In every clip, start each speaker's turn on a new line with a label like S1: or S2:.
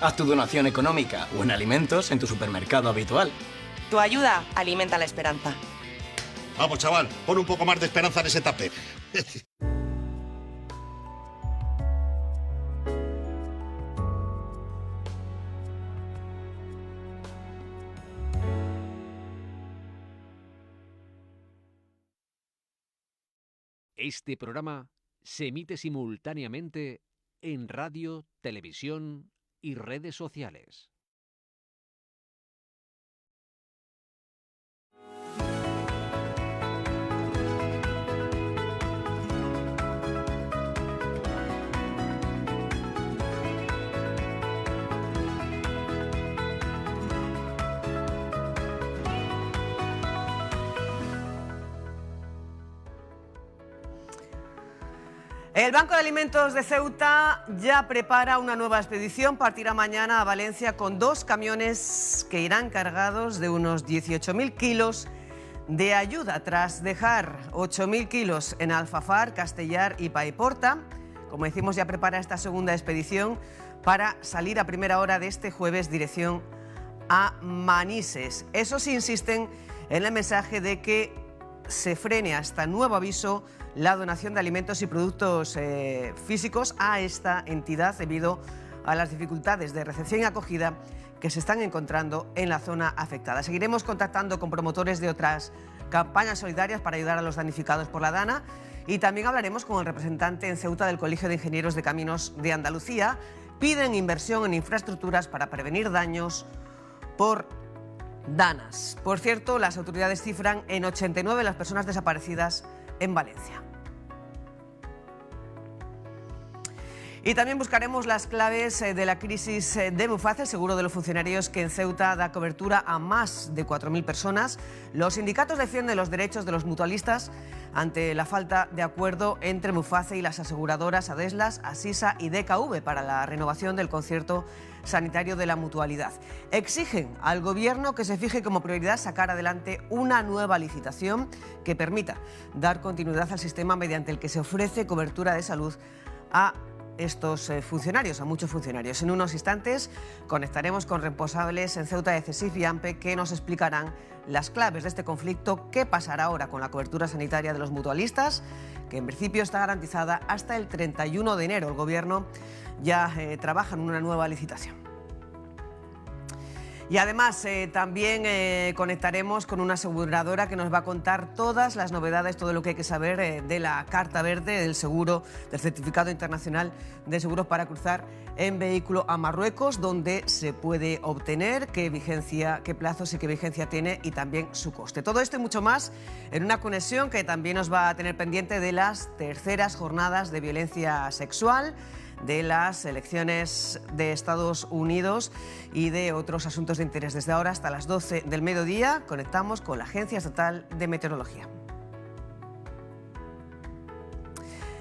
S1: Haz tu donación económica o en alimentos en tu supermercado habitual.
S2: Tu ayuda alimenta la esperanza.
S3: Vamos, chaval, pon un poco más de esperanza en ese tupper.
S4: Este programa se emite simultáneamente en radio, televisión y redes sociales.
S5: El Banco de Alimentos de Ceuta ya prepara una nueva expedición. Partirá mañana a Valencia con 2 camiones que irán cargados de unos 18.000 kilos de ayuda, tras dejar 8.000 kilos en Alfafar, Castellar y Paiporta. Como decimos, ya prepara esta segunda expedición para salir a primera hora de este jueves dirección a Manises. Esos insisten en el mensaje de que se frene hasta nuevo aviso la donación de alimentos y productos físicos a esta entidad debido a las dificultades de recepción y acogida que se están encontrando en la zona afectada. Seguiremos contactando con promotores de otras campañas solidarias para ayudar a los damnificados por la DANA y también hablaremos con el representante en Ceuta del Colegio de Ingenieros de Caminos de Andalucía. Piden inversión en infraestructuras para prevenir daños por danas. Por cierto, las autoridades cifran en 89 las personas desaparecidas en Valencia. Y también buscaremos las claves de la crisis de Muface, el seguro de los funcionarios que en Ceuta da cobertura a más de 4.000 personas. Los sindicatos defienden los derechos de los mutualistas ante la falta de acuerdo entre Muface y las aseguradoras Adeslas, Asisa y DKV para la renovación del concierto sanitario de la mutualidad. Exigen al Gobierno que se fije como prioridad sacar adelante una nueva licitación que permita dar continuidad al sistema mediante el que se ofrece cobertura de salud a estos funcionarios, a muchos funcionarios. En unos instantes conectaremos con responsables en Ceuta de CESIF y AMPE que nos explicarán las claves de este conflicto, qué pasará ahora con la cobertura sanitaria de los mutualistas, que en principio está garantizada hasta el 31 de enero. El Gobierno ya trabaja en una nueva licitación. Y además también conectaremos con una aseguradora que nos va a contar todas las novedades, todo lo que hay que saber de la Carta Verde, del seguro, del Certificado Internacional de Seguros para cruzar en vehículo a Marruecos, donde se puede obtener, qué vigencia, qué plazos y qué vigencia tiene y también su coste. Todo esto y mucho más en una conexión que también nos va a tener pendiente de las terceras jornadas de violencia sexual, de las elecciones de Estados Unidos y de otros asuntos de interés. Desde ahora hasta las 12 del mediodía conectamos con la Agencia Estatal de Meteorología.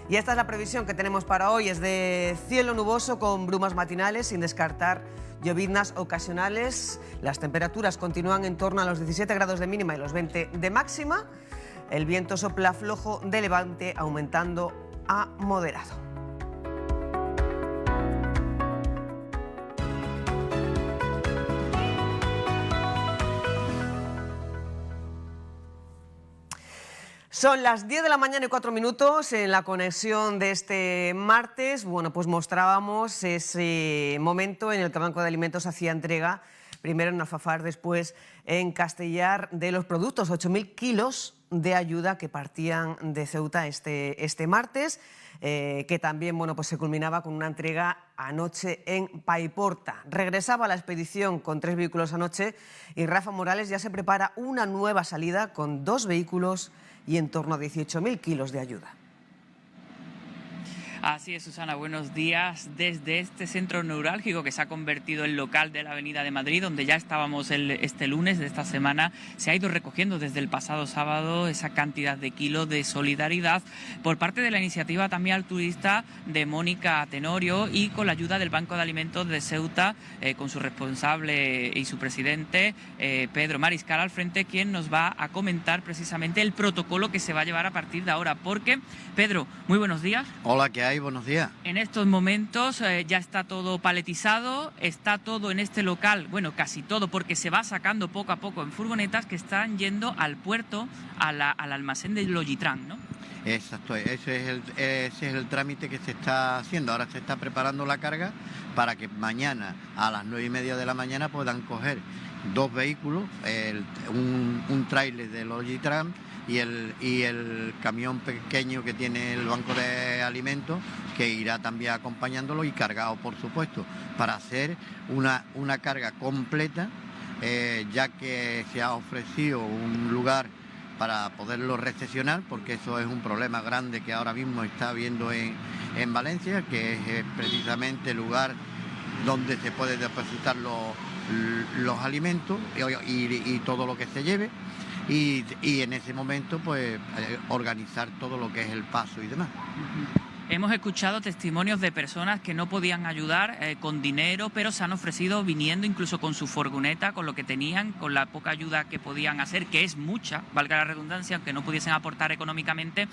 S5: Y esta es la previsión que tenemos para hoy. Es de cielo nuboso con brumas matinales, sin descartar lloviznas ocasionales. Las temperaturas continúan en torno a los 17 grados de mínima y los 20 de máxima. El viento sopla flojo de levante, aumentando a moderado. Son las 10 de la mañana y 4 minutos en la conexión de este martes. Bueno, pues mostrábamos ese momento en el que el Banco de Alimentos hacía entrega, primero en Alfafar, después en Castellar, de los productos, 8.000 kilos de ayuda que partían de Ceuta este martes, que también pues se culminaba con una entrega anoche en Paiporta. Regresaba la expedición con 3 vehículos anoche y Rafa Morales ya se prepara una nueva salida con 2 vehículos y en torno a 18.000 kilos de ayuda.
S6: Así es, Susana, buenos días desde este centro neurálgico que se ha convertido en local de la Avenida de Madrid, donde ya estábamos este lunes de esta semana. Se ha ido recogiendo desde el pasado sábado esa cantidad de kilos de solidaridad por parte de la iniciativa también altruista de Mónica Tenorio y con la ayuda del Banco de Alimentos de Ceuta, con su responsable y su presidente, Pedro Mariscal, al frente, quien nos va a comentar precisamente el protocolo que se va a llevar a partir de ahora. Porque, Pedro, muy buenos días.
S7: Hola, ¿qué hay? hay? Buenos días.
S6: En estos momentos ya está todo paletizado, está todo en este local, bueno, casi todo, porque se va sacando poco a poco en furgonetas que están yendo al puerto, al almacén de Logitran, ¿no?
S7: Exacto, ese es el trámite que se está haciendo. Ahora se está preparando la carga para que mañana a las 9:30 de la mañana puedan coger 2 vehículos, un tráiler de Logitran y el camión pequeño que tiene el banco de alimentos, que irá también acompañándolo y cargado, por supuesto, para hacer una carga completa, ya que se ha ofrecido un lugar para poderlo recepcionar, porque eso es un problema grande que ahora mismo está habiendo en Valencia, que es precisamente el lugar donde se puede depositar los alimentos y todo lo que se lleve, y en ese momento pues organizar todo lo que es el paso y demás.
S6: Hemos escuchado testimonios de personas que no podían ayudar con dinero, pero se han ofrecido viniendo incluso con su furgoneta, con lo que tenían, con la poca ayuda que podían hacer, que es mucha, valga la redundancia, aunque no pudiesen aportar económicamente.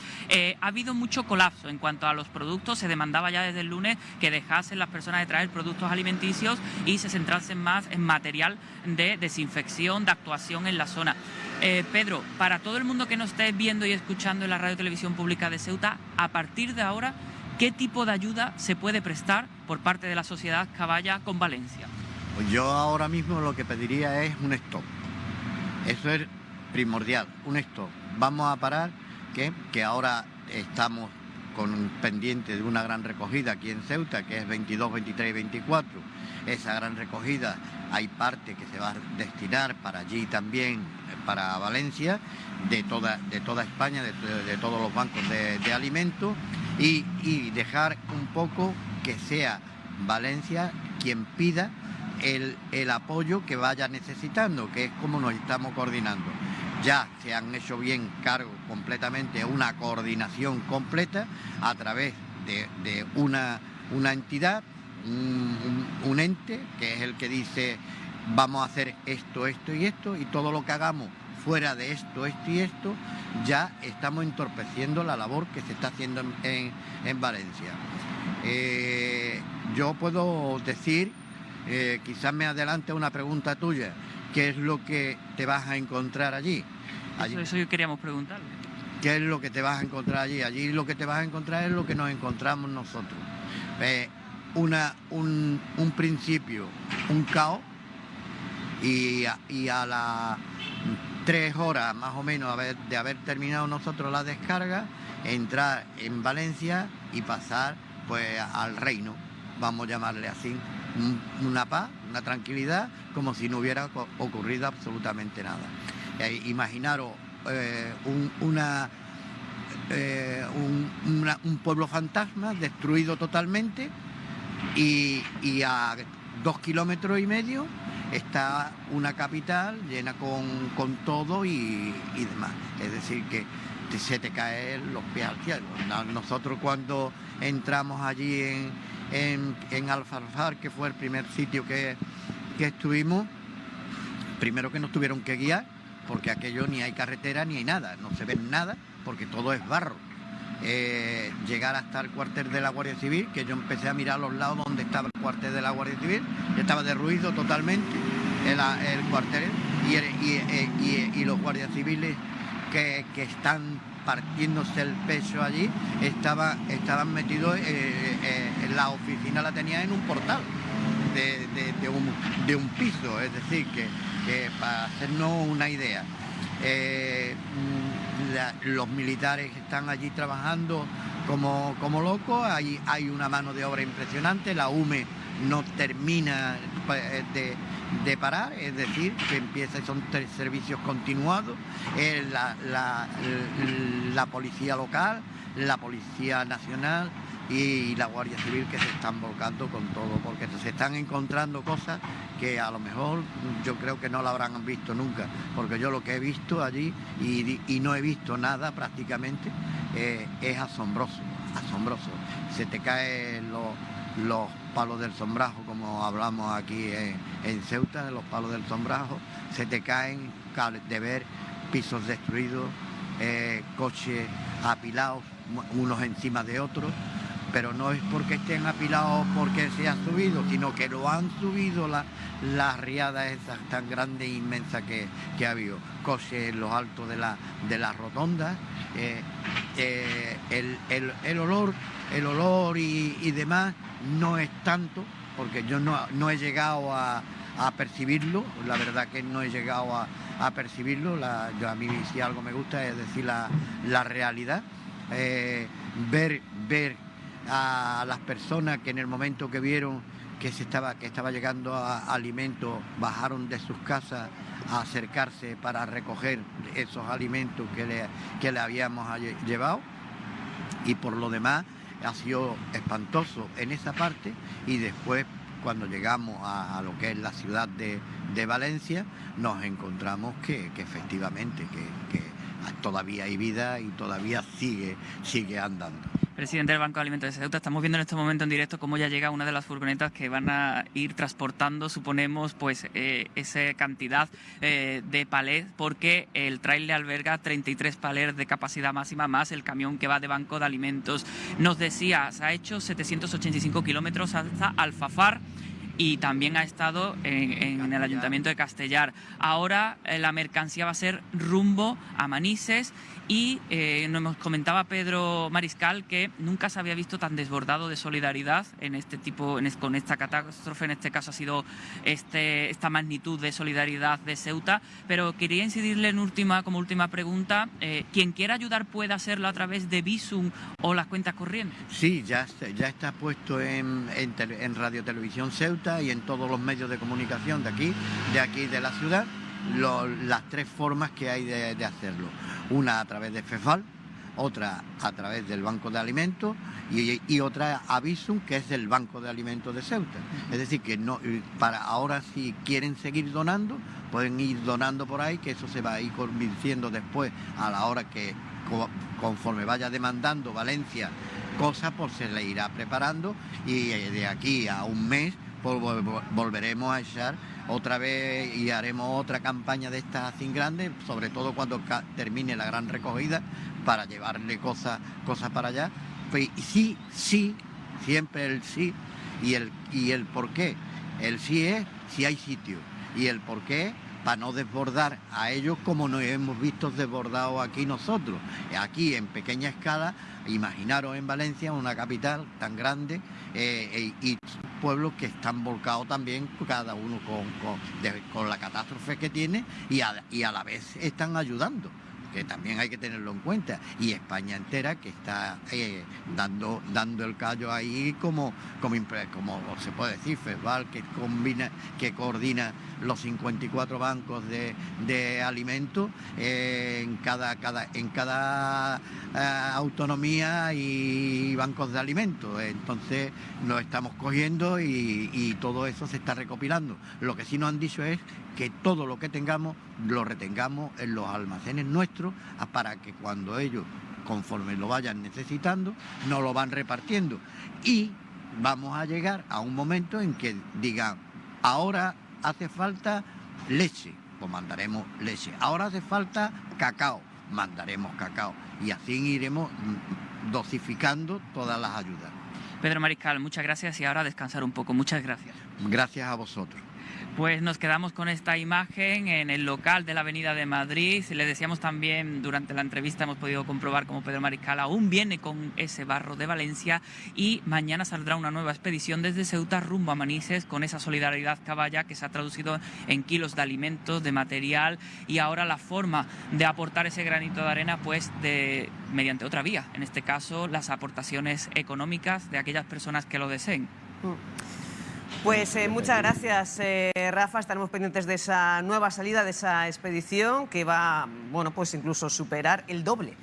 S6: Ha habido mucho colapso en cuanto a los productos. Se demandaba ya desde el lunes que dejasen las personas de traer productos alimenticios y se centrasen más en material de desinfección, de actuación en la zona. Pedro, para todo el mundo que nos esté viendo y escuchando en la Radio Televisión Pública de Ceuta, a partir de ahora, ¿qué tipo de ayuda se puede prestar por parte de la sociedad Caballa con Valencia?
S7: Pues yo ahora mismo lo que pediría es un stop. Eso es primordial, un stop. Vamos a parar, que ahora estamos con un pendiente de una gran recogida aquí en Ceuta, que es 22, 23 y 24. Esa gran recogida hay parte que se va a destinar para allí también, para Valencia, de toda España, de todos los bancos de alimentos, y dejar un poco que sea Valencia quien pida el apoyo que vaya necesitando, que es como nos estamos coordinando. Ya se han hecho bien cargo completamente, una coordinación completa a través de una entidad, un ente, que es el que dice vamos a hacer esto, esto y esto, y todo lo que hagamos fuera de esto, esto y esto, ya estamos entorpeciendo la labor que se está haciendo en Valencia. Yo puedo decir, quizás me adelante una pregunta tuya, ¿qué es lo que te vas a encontrar allí?
S6: Eso yo queríamos preguntarle.
S7: ¿Qué es lo que te vas a encontrar allí? Allí lo que te vas a encontrar es lo que nos encontramos nosotros. Un principio, un caos, y a las 3 horas más o menos de haber terminado nosotros la descarga, entrar en Valencia y pasar pues al reino, vamos a llamarle así, una paz, una tranquilidad, como si no hubiera ocurrido absolutamente nada. Imaginaros un pueblo fantasma destruido totalmente, y a 2,5 kilómetros está una capital llena con todo y demás. Es decir, que se te caen los pies al cielo. Nosotros cuando entramos allí en Alfarfar, que fue el primer sitio que estuvimos, primero que nos tuvieron que guiar, porque aquello ni hay carretera ni hay nada, no se ve nada porque todo es barro. Llegar hasta el cuartel de la Guardia Civil, que yo empecé a mirar a los lados donde estaba el cuartel de la Guardia Civil, estaba derruido totalmente el cuartel, y los guardias civiles que están partiéndose el pecho allí estaban metidos en la oficina, la tenía en un portal de un piso, es decir, que para hacernos una idea, los militares están allí trabajando como locos, hay una mano de obra impresionante, la UME no termina de parar, es decir, que son 3 servicios continuados, la policía local, la policía nacional y la Guardia Civil, que se están volcando con todo, porque se están encontrando cosas que a lo mejor yo creo que no la habrán visto nunca, porque yo lo que he visto allí, y no he visto nada prácticamente, es asombroso. Se te caen los palos del sombrajo, como hablamos aquí en Ceuta, los palos del sombrajo, se te caen de ver pisos destruidos, coches apilados unos encima de otros, pero no es porque estén apilados porque se han subido, sino que lo han subido las riadas esas tan grandes e inmensas que ha habido. Coches en los altos de las rotondas, el olor y demás no es tanto, porque yo no he llegado a percibirlo, la verdad que no he llegado a percibirlo. A mí si algo me gusta es decir la realidad, ver a las personas que en el momento que vieron que estaba llegando alimento, bajaron de sus casas a acercarse para recoger esos alimentos que le habíamos llevado, y por lo demás ha sido espantoso en esa parte. Y después, cuando llegamos a lo que es la ciudad de Valencia, nos encontramos que efectivamente que todavía hay vida y todavía sigue andando.
S6: Presidente del Banco de Alimentos de Ceuta, estamos viendo en este momento en directo cómo ya llega una de las furgonetas que van a ir transportando, suponemos, pues esa cantidad de palés, porque el tráiler alberga 33 palés de capacidad máxima, más el camión que va de Banco de Alimentos. Nos decía, se ha hecho 785 kilómetros hasta Alfafar, y también ha estado en el Ayuntamiento de Castellar. Ahora la mercancía va a ser rumbo a Manises, y nos comentaba Pedro Mariscal que nunca se había visto tan desbordado de solidaridad con esta catástrofe. En este caso ha sido esta magnitud de solidaridad de Ceuta, pero quería incidirle como última pregunta, quien quiera ayudar puede hacerlo a través de Bizum o las cuentas corrientes.
S7: Sí, ya está puesto en Radio Televisión Ceuta y en todos los medios de comunicación de aquí de la ciudad, las tres formas que hay de hacerlo. Una a través de FEFAL, otra a través del Banco de Alimentos y otra a Bizum, que es del Banco de Alimentos de Ceuta. Es decir, que no, para ahora, si quieren seguir donando, pueden ir donando por ahí, que eso se va a ir convirtiendo después a la hora que, conforme vaya demandando Valencia cosas, pues se le irá preparando, y de aquí a un mes pues volveremos a echar otra vez y haremos otra campaña de estas así grandes, sobre todo cuando termine la gran recogida, para llevarle cosas para allá. Pues, sí, siempre el sí y el por qué. El sí es si hay sitio, y el por qué, para no desbordar a ellos como nos hemos visto desbordados aquí nosotros. Aquí en pequeña escala, imaginaros en Valencia, una capital tan grande, y pueblos que están volcados también, cada uno con la catástrofe que tiene, y a la vez están ayudando, que también hay que tenerlo en cuenta, y España entera que está dando el callo ahí como se puede decir, FEFAL, que coordina los 54 bancos de alimentos en cada autonomía y bancos de alimentos. Entonces nos estamos cogiendo y todo eso se está recopilando. Lo que sí nos han dicho es que todo lo que tengamos lo retengamos en los almacenes nuestros, para que cuando ellos, conforme lo vayan necesitando, nos lo van repartiendo. Y vamos a llegar a un momento en que digan, ahora hace falta leche, pues mandaremos leche. Ahora hace falta cacao, mandaremos cacao. Y así iremos dosificando todas las ayudas.
S6: Pedro Mariscal, muchas gracias, y ahora a descansar un poco. Muchas gracias.
S7: Gracias a vosotros.
S6: Pues nos quedamos con esta imagen en el local de la Avenida de Madrid. Le decíamos también, durante la entrevista hemos podido comprobar cómo Pedro Mariscal aún viene con ese barro de Valencia, y mañana saldrá una nueva expedición desde Ceuta rumbo a Manises con esa solidaridad caballa que se ha traducido en kilos de alimentos, de material, y ahora la forma de aportar ese granito de arena pues mediante otra vía, en este caso las aportaciones económicas de aquellas personas que lo deseen.
S5: Pues muchas gracias, Rafa. Estaremos pendientes de esa nueva salida, de esa expedición que va, pues incluso superar el doble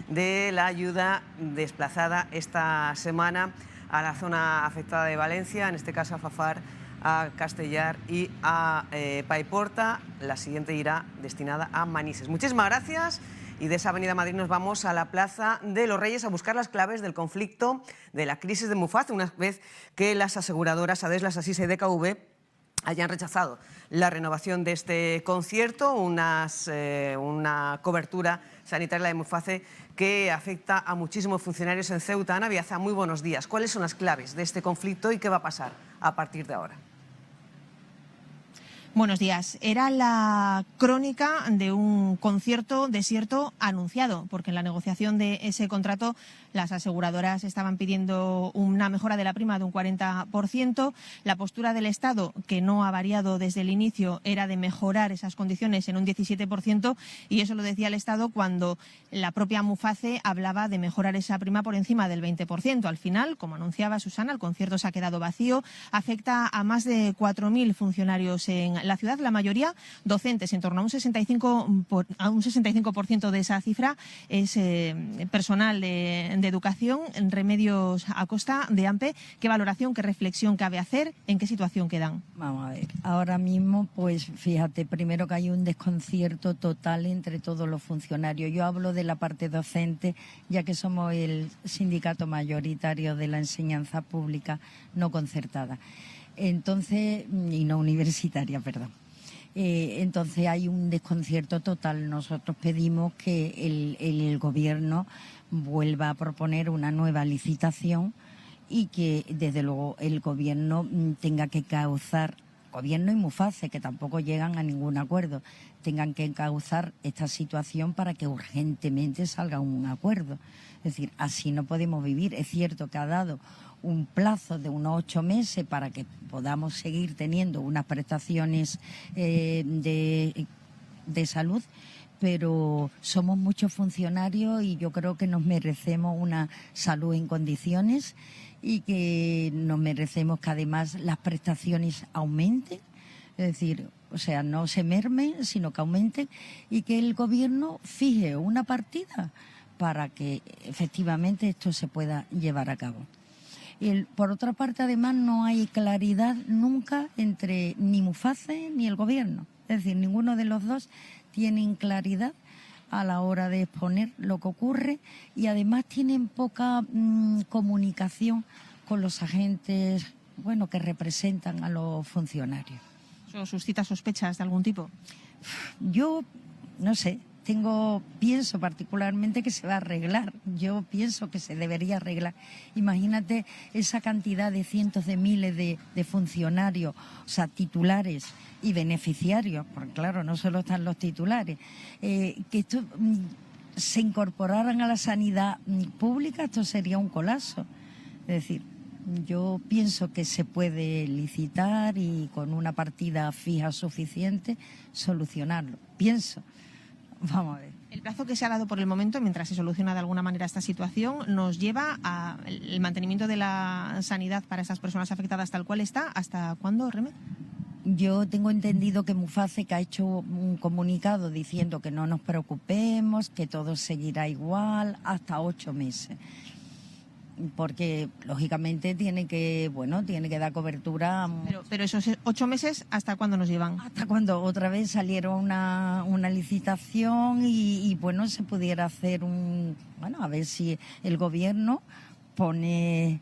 S5: de la ayuda desplazada esta semana a la zona afectada de Valencia, en este caso a Fafar, a Castellar y a Paiporta. La siguiente irá destinada a Manises. Muchísimas gracias. Y de esa Avenida Madrid nos vamos a la Plaza de los Reyes a buscar las claves del conflicto de la crisis de Muface, una vez que las aseguradoras Adeslas, Asisa y DKV hayan rechazado la renovación de este concierto, una cobertura sanitaria de Muface que afecta a muchísimos funcionarios en Ceuta. Ana Biaza, muy buenos días. ¿Cuáles son las claves de este conflicto y qué va a pasar a partir de ahora?
S8: Buenos días. Era la crónica de un concierto desierto anunciado, porque en la negociación de ese contrato las aseguradoras estaban pidiendo una mejora de la prima de un 40%. La postura del Estado, que no ha variado desde el inicio, era de mejorar esas condiciones en un 17%, y eso lo decía el Estado cuando la propia Muface hablaba de mejorar esa prima por encima del 20%. Al final, como anunciaba Susana, el concierto se ha quedado vacío. Afecta a más de 4.000 funcionarios en la ciudad, la mayoría docentes. En torno a un 65% de esa cifra es personal de educación. Remedios Acosta, de AMPE, ¿qué valoración, qué reflexión cabe hacer? ¿En qué situación quedan?
S9: Vamos a ver, ahora mismo, pues fíjate, primero que hay un desconcierto total entre todos los funcionarios. Yo hablo de la parte docente, ya que somos el sindicato mayoritario de la enseñanza pública no concertada. Entonces, y no universitaria, perdón. Entonces hay un desconcierto total. Nosotros pedimos que el Gobierno vuelva a proponer una nueva licitación y que, desde luego, el Gobierno tenga que encauzar, Gobierno y Muface, que tampoco llegan a ningún acuerdo, tengan que encauzar esta situación para que urgentemente salga un acuerdo. Es decir, así no podemos vivir. Es cierto que ha dado un plazo de unos 8 meses para que podamos seguir teniendo unas prestaciones de salud, pero somos muchos funcionarios y yo creo que nos merecemos una salud en condiciones y que nos merecemos que además las prestaciones aumenten, es decir, o sea, no se mermen, sino que aumenten, y que el Gobierno fije una partida para que efectivamente esto se pueda llevar a cabo. Por otra parte, además, no hay claridad nunca entre ni Muface ni el Gobierno. Es decir, ninguno de los dos tienen claridad a la hora de exponer lo que ocurre, y además tienen poca comunicación con los agentes, bueno, que representan a los funcionarios.
S8: ¿Eso suscita sospechas de algún tipo?
S9: Yo no sé. Pienso particularmente que se va a arreglar. Yo pienso que se debería arreglar. Imagínate esa cantidad de cientos de miles de funcionarios, o sea, titulares y beneficiarios, porque claro, no solo están los titulares, que esto se incorporaran a la sanidad pública, esto sería un colapso. Es decir, yo pienso que se puede licitar y con una partida fija suficiente solucionarlo. Pienso. Vamos a ver.
S8: El plazo que se ha dado por el momento, mientras se soluciona de alguna manera esta situación, nos lleva al mantenimiento de la sanidad para esas personas afectadas tal cual está. ¿Hasta cuándo, Remé?
S9: Yo tengo entendido que Muface, que ha hecho un comunicado diciendo que no nos preocupemos, que todo seguirá igual, hasta 8 meses. Porque, lógicamente, tiene que dar cobertura.
S8: Pero esos 8 meses, ¿hasta cuándo nos llevan?
S9: Hasta cuando otra vez saliera una licitación y bueno, se pudiera hacer a ver si el Gobierno pone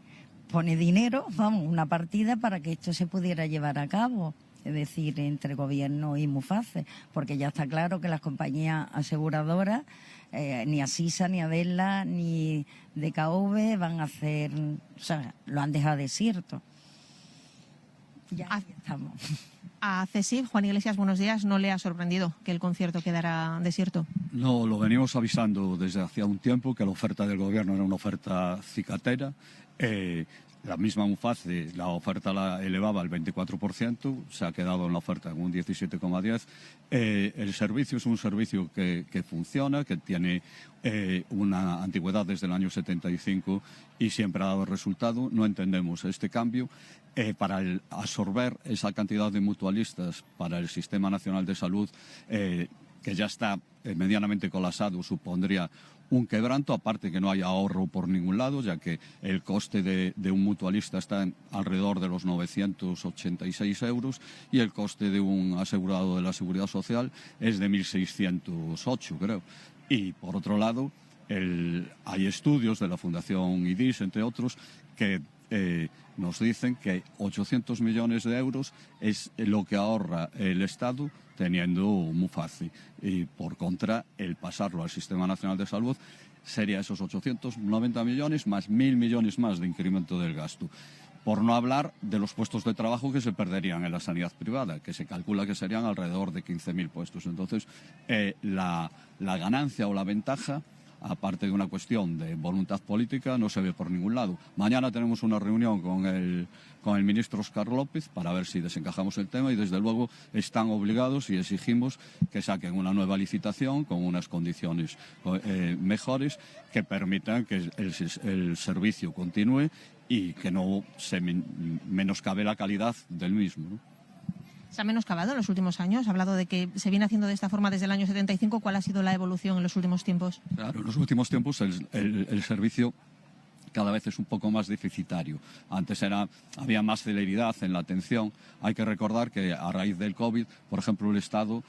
S9: dinero, una partida para que esto se pudiera llevar a cabo. Es decir, entre Gobierno y Muface, porque ya está claro que las compañías aseguradoras, ni Asisa, ni Adela, ni DKV van a hacer, o sea, lo han dejado desierto. Ya estamos.
S8: A CESIF, Juan Iglesias, buenos días. ¿No le ha sorprendido que el concierto quedara desierto?
S10: No, lo venimos avisando desde hacía un tiempo, que la oferta del Gobierno era una oferta cicatera. La misma Muface, la oferta la elevaba al 24%, se ha quedado en la oferta en un 17,10%. El servicio es un servicio que funciona, que tiene una antigüedad desde el año 75 y siempre ha dado resultado. No entendemos este cambio. Para absorber esa cantidad de mutualistas para el Sistema Nacional de Salud, que ya está medianamente colapsado, supondría un quebranto, aparte que no hay ahorro por ningún lado, ya que el coste de un mutualista está alrededor de los 986 euros y el coste de un asegurado de la Seguridad Social es de 1.608, creo. Y, por otro lado, hay estudios de la Fundación IDIS, entre otros, que nos dicen que 800 millones de euros es lo que ahorra el Estado teniendo Muface. Y por contra, el pasarlo al Sistema Nacional de Salud sería esos 890 millones más 1.000 millones más de incremento del gasto. Por no hablar de los puestos de trabajo que se perderían en la sanidad privada, que se calcula que serían alrededor de 15.000 puestos. Entonces, la ganancia o la ventaja, aparte de una cuestión de voluntad política, no se ve por ningún lado. Mañana tenemos una reunión con el ministro Óscar López para ver si desencajamos el tema y desde luego están obligados y exigimos que saquen una nueva licitación con unas condiciones mejores que permitan que el servicio continúe y que no se menoscabe la calidad del mismo, ¿no?
S8: ¿Se ha menoscabado en los últimos años? Ha hablado de que se viene haciendo de esta forma desde el año 75. ¿Cuál ha sido la evolución en los últimos tiempos?
S10: Claro, en los últimos tiempos el servicio cada vez es un poco más deficitario. Antes había más celeridad en la atención. Hay que recordar que a raíz del COVID, por ejemplo, el Estado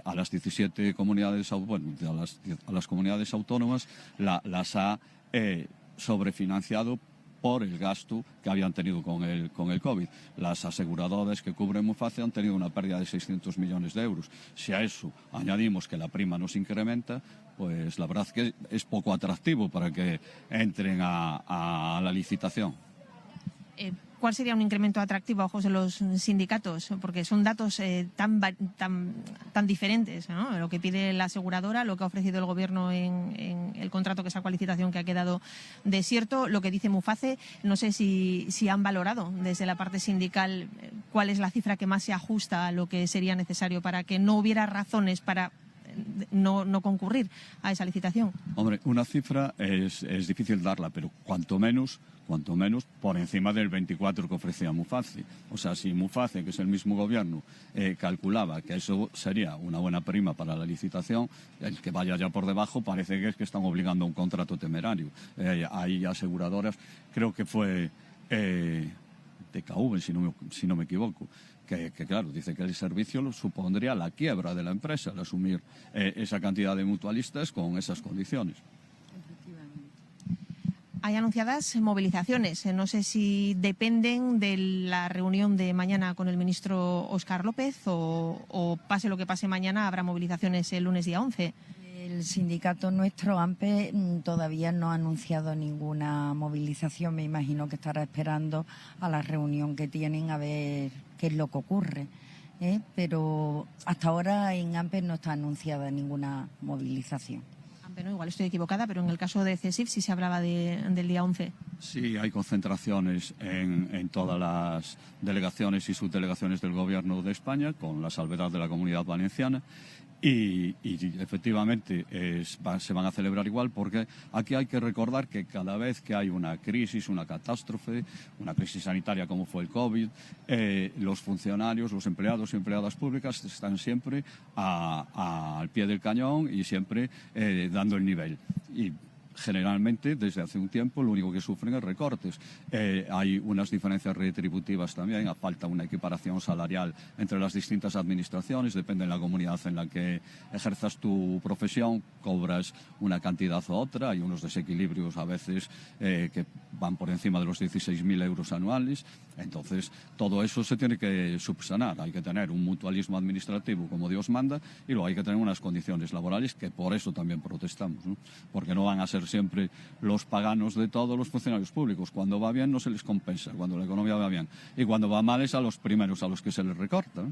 S10: a las 17 comunidades, a las comunidades autónomas las ha sobrefinanciado por el gasto que habían tenido con el COVID. Las aseguradoras que cubren Muface han tenido una pérdida de 600 millones de euros. Si a eso añadimos que la prima no se incrementa, pues la verdad que es poco atractivo para que entren a la licitación.
S8: ¿Cuál sería un incremento atractivo a ojos de los sindicatos? Porque son datos tan diferentes, ¿no? Lo que pide la aseguradora, lo que ha ofrecido el Gobierno en el contrato que sacó a licitación que ha quedado desierto, lo que dice Muface. No sé si han valorado desde la parte sindical cuál es la cifra que más se ajusta a lo que sería necesario para que no hubiera razones para no concurrir a esa licitación.
S10: Hombre, una cifra es difícil darla, pero cuanto menos por encima del 24 que ofrecía Muface. O sea, si Muface, que es el mismo gobierno, calculaba que eso sería una buena prima para la licitación, el que vaya ya por debajo parece que es que están obligando a un contrato temerario. Hay aseguradoras, creo que fue DKV, si no me equivoco, que claro, dice que el servicio supondría la quiebra de la empresa al asumir esa cantidad de mutualistas con esas condiciones.
S8: Hay anunciadas movilizaciones. No sé si dependen de la reunión de mañana con el ministro Óscar López o pase lo que pase mañana, habrá movilizaciones el lunes día 11.
S9: El sindicato nuestro, AMPE, todavía no ha anunciado ninguna movilización. Me imagino que estará esperando a la reunión que tienen a ver qué es lo que ocurre. Pero hasta ahora en AMPE no está anunciada ninguna movilización.
S8: No, igual estoy equivocada, pero en el caso de CESIF sí se hablaba del día 11.
S10: Sí, hay concentraciones en todas las delegaciones y subdelegaciones del Gobierno de España, con la salvedad de la Comunidad Valenciana, y efectivamente se van a celebrar igual, porque aquí hay que recordar que cada vez que hay una crisis, una catástrofe, una crisis sanitaria como fue el COVID, los funcionarios, los empleados y empleadas públicas están siempre al pie del cañón y siempre dando el nivel. Y generalmente, desde hace un tiempo, lo único que sufren es recortes. Hay unas diferencias retributivas también, falta una equiparación salarial entre las distintas administraciones, depende de la comunidad en la que ejerzas tu profesión, cobras una cantidad u otra, hay unos desequilibrios a veces que van por encima de los 16.000 euros anuales. Entonces, todo eso se tiene que subsanar. Hay que tener un mutualismo administrativo como Dios manda y luego hay que tener unas condiciones laborales que por eso también protestamos, ¿no? Porque no van a ser siempre los paganos de todos los funcionarios públicos. Cuando va bien no se les compensa, cuando la economía va bien. Y cuando va mal es a los primeros a los que se les recorta, ¿no?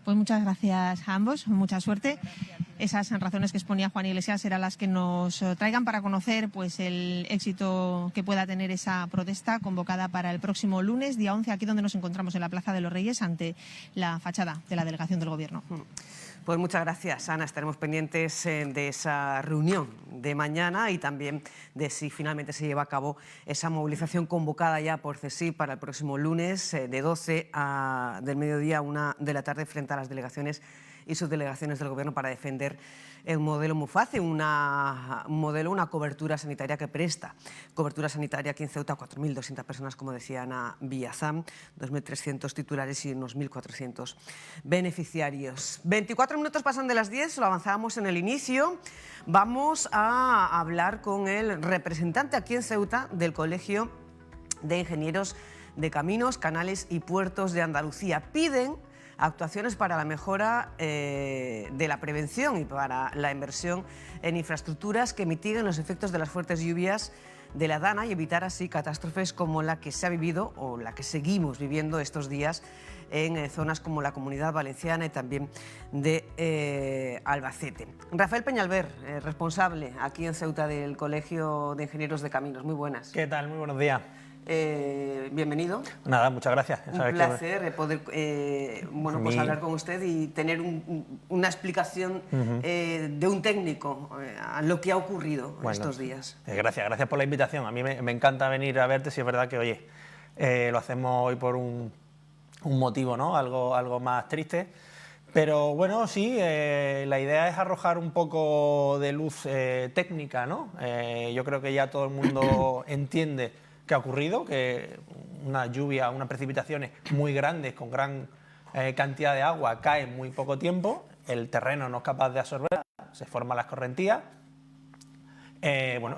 S8: Pues muchas gracias a ambos, mucha suerte. Esas razones que exponía Juan Iglesias eran las que nos traigan para conocer pues el éxito que pueda tener esa protesta convocada para el próximo lunes, día 11, aquí donde nos encontramos en la Plaza de los Reyes, ante la fachada de la delegación del Gobierno.
S5: Pues muchas gracias, Ana. Estaremos pendientes de esa reunión de mañana y también de si finalmente se lleva a cabo esa movilización convocada ya por CESIF para el próximo lunes de 12 del mediodía a 1 de la tarde frente a las delegaciones y subdelegaciones del Gobierno para defender el modelo Muface, una cobertura sanitaria que presta. Cobertura sanitaria aquí en Ceuta, 4.200 personas, como decía Ana Villazán, 2.300 titulares y unos 1.400 beneficiarios. 24 minutos pasan de las 10, lo avanzábamos en el inicio. Vamos a hablar con el representante aquí en Ceuta del Colegio de Ingenieros de Caminos, Canales y Puertos de Andalucía. Piden actuaciones para la mejora de la prevención y para la inversión en infraestructuras que mitiguen los efectos de las fuertes lluvias de la Dana y evitar así catástrofes como la que se ha vivido o la que seguimos viviendo estos días en zonas como la Comunidad Valenciana y también de Albacete. Rafael Peñalver, responsable aquí en Ceuta del Colegio de Ingenieros de Caminos. Muy buenas.
S11: ¿Qué tal? Muy buenos días.
S5: Bienvenido.
S11: Nada, muchas gracias.
S5: Un placer poder pues hablar con usted y tener una explicación de un técnico a lo que ha ocurrido estos días.
S11: Gracias por la invitación. A mí me encanta venir a verte, si es verdad que, oye, lo hacemos hoy por un motivo, ¿no? Algo más triste. Pero bueno, sí, la idea es arrojar un poco de luz técnica, ¿no? Yo creo que ya todo el mundo entiende qué ha ocurrido, que una lluvia, unas precipitaciones muy grandes con gran cantidad de agua caen en muy poco tiempo, el terreno no es capaz de absorber, se forman las correntías,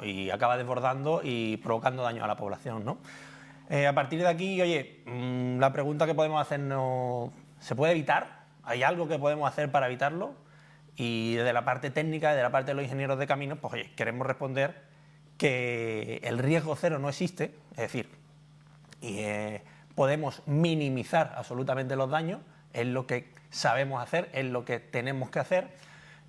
S11: y acaba desbordando y provocando daño a la población, ¿no? A partir de aquí, oye, la pregunta que podemos hacernos, ¿se puede evitar? ¿Hay algo que podemos hacer para evitarlo? Y desde la parte técnica, desde la parte de los ingenieros de caminos, pues oye, queremos responder que el riesgo cero no existe, es decir, podemos minimizar absolutamente los daños, es lo que sabemos hacer, es lo que tenemos que hacer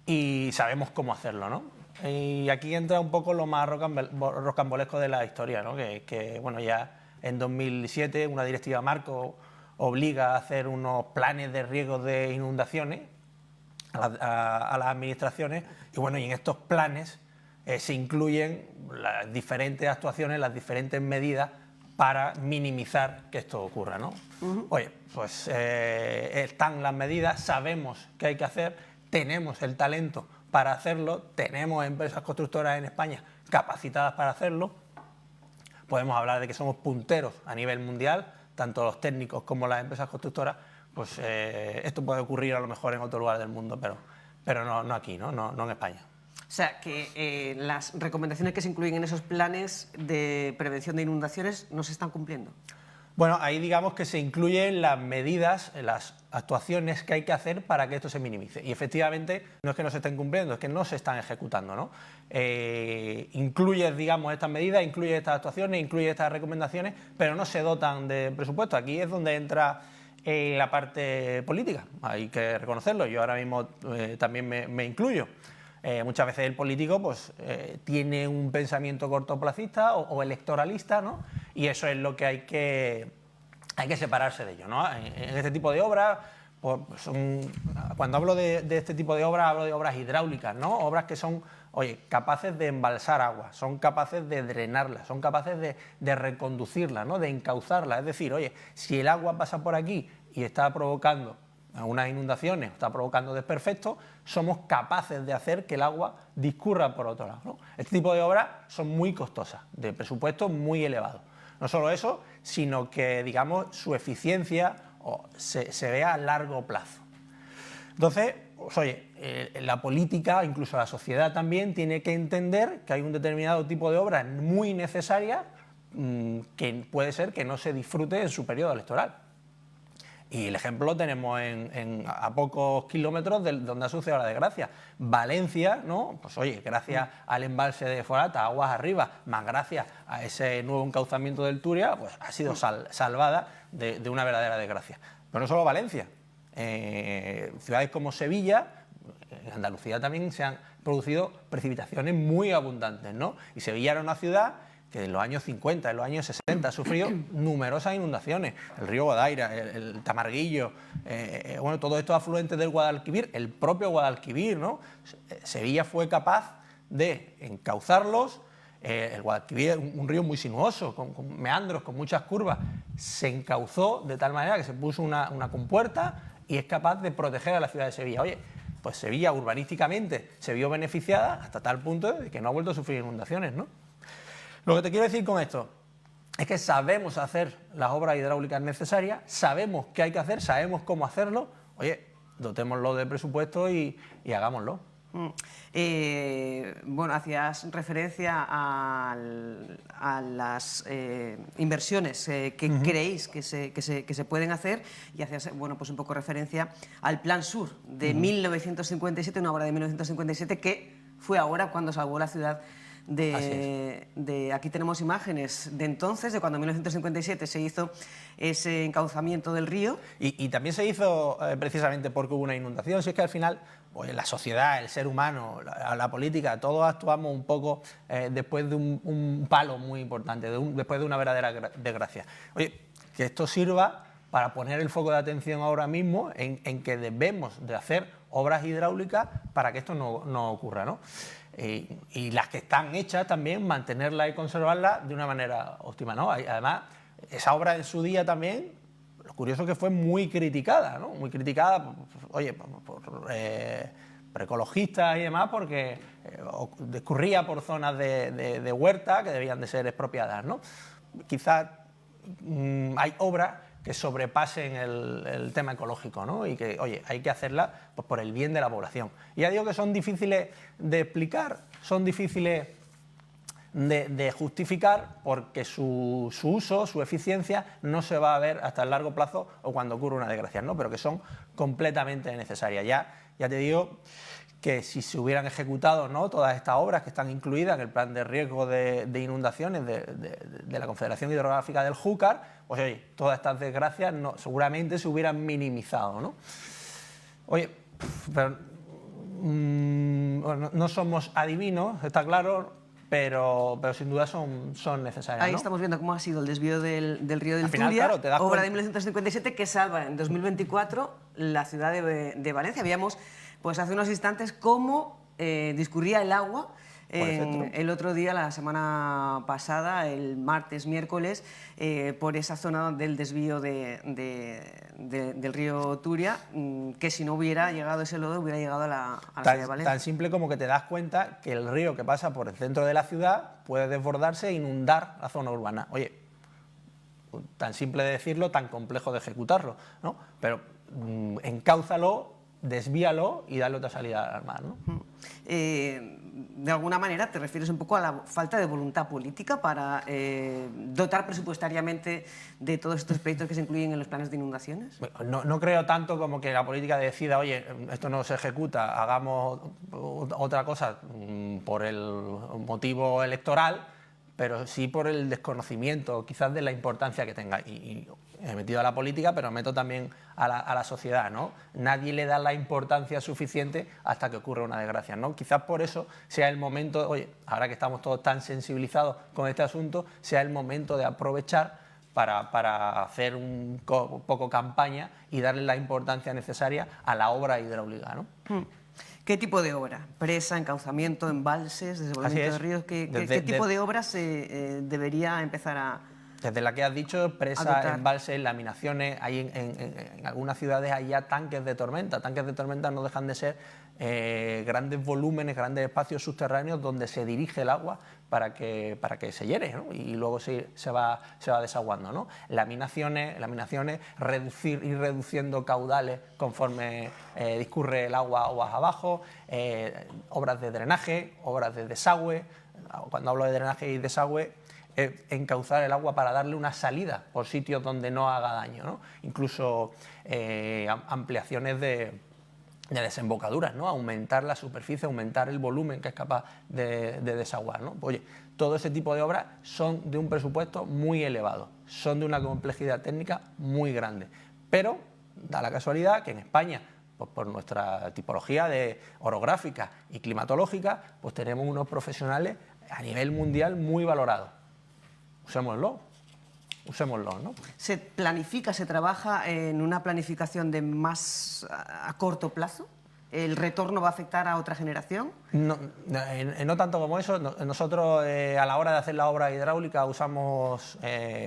S11: y sabemos cómo hacerlo, ¿no? Y aquí entra un poco lo más rocambolesco de la historia, ¿no? Que bueno, ya en 2007 una directiva marco obliga a hacer unos planes de riesgos de inundaciones a las administraciones y bueno, y en estos planes se incluyen las diferentes actuaciones, las diferentes medidas para minimizar que esto ocurra, ¿no? Oye, pues están las medidas, sabemos qué hay que hacer, tenemos el talento para hacerlo, tenemos empresas constructoras en España capacitadas para hacerlo, podemos hablar de que somos punteros a nivel mundial, tanto los técnicos como las empresas constructoras, pues esto puede ocurrir a lo mejor en otro lugar del mundo, pero no aquí, no en España.
S5: O sea, que las recomendaciones que se incluyen en esos planes de prevención de inundaciones no se están cumpliendo.
S11: Bueno, ahí digamos que se incluyen las medidas, las actuaciones que hay que hacer para que esto se minimice. Y efectivamente no es que no se estén cumpliendo, es que no se están ejecutando, ¿no? Incluye, digamos, estas medidas, incluye estas actuaciones, incluye estas recomendaciones, pero no se dotan de presupuesto. Aquí es donde entra la parte política, hay que reconocerlo. Yo ahora mismo también me incluyo. Muchas veces el político pues, tiene un pensamiento cortoplacista o electoralista, ¿no? Y eso es lo que hay que separarse de ello, ¿no? En este tipo de obras, pues, cuando hablo de este tipo de obras, hablo de obras hidráulicas, ¿no? Obras que son, oye, capaces de embalsar agua, son capaces de drenarla, son capaces de reconducirla, ¿no? De encauzarla. Es decir, oye, si el agua pasa por aquí y está provocando unas inundaciones, está provocando desperfectos, somos capaces de hacer que el agua discurra por otro lado, ¿no? Este tipo de obras son muy costosas, de presupuesto muy elevado. No solo eso, sino que, digamos, su eficiencia se vea a largo plazo. Entonces, pues, oye, la política, incluso la sociedad también, tiene que entender que hay un determinado tipo de obras muy necesarias que puede ser que no se disfrute en su periodo electoral. Y el ejemplo lo tenemos a pocos kilómetros de donde ha sucedido la desgracia. Valencia, ¿no? Pues oye, gracias al embalse de Forata, aguas arriba, más gracias a ese nuevo encauzamiento del Turia, pues ha sido salvada de una verdadera desgracia. Pero no solo Valencia. Ciudades como Sevilla, en Andalucía también se han producido precipitaciones muy abundantes, ¿no? Y Sevilla era una ciudad que en los años 50, en los años 60 ha sufrido numerosas inundaciones, el río Guadaira, el Tamarguillo, bueno, todos estos afluentes del Guadalquivir, el propio Guadalquivir, ¿no? Sevilla fue capaz de encauzarlos, el Guadalquivir es un río muy sinuoso, con meandros, con muchas curvas, se encauzó de tal manera que se puso una compuerta y es capaz de proteger a la ciudad de Sevilla. Oye, pues Sevilla urbanísticamente se vio beneficiada hasta tal punto de que no ha vuelto a sufrir inundaciones, ¿no? Lo que te quiero decir con esto es que sabemos hacer las obras hidráulicas necesarias, sabemos qué hay que hacer, sabemos cómo hacerlo. Oye, dotémoslo de presupuesto y hagámoslo.
S5: Bueno, hacías referencia a las inversiones que creéis que se pueden hacer, y hacías, bueno, pues un poco referencia al Plan Sur de 1957, una obra de 1957 que fue ahora cuando salvó la ciudad aquí tenemos imágenes de entonces, de cuando en 1957 se hizo ese encauzamiento del río.
S11: Y también se hizo precisamente porque hubo una inundación. Si es que al final, pues, la sociedad, el ser humano, la política, todos actuamos un poco después de un palo muy importante, después de una verdadera desgracia. Oye, que esto sirva para poner el foco de atención ahora mismo en que debemos de hacer obras hidráulicas para que esto no ocurra, ¿no? Y las que están hechas también mantenerlas y conservarlas de una manera óptima, ¿no? Además, esa obra en su día también, lo curioso es que fue muy criticada, ¿no? Muy criticada, oye, por ecologistas y demás, porque discurría por zonas de huerta que debían de ser expropiadas, ¿no? Quizás hay obras que sobrepasen el tema ecológico, ¿no? Y que, oye, hay que hacerla pues, por el bien de la población. Y ya digo que son difíciles de explicar, son difíciles de justificar, porque su uso, su eficiencia, no se va a ver hasta el largo plazo o cuando ocurre una desgracia, ¿no? Pero que son completamente necesarias. Ya te digo que si se hubieran ejecutado, ¿no?, todas estas obras que están incluidas en el plan de riesgo de inundaciones de la Confederación Hidrográfica del Júcar, pues oye, todas estas desgracias seguramente se hubieran minimizado, ¿no? Oye, pero, bueno, no somos adivinos, está claro, pero sin duda son necesarias,
S5: Ahí
S11: ¿no?
S5: estamos viendo cómo ha sido el desvío del río del
S11: final,
S5: Turia,
S11: claro, te das
S5: obra
S11: cuenta.
S5: de 1957 que salva en 2024 la ciudad de Valencia. Veíamos pues hace unos instantes cómo discurría el agua el otro día, la semana pasada, el martes, miércoles, por esa zona del desvío del río Turia, que si no hubiera llegado ese lodo, hubiera llegado a la ciudad de Valencia.
S11: Tan simple como que te das cuenta que el río que pasa por el centro de la ciudad puede desbordarse e inundar la zona urbana. Oye, tan simple de decirlo, tan complejo de ejecutarlo, ¿no? Pero encáuzalo, desvíalo y dale otra salida al mar, ¿no?
S5: De alguna manera te refieres un poco a la falta de voluntad política para dotar presupuestariamente de todos estos proyectos que se incluyen en los planes de inundaciones.
S11: No creo tanto como que la política decida, oye, esto no se ejecuta, hagamos otra cosa por el motivo electoral, pero sí por el desconocimiento quizás de la importancia que tenga. Y he metido a la política, pero meto también a la sociedad, ¿no? Nadie le da la importancia suficiente hasta que ocurre una desgracia, ¿no? Quizás por eso sea el momento, oye, ahora que estamos todos tan sensibilizados con este asunto, sea el momento de aprovechar para hacer un poco campaña y darle la importancia necesaria a la obra hidráulica, ¿no?
S5: ¿Qué tipo de obra? ¿Presa, encauzamiento, embalses, desbordamiento de ríos? ¿Qué tipo de obras debería empezar a...?
S11: Desde la que has dicho, presa, embalses, laminaciones, hay en algunas ciudades hay ya tanques de tormenta. Tanques de tormenta no dejan de ser grandes volúmenes, grandes espacios subterráneos donde se dirige el agua para que se hiere, ¿no? Y luego se va desaguando, ¿no? Laminaciones, ir reduciendo caudales conforme discurre el agua aguas abajo, obras de drenaje, obras de desagüe. Cuando hablo de drenaje y desagüe, encauzar el agua para darle una salida por sitios donde no haga daño, ¿no? Incluso ampliaciones de desembocaduras, ¿no? Aumentar la superficie, aumentar el volumen que es capaz de desaguar, ¿no? Oye, todo ese tipo de obras son de un presupuesto muy elevado, son de una complejidad técnica muy grande, pero da la casualidad que en España, pues por nuestra tipología de orográfica y climatológica, pues tenemos unos profesionales a nivel mundial muy valorados. Usémoslo, ¿no?
S5: ¿Se planifica, se trabaja en una planificación de más a corto plazo? ¿El retorno va a afectar a otra generación?
S11: No tanto como eso. Nosotros a la hora de hacer la obra hidráulica usamos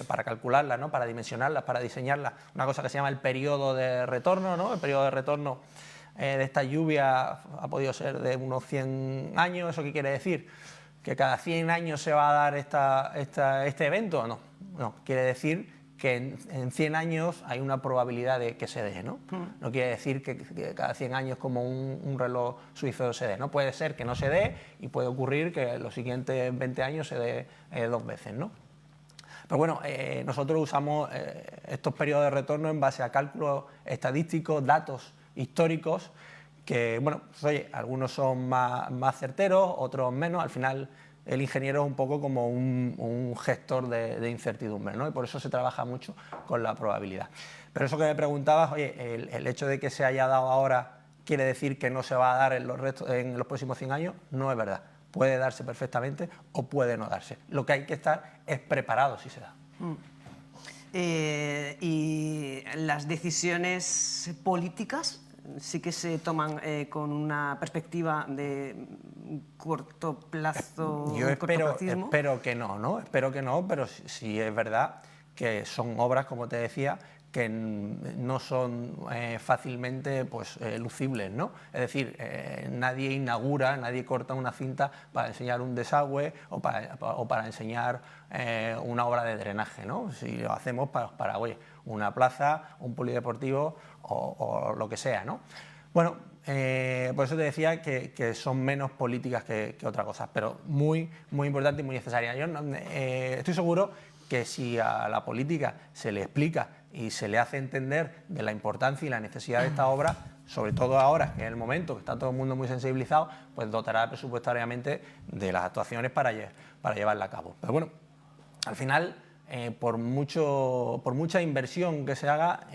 S11: para calcularla, ¿no? Para dimensionarla, para diseñarla, una cosa que se llama el periodo de retorno, ¿no? El periodo de retorno de esta lluvia ha podido ser de unos 100 años. ¿Eso qué quiere decir? ¿Que cada 100 años se va a dar este evento? No, quiere decir que en 100 años hay una probabilidad de que se dé, ¿no? No quiere decir que cada 100 años como un reloj suizo se dé, ¿no? Puede ser que no se dé y puede ocurrir que en los siguientes 20 años se dé 2 veces, ¿no? Pero bueno, nosotros usamos estos periodos de retorno en base a cálculos estadísticos, datos históricos, que, bueno, pues, oye, algunos son más certeros, otros menos. Al final, el ingeniero es un poco como un gestor de incertidumbre, ¿no? Y por eso se trabaja mucho con la probabilidad. Pero eso que me preguntabas, oye, el hecho de que se haya dado ahora quiere decir que no se va a dar en los próximos 100 años, no es verdad. Puede darse perfectamente o puede no darse. Lo que hay que estar es preparado si se da.
S5: Y las decisiones políticas sí que se toman con una perspectiva de corto plazo.
S11: Yo espero que no, ¿no? Espero que no, pero sí es verdad que son obras, como te decía, que no son fácilmente pues, lucibles, ¿no? Es decir, nadie inaugura, nadie corta una cinta para enseñar un desagüe o para enseñar una obra de drenaje, ¿no? Si lo hacemos para oye, una plaza, un polideportivo o lo que sea, ¿no? Bueno, por eso te decía que son menos políticas que otra cosa, pero muy, muy importante y muy necesaria. Yo estoy seguro que si a la política se le explica y se le hace entender de la importancia y la necesidad de esta obra, sobre todo ahora, que es el momento, que está todo el mundo muy sensibilizado, pues dotará presupuestariamente de las actuaciones para llevarla a cabo. Pero bueno, al final, por mucha inversión que se haga,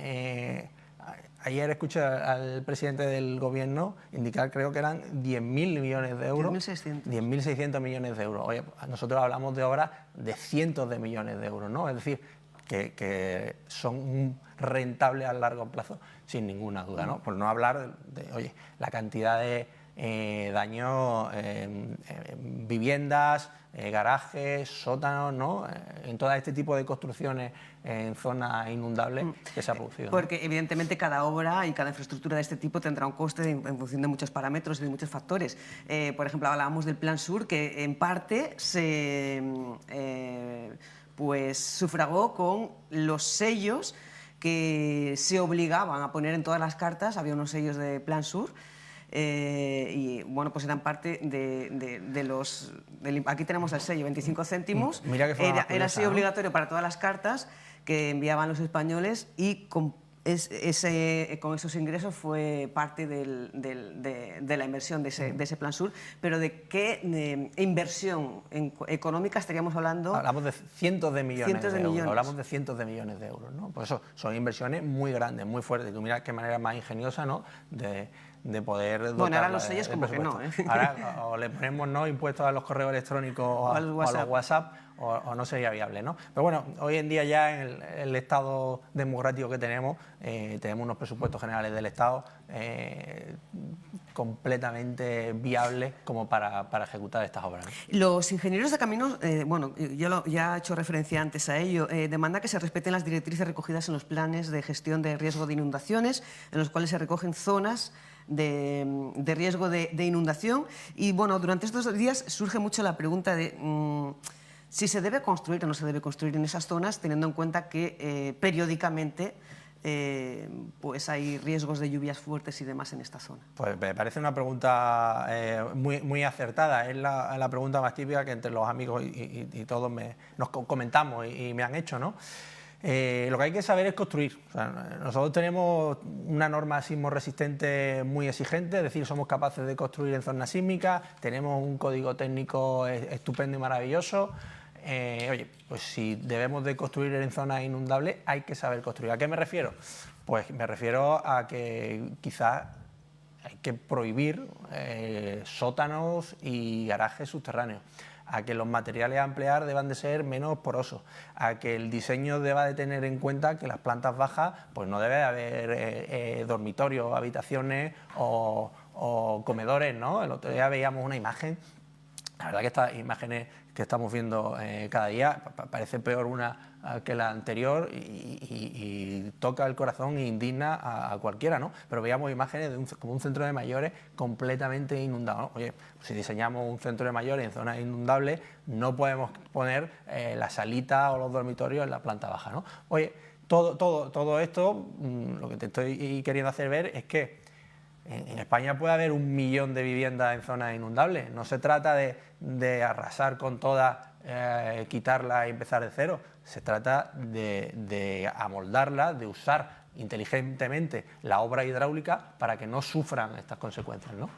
S11: ayer escuché al presidente del gobierno indicar, creo que eran 10.000 millones de euros. 10.600 millones de euros. Oye, nosotros hablamos de obras de cientos de millones de euros, ¿no? Es decir, que son rentables a largo plazo, sin ninguna duda, ¿no? Por no hablar de oye, la cantidad de daños en viviendas, garajes, sótanos, ¿no? En todo este tipo de construcciones en zonas inundables que se ha producido, ¿no?
S5: Porque evidentemente cada obra y cada infraestructura de este tipo tendrá un coste en función de muchos parámetros y de muchos factores. Por ejemplo, hablábamos del Plan Sur, que en parte se pues sufragó con los sellos que se obligaban a poner en todas las cartas. Había unos sellos de Plan Sur. Y bueno, pues eran parte de los... Aquí tenemos el sello, 25 céntimos.
S11: Mira que
S5: era sello obligatorio para todas las cartas que enviaban los españoles y con esos ingresos fue parte de la inversión de ese Plan Sur. Pero ¿de qué inversión económica estaríamos hablando?
S11: Hablamos de cientos de millones de euros. Hablamos de cientos de millones de euros, ¿no? Por eso son inversiones muy grandes, muy fuertes. Tú mira qué manera más ingeniosa, ¿no? De poder dotar.
S5: Bueno, ahora los sellos como que no, ¿eh?
S11: Ahora o le ponemos no impuestos a los correos electrónicos o a los WhatsApp o no sería viable, ¿no? Pero bueno, hoy en día ya en el Estado democrático que tenemos unos presupuestos generales del Estado completamente viables como para ejecutar estas obras, ¿no?
S5: Los ingenieros de caminos, bueno, yo ya he hecho referencia antes a ello, demandan que se respeten las directrices recogidas en los planes de gestión de riesgo de inundaciones, en los cuales se recogen zonas de riesgo de inundación. Y bueno, durante estos días surge mucho la pregunta de si se debe construir o no se debe construir en esas zonas, teniendo en cuenta que periódicamente pues hay riesgos de lluvias fuertes y demás en esta zona. Pues
S11: me parece una pregunta muy acertada. Es la pregunta más típica que entre los amigos y todos nos comentamos y me han hecho, ¿no? Lo que hay que saber es construir. O sea, nosotros tenemos una norma sismo resistente muy exigente, es decir, somos capaces de construir en zonas sísmicas, tenemos un código técnico estupendo y maravilloso. Oye, pues si debemos de construir en zonas inundables, hay que saber construir. ¿A qué me refiero? Pues me refiero a que quizás hay que prohibir sótanos y garajes subterráneos, a que los materiales a emplear deban de ser menos porosos, a que el diseño deba de tener en cuenta que las plantas bajas pues no debe haber dormitorios, habitaciones o comedores, ¿no? El otro día veíamos una imagen, la verdad que estas imágenes que estamos viendo cada día, parece peor una que la anterior y toca el corazón e indigna a cualquiera, ¿no? Pero veíamos imágenes de como un centro de mayores completamente inundado, ¿no? Oye, si diseñamos un centro de mayores en zonas inundables, no podemos poner la salita o los dormitorios en la planta baja, ¿no? Oye, todo esto, lo que te estoy queriendo hacer ver es que en España puede haber 1 millón de viviendas en zonas inundables. No se trata de arrasar con todas, quitarlas y empezar de cero. Se trata de amoldarlas, de usar inteligentemente la obra hidráulica para que no sufran estas consecuencias, ¿no?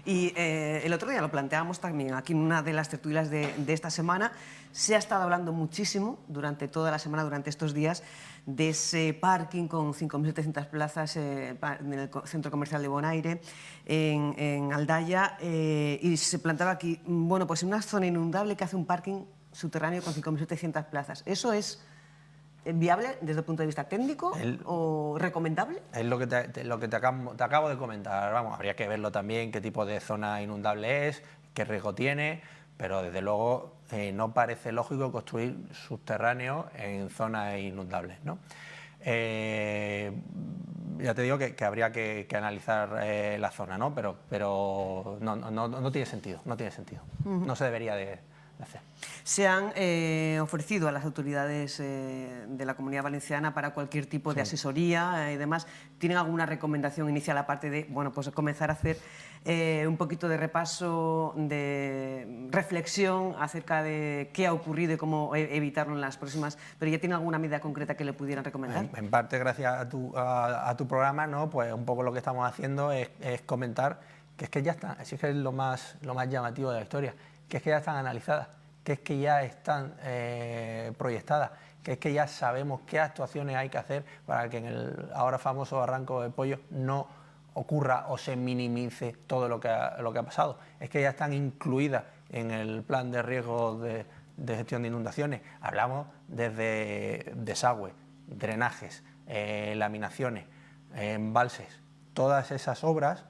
S5: Y el otro día lo planteábamos también aquí en una de las tertulias de esta semana. Se ha estado hablando muchísimo durante toda la semana, durante estos días, de ese parking con 5.700 plazas en el centro comercial de Bonaire, en Aldaya, y se planteaba aquí, bueno, pues en una zona inundable que hace un parking subterráneo con 5.700 plazas. ¿Eso es viable desde el punto de vista técnico o recomendable?
S11: Es lo que te acabo de comentar. Vamos, habría que verlo también, qué tipo de zona inundable es, qué riesgo tiene, pero desde luego no parece lógico construir subterráneos en zonas inundables, ¿no? Ya te digo que habría que analizar la zona, ¿no? Pero no tiene sentido, no tiene sentido. No se debería de hacer.
S5: Se han ofrecido a las autoridades de la Comunidad Valenciana para cualquier tipo de asesoría y demás. ¿Tienen alguna recomendación inicial aparte de, bueno, pues comenzar a hacer un poquito de repaso, de reflexión acerca de qué ha ocurrido y cómo evitarlo en las próximas? Pero ¿ya tiene alguna medida concreta que le pudieran recomendar?
S11: En parte, gracias a tu programa, ¿no? Pues un poco lo que estamos haciendo es comentar que es que ya están, así que es lo más llamativo de la historia, que es que ya están analizadas, que es que ya están proyectadas, que es que ya sabemos qué actuaciones hay que hacer para que en el ahora famoso Barranco del Pollo no ocurra o se minimice todo lo que ha pasado. Es que ya están incluidas en el plan de riesgo de gestión de inundaciones. Hablamos desde desagüe, drenajes, laminaciones, embalses. Todas esas obras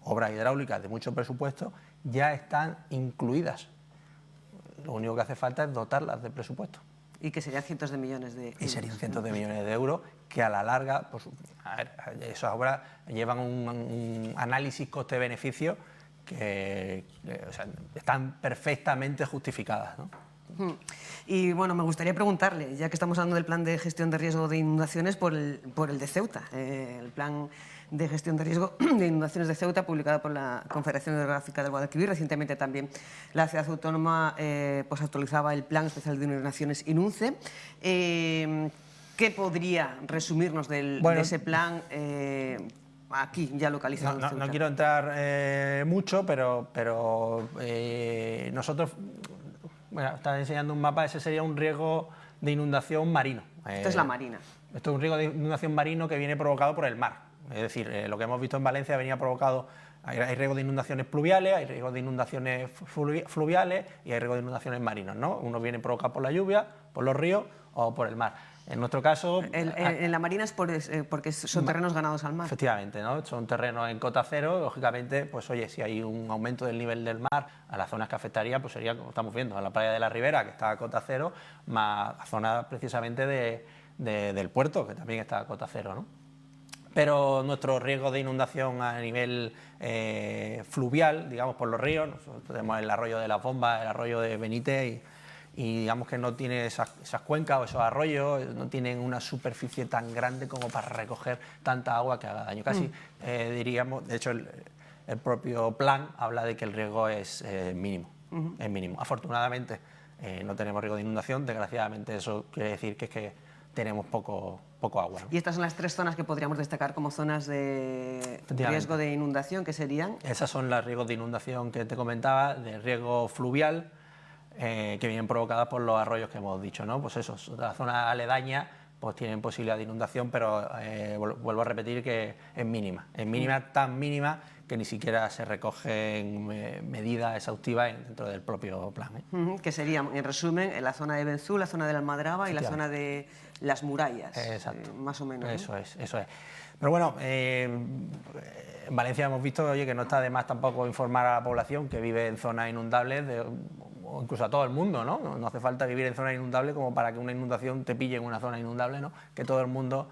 S11: hidráulicas de mucho presupuesto, ya están incluidas. Lo único que hace falta es dotarlas de presupuesto.
S5: Y que serían cientos de millones de euros.
S11: Y serían cientos de millones de euros que a la larga, pues, a ver, esas obras llevan un análisis coste-beneficio que o sea, están perfectamente justificadas, ¿no?
S5: Y bueno, me gustaría preguntarle, ya que estamos hablando del plan de gestión de riesgo de inundaciones, por el de Ceuta, el plan de gestión de riesgo de inundaciones de Ceuta, publicado por la Confederación Hidrográfica del Guadalquivir. Recientemente también la ciudad autónoma pues actualizaba el Plan Especial de Inundaciones INUNCE. ¿Qué podría resumirnos de ese plan aquí ya localizado en Ceuta?
S11: No quiero entrar mucho, pero nosotros... Bueno, están enseñando un mapa, ese sería un riesgo de inundación marino.
S5: Esto es la marina.
S11: Esto es un riesgo de inundación marino que viene provocado por el mar. Es decir, lo que hemos visto en Valencia venía provocado... Hay riesgo de inundaciones pluviales, hay riesgo de inundaciones fluviales y hay riesgo de inundaciones marinos, ¿no? Uno viene provocado por la lluvia, por los ríos o por el mar. En nuestro caso...
S5: En la marina es porque son terrenos ganados al mar.
S11: Efectivamente, ¿no? Son terrenos en cota cero. Lógicamente, pues oye, si hay un aumento del nivel del mar, a las zonas que afectaría, pues sería, como estamos viendo, a la playa de la Ribera, que está a cota cero, más a zonas precisamente del puerto, que también está a cota cero, ¿no? Pero nuestro riesgo de inundación a nivel fluvial, digamos, por los ríos, nosotros tenemos el arroyo de las Bombas, el arroyo de Benítez y digamos que no tiene esas cuencas o esos arroyos, no tienen una superficie tan grande como para recoger tanta agua que haga daño. Casi diríamos, de hecho el propio plan habla de que el riesgo es mínimo, es mínimo. Afortunadamente no tenemos riesgo de inundación, desgraciadamente eso quiere decir que es que tenemos poco agua, ¿no?
S5: Y estas son las 3 zonas que podríamos destacar como zonas de riesgo de inundación, ¿qué serían?
S11: Esas son las riesgos de inundación que te comentaba, de riesgo fluvial, que vienen provocadas por los arroyos que hemos dicho, ¿no? Pues eso, la zona aledaña pues tienen posibilidad de inundación, pero vuelvo a repetir que es mínima, tan mínima que ni siquiera se recogen medidas exhaustivas dentro del propio plan, ¿eh?
S5: Que serían, en resumen, en la zona de Benzú, la zona de la Almadraba y la zona de las murallas.
S11: Exacto.
S5: Más o menos,
S11: ¿no? Eso es. Pero bueno, en Valencia hemos visto, oye, que no está de más tampoco informar a la población que vive en zonas inundables o incluso a todo el mundo, ¿no? No hace falta vivir en zona inundable como para que una inundación te pille en una zona inundable, ¿no? Que todo el mundo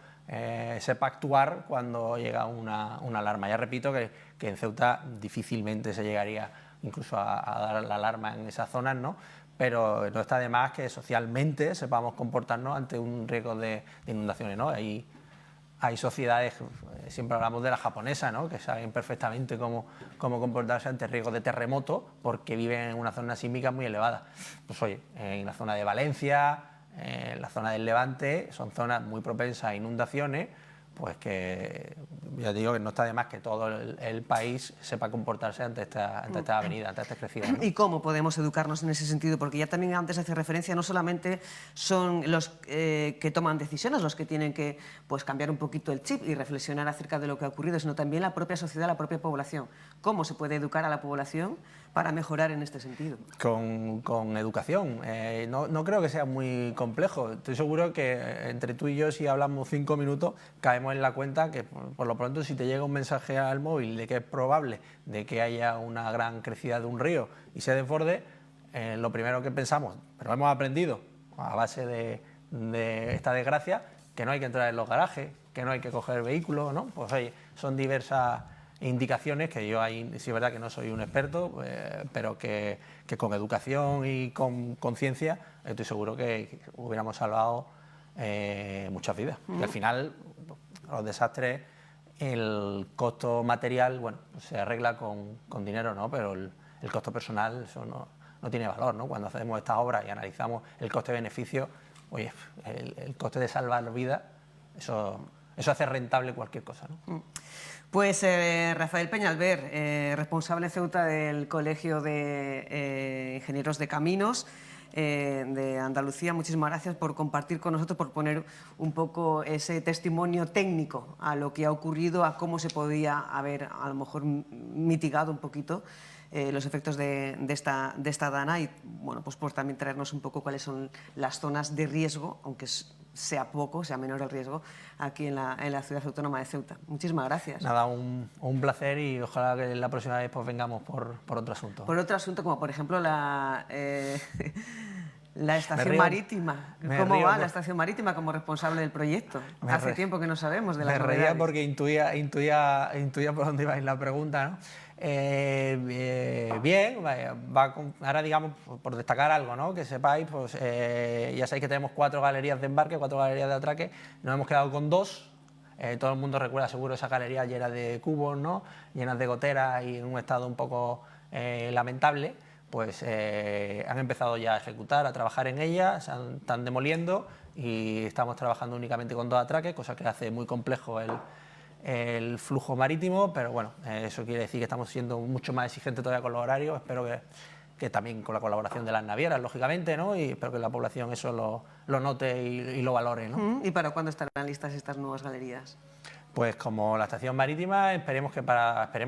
S11: sepa actuar cuando llega una alarma. Ya repito que en Ceuta difícilmente se llegaría incluso a dar la alarma en esas zonas, ¿no? Pero no está de más que socialmente sepamos comportarnos ante un riesgo de inundaciones, ¿no? Hay sociedades, siempre hablamos de la japonesa, ¿no? Que saben perfectamente cómo comportarse ante riesgos de terremoto porque viven en una zona sísmica muy elevada. Pues oye, en la zona de Valencia, en la zona del Levante, son zonas muy propensas a inundaciones, pues que ya te digo que no está de más que todo el país sepa comportarse ante esta avenida, ante esta crecida, ¿no?
S5: ¿Y cómo podemos educarnos en ese sentido? Porque ya también antes hace referencia, no solamente son los que toman decisiones los que tienen que pues, cambiar un poquito el chip y reflexionar acerca de lo que ha ocurrido, sino también la propia sociedad, la propia población. ¿Cómo se puede educar a la población para mejorar en este sentido?
S11: Con educación. No creo que sea muy complejo. Estoy seguro que entre tú y yo, si hablamos 5 minutos, caemos en la cuenta que, por lo pronto, si te llega un mensaje al móvil de que es probable de que haya una gran crecida de un río y se desborde, lo primero que pensamos, pero hemos aprendido a base de esta desgracia, que no hay que entrar en los garajes, que no hay que coger vehículos, ¿no? Pues oye, son diversas indicaciones que yo ahí sí es verdad que no soy un experto, pero que con educación y con conciencia estoy seguro que hubiéramos salvado muchas vidas. Y al final los desastres, el costo material, bueno, pues se arregla con dinero, ¿no? Pero el costo personal, eso no tiene valor, ¿no? Cuando hacemos estas obras y analizamos el coste-beneficio, oye, el coste de salvar vidas, eso hace rentable cualquier cosa, ¿no?
S5: Pues Rafael Peñalver, responsable en Ceuta del Colegio de Ingenieros de Caminos de Andalucía, muchísimas gracias por compartir con nosotros, por poner un poco ese testimonio técnico a lo que ha ocurrido, a cómo se podía haber a lo mejor mitigado un poquito los efectos de esta dana y bueno, pues por también traernos un poco cuáles son las zonas de riesgo, aunque sea menor el riesgo, aquí en la ciudad autónoma de Ceuta. Muchísimas gracias.
S11: Nada, un placer y ojalá que la próxima vez pues vengamos por otro asunto.
S5: Por otro asunto, como por ejemplo la estación marítima. ¿Cómo va la estación marítima como responsable del proyecto? Hace tiempo que no sabemos de la novedades.
S11: Me reía porque intuía por dónde iba la pregunta, ¿no? Bien, ahora digamos, por destacar algo, ¿no? Que sepáis, pues ya sabéis que tenemos 4 galerías de embarque, 4 galerías de atraque, nos hemos quedado con 2. Todo el mundo recuerda seguro esa galería llena de cubos, ¿no? Llenas de goteras y en un estado un poco lamentable. Pues han empezado ya a ejecutar, a trabajar en ellas, están demoliendo y estamos trabajando únicamente con 2 atraques, cosa que hace muy complejo el flujo marítimo, pero bueno, eso quiere decir que estamos siendo mucho más exigentes todavía con los horarios. Espero que también con la colaboración de las navieras, lógicamente, ¿no? Y espero que la población eso lo note y lo valore, ¿no?
S5: ¿Y para cuándo estarán listas estas nuevas galerías?
S11: Pues como la estación marítima, esperemos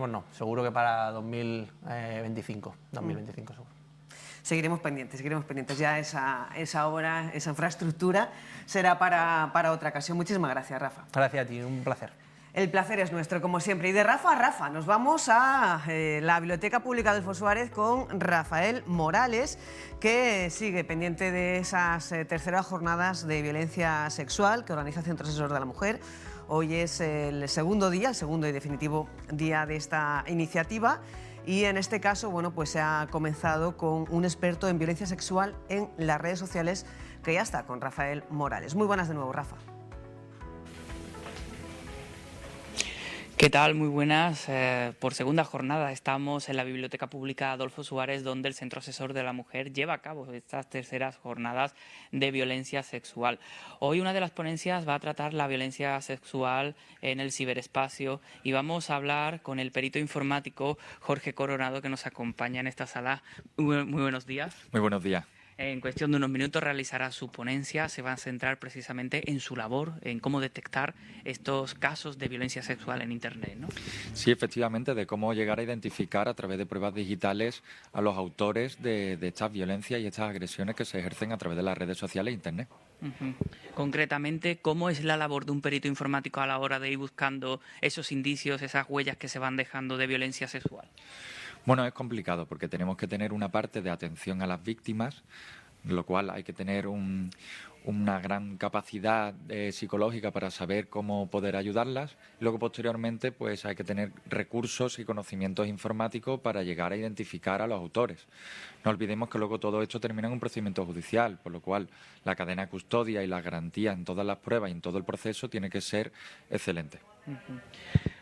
S11: no, seguro que para 2025 seguro.
S5: Seguiremos pendientes. Ya esa obra, esa infraestructura será para otra ocasión. Muchísimas gracias, Rafa.
S11: Gracias a ti, un placer.
S5: El placer es nuestro, como siempre. Y de Rafa a Rafa, nos vamos a la Biblioteca Pública Adolfo Suárez con Rafael Morales, que sigue pendiente de esas terceras jornadas de violencia sexual que organiza el Centro Asesor de la Mujer. Hoy es el segundo y definitivo día de esta iniciativa. Y en este caso, bueno, pues se ha comenzado con un experto en violencia sexual en las redes sociales, que ya está con Rafael Morales. Muy buenas de nuevo, Rafa.
S6: ¿Qué tal? Muy buenas. Por segunda jornada estamos en la Biblioteca Pública Adolfo Suárez, donde el Centro Asesor de la Mujer lleva a cabo estas terceras jornadas de violencia sexual. Hoy una de las ponencias va a tratar la violencia sexual en el ciberespacio y vamos a hablar con el perito informático Jorge Coronado, que nos acompaña en esta sala. Muy buenos días.
S12: Muy buenos días.
S6: En cuestión de unos minutos realizará su ponencia. Se va a centrar precisamente en su labor, en cómo detectar estos casos de violencia sexual en Internet, ¿no?
S12: Sí, efectivamente, de cómo llegar a identificar a través de pruebas digitales a los autores de estas violencias y estas agresiones que se ejercen a través de las redes sociales e Internet.
S6: Concretamente, ¿cómo es la labor de un perito informático a la hora de ir buscando esos indicios, esas huellas que se van dejando de violencia sexual?
S12: Bueno, es complicado porque tenemos que tener una parte de atención a las víctimas, lo cual hay que tener una gran capacidad psicológica para saber cómo poder ayudarlas. Luego, posteriormente, pues hay que tener recursos y conocimientos informáticos para llegar a identificar a los autores. No olvidemos que luego todo esto termina en un procedimiento judicial, por lo cual la cadena de custodia y la garantía en todas las pruebas y en todo el proceso tiene que ser excelente.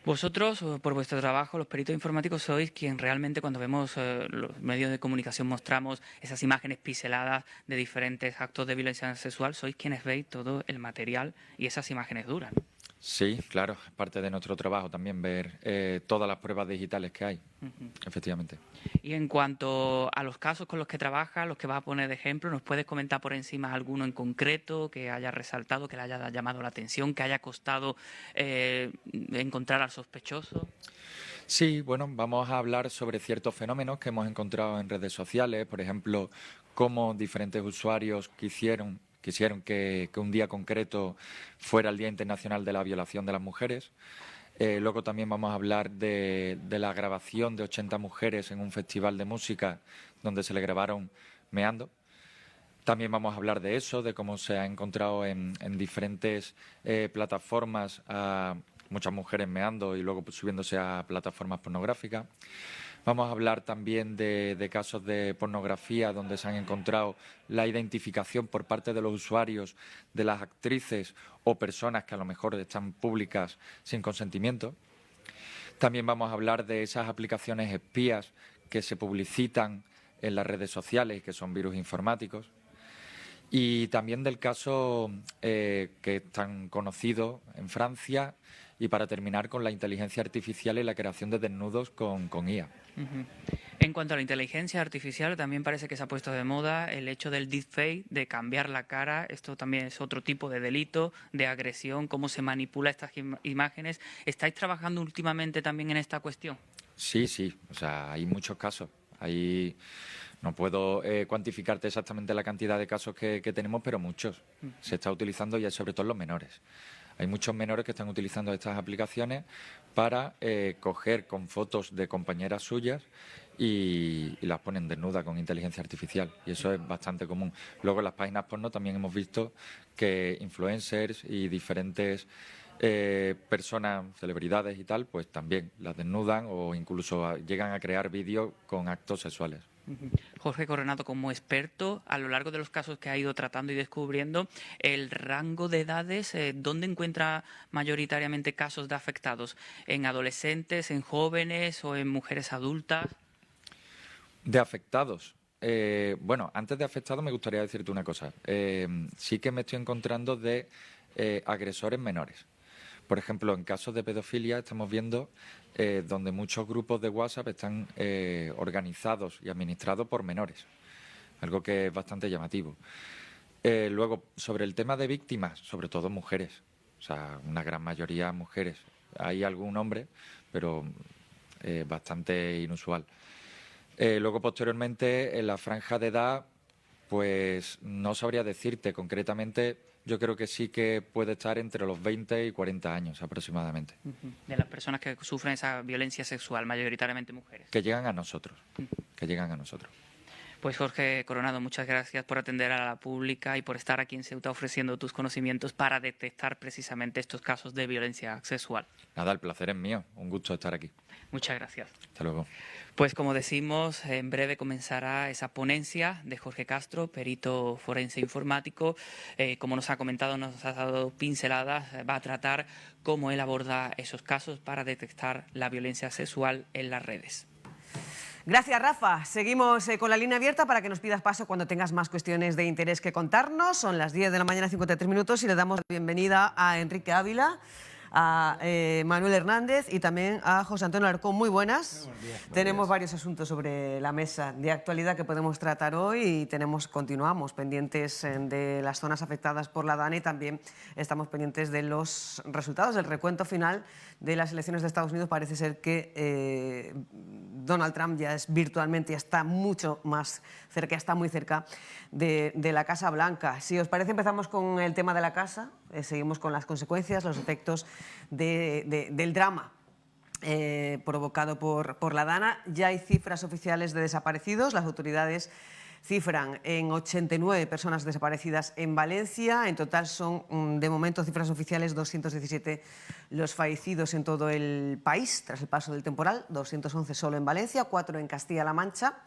S6: Vosotros, por vuestro trabajo, los peritos informáticos, sois quien realmente, cuando vemos los medios de comunicación, mostramos esas imágenes pixeladas de diferentes actos de violencia sexual, sois quienes veis todo el material y esas imágenes duras, ¿no?
S12: Sí, claro, es parte de nuestro trabajo también ver todas las pruebas digitales que hay, efectivamente.
S6: Y en cuanto a los casos con los que trabaja, los que vas a poner de ejemplo, ¿nos puedes comentar por encima alguno en concreto que haya resaltado, que le haya llamado la atención, que haya costado encontrar al sospechoso?
S12: Sí, bueno, vamos a hablar sobre ciertos fenómenos que hemos encontrado en redes sociales, por ejemplo, cómo diferentes usuarios quisieron que un día concreto fuera el Día Internacional de la Violación de las Mujeres. Luego también vamos a hablar de la grabación de 80 mujeres en un festival de música donde se le grabaron meando. También vamos a hablar de eso, de cómo se ha encontrado en diferentes plataformas a muchas mujeres meando y luego subiéndose a plataformas pornográficas. Vamos a hablar también de casos de pornografía donde se han encontrado la identificación por parte de los usuarios de las actrices o personas que a lo mejor están públicas sin consentimiento. También vamos a hablar de esas aplicaciones espías que se publicitan en las redes sociales y que son virus informáticos. Y también del caso que es tan conocido en Francia, y para terminar con la inteligencia artificial y la creación de desnudos con IA.
S6: En cuanto a la inteligencia artificial, también parece que se ha puesto de moda el hecho del deepfake, de cambiar la cara. Esto también es otro tipo de delito, de agresión, cómo se manipula estas imágenes. ¿Estáis trabajando últimamente también en esta cuestión?
S12: Sí, o sea, hay muchos casos. No puedo cuantificarte exactamente la cantidad de casos que tenemos, pero muchos. Se está utilizando ya sobre todo en los menores. Hay muchos menores que están utilizando estas aplicaciones para coger con fotos de compañeras suyas y las ponen desnudas con inteligencia artificial. Y eso es bastante común. Luego en las páginas porno también hemos visto que influencers y diferentes personas, celebridades y tal, pues también las desnudan o incluso llegan a crear vídeos con actos sexuales.
S6: Jorge Coronado, como experto, a lo largo de los casos que ha ido tratando y descubriendo, el rango de edades, ¿dónde encuentra mayoritariamente casos de afectados? ¿En adolescentes, en jóvenes o en mujeres adultas?
S12: De afectados. Bueno, antes de afectados me gustaría decirte una cosa. Sí que me estoy encontrando de agresores menores. Por ejemplo, en casos de pedofilia estamos viendo donde muchos grupos de WhatsApp están organizados y administrados por menores, algo que es bastante llamativo. Luego, sobre el tema de víctimas, sobre todo mujeres, o sea, una gran mayoría mujeres. Hay algún hombre, pero bastante inusual. Luego, posteriormente, en la franja de edad, pues no sabría decirte concretamente. Yo creo que sí que puede estar entre los 20 y 40 años aproximadamente.
S6: De las personas que sufren esa violencia sexual, mayoritariamente mujeres.
S12: Que llegan a nosotros,
S6: Pues Jorge Coronado, muchas gracias por atender a la pública y por estar aquí en Ceuta ofreciendo tus conocimientos para detectar precisamente estos casos de violencia sexual.
S12: Nada, el placer es mío. Un gusto estar aquí.
S6: Muchas gracias.
S12: Hasta luego.
S6: Pues como decimos, en breve comenzará esa ponencia de Jorge Castro, perito forense informático. Como nos ha comentado, nos ha dado pinceladas, va a tratar cómo él aborda esos casos para detectar la violencia sexual en las redes.
S5: Gracias, Rafa. Seguimos con la línea abierta para que nos pidas paso cuando tengas más cuestiones de interés que contarnos. Son las 10 de la mañana, 53 minutos, y le damos la bienvenida a Enrique Ávila, a Manuel Hernández y también a José Antonio Alarcón. Muy buenas. Tenemos varios asuntos sobre la mesa de actualidad que podemos tratar hoy y continuamos pendientes de las zonas afectadas por la DANA y también estamos pendientes de los resultados del recuento final de las elecciones de Estados Unidos. Parece ser que Donald Trump ya es virtualmente, ya está mucho más cerca, está muy cerca de la Casa Blanca. Si os parece, empezamos con el tema de la casa, seguimos con las consecuencias, los efectos del drama provocado por la DANA. Ya hay cifras oficiales de desaparecidos. Las autoridades cifran en 89 personas desaparecidas en Valencia. En total son, de momento, cifras oficiales, 217 los fallecidos en todo el país tras el paso del temporal, 211 solo en Valencia, 4 en Castilla-La Mancha.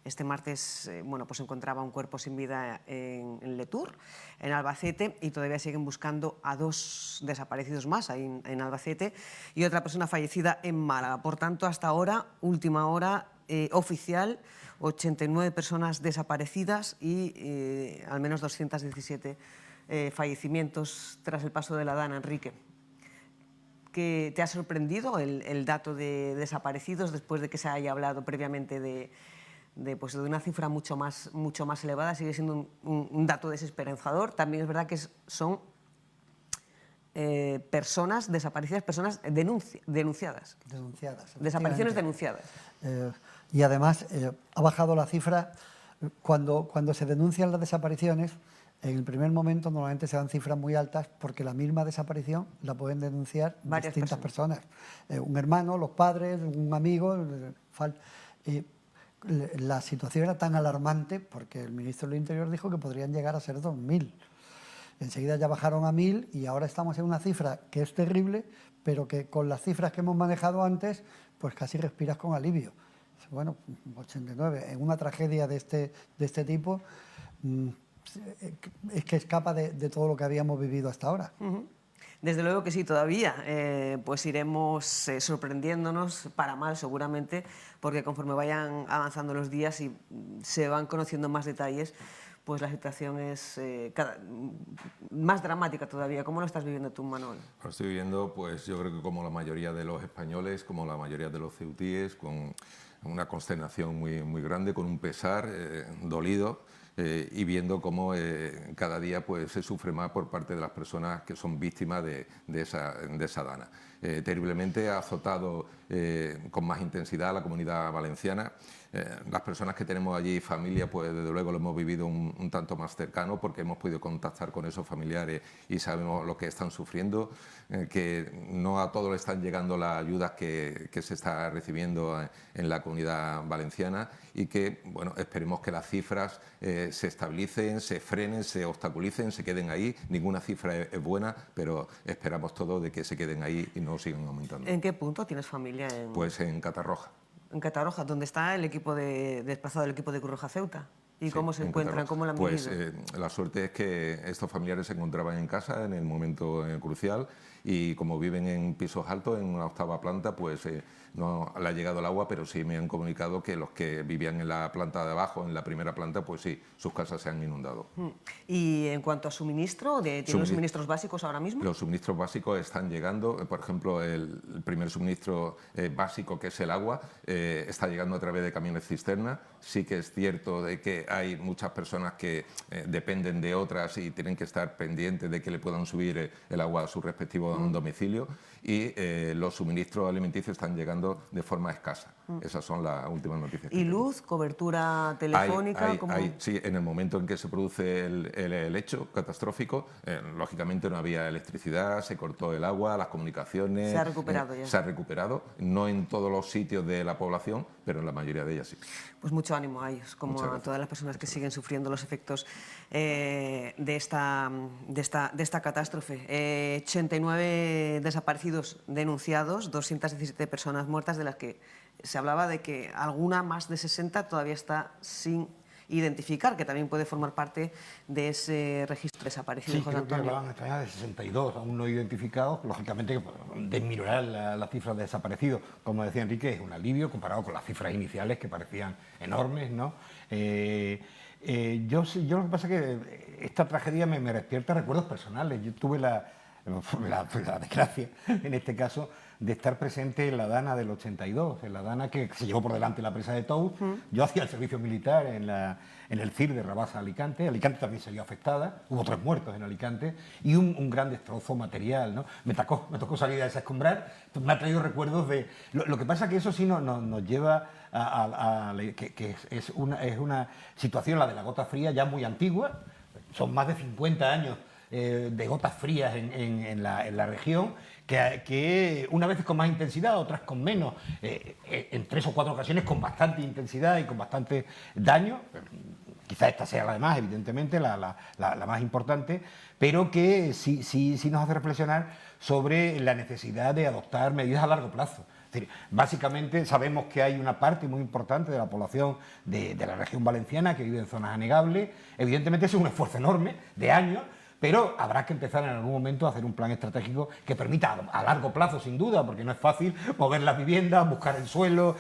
S5: Este martes pues se encontraba un cuerpo sin vida en Letur, en Albacete, y todavía siguen buscando a 2 desaparecidos más ahí en Albacete y otra persona fallecida en Málaga. Por tanto, hasta ahora, última hora oficial, 89 personas desaparecidas y al menos 217 fallecimientos tras el paso de la DANA. Enrique, ¿qué te ha sorprendido el dato de desaparecidos después de que se haya hablado previamente de una cifra mucho más elevada? Sigue siendo un dato desesperanzador. También es verdad que son personas desaparecidas, personas denunciadas. Desapariciones denunciadas.
S13: Y además ha bajado la cifra. Cuando se denuncian las desapariciones, en el primer momento normalmente se dan cifras muy altas porque la misma desaparición la pueden denunciar distintas personas. Un hermano, los padres, un amigo. La situación era tan alarmante porque el ministro del Interior dijo que podrían llegar a ser 2.000. Enseguida ya bajaron a 1.000 y ahora estamos en una cifra que es terrible, pero que con las cifras que hemos manejado antes, pues casi respiras con alivio. Bueno, 89, en una tragedia de este tipo, es que escapa de todo lo que habíamos vivido hasta ahora.
S5: Desde luego que sí, todavía pues iremos sorprendiéndonos para mal seguramente, porque conforme vayan avanzando los días y se van conociendo más detalles, pues la situación es más dramática todavía. ¿Cómo lo estás viviendo tú, Manuel?
S14: Lo estoy viviendo, pues yo creo que como la mayoría de los españoles, como la mayoría de los ceutíes, con una consternación muy grande, con un pesar dolido, y viendo cómo cada día pues, se sufre más por parte de las personas que son víctimas de esa DANA. Terriblemente ha azotado con más intensidad a la comunidad valenciana. Las personas que tenemos allí, familia, pues desde luego lo hemos vivido un tanto más cercano porque hemos podido contactar con esos familiares y sabemos lo que están sufriendo, que no a todos le están llegando las ayudas que se está recibiendo en la comunidad valenciana y que, bueno, esperemos que las cifras se estabilicen, se frenen, se obstaculicen, se queden ahí. Ninguna cifra es buena, pero esperamos todos de que se queden ahí y no sigan aumentando.
S5: ¿En qué punto tienes familia?
S14: Pues en Catarroja.
S5: En Catarroja, donde está el equipo desplazado del equipo de Cruz Roja Ceuta. ¿Y cómo se encuentran? ¿Cómo lo han vivido?
S14: Pues la suerte es que estos familiares se encontraban en casa en el momento crucial y como viven en pisos altos, en una 8ª planta, pues no le ha llegado el agua, pero sí me han comunicado que los que vivían en la planta de abajo, en la primera planta, pues sí, sus casas se han inundado.
S5: ¿Y en cuanto a suministro, tienen los suministros básicos ahora mismo?
S14: Los suministros básicos están llegando. Por ejemplo, el primer suministro básico, que es el agua, está llegando a través de camiones cisterna. Sí que es cierto de que hay muchas personas que dependen de otras y tienen que estar pendientes de que le puedan subir el agua a su respectivo domicilio, y los suministros alimenticios están llegando de forma escasa. Esas son las últimas noticias.
S5: ¿Y luz, cobertura telefónica?
S14: Sí, en el momento en que se produce el hecho catastrófico, lógicamente no había electricidad, se cortó el agua, las comunicaciones...
S5: Se ha recuperado ya.
S14: Se ha recuperado, no en todos los sitios de la población, pero en la mayoría de ellas sí.
S5: Pues mucho ánimo a ellos, como a todas las personas que siguen sufriendo los efectos de esta catástrofe. 89 desaparecidos denunciados, 217 personas muertas, de las que se hablaba de que alguna más de 60 todavía está sin identificar, que también puede formar parte de ese registro desaparecido.
S15: Sí, creo que hablaban de 62 aún no identificados. Lógicamente, desminorar la cifra de desaparecidos, como decía Enrique, es un alivio comparado con las cifras iniciales que parecían enormes, ¿no? Yo lo que pasa es que esta tragedia me despierta recuerdos personales. Yo tuve la desgracia, en este caso, de estar presente en la DANA del 82, en la DANA que se llevó por delante la presa de Tous. Yo hacía el servicio militar en el CIR de Rabasa, Alicante. Alicante también se vio afectada, hubo 3 muertos en Alicante y un gran destrozo material, ¿no? Me tocó salir a desescombrar, me ha traído recuerdos de... Lo que pasa es que eso sí nos lleva que es una situación, la de la gota fría, ya muy antigua. Son más de 50 años de gotas frías en la región, que una vez con más intensidad, otras con menos, en 3 o 4 ocasiones con bastante intensidad y con bastante daño. Quizá esta sea la demás, evidentemente, la más importante, pero que sí nos hace reflexionar sobre la necesidad de adoptar medidas a largo plazo. Es decir, básicamente sabemos que hay una parte muy importante de la población de la región valenciana que vive en zonas anegables. Evidentemente es un esfuerzo enorme de años, pero habrá que empezar en algún momento a hacer un plan estratégico que permita a largo plazo, sin duda, porque no es fácil mover las viviendas, buscar el suelo,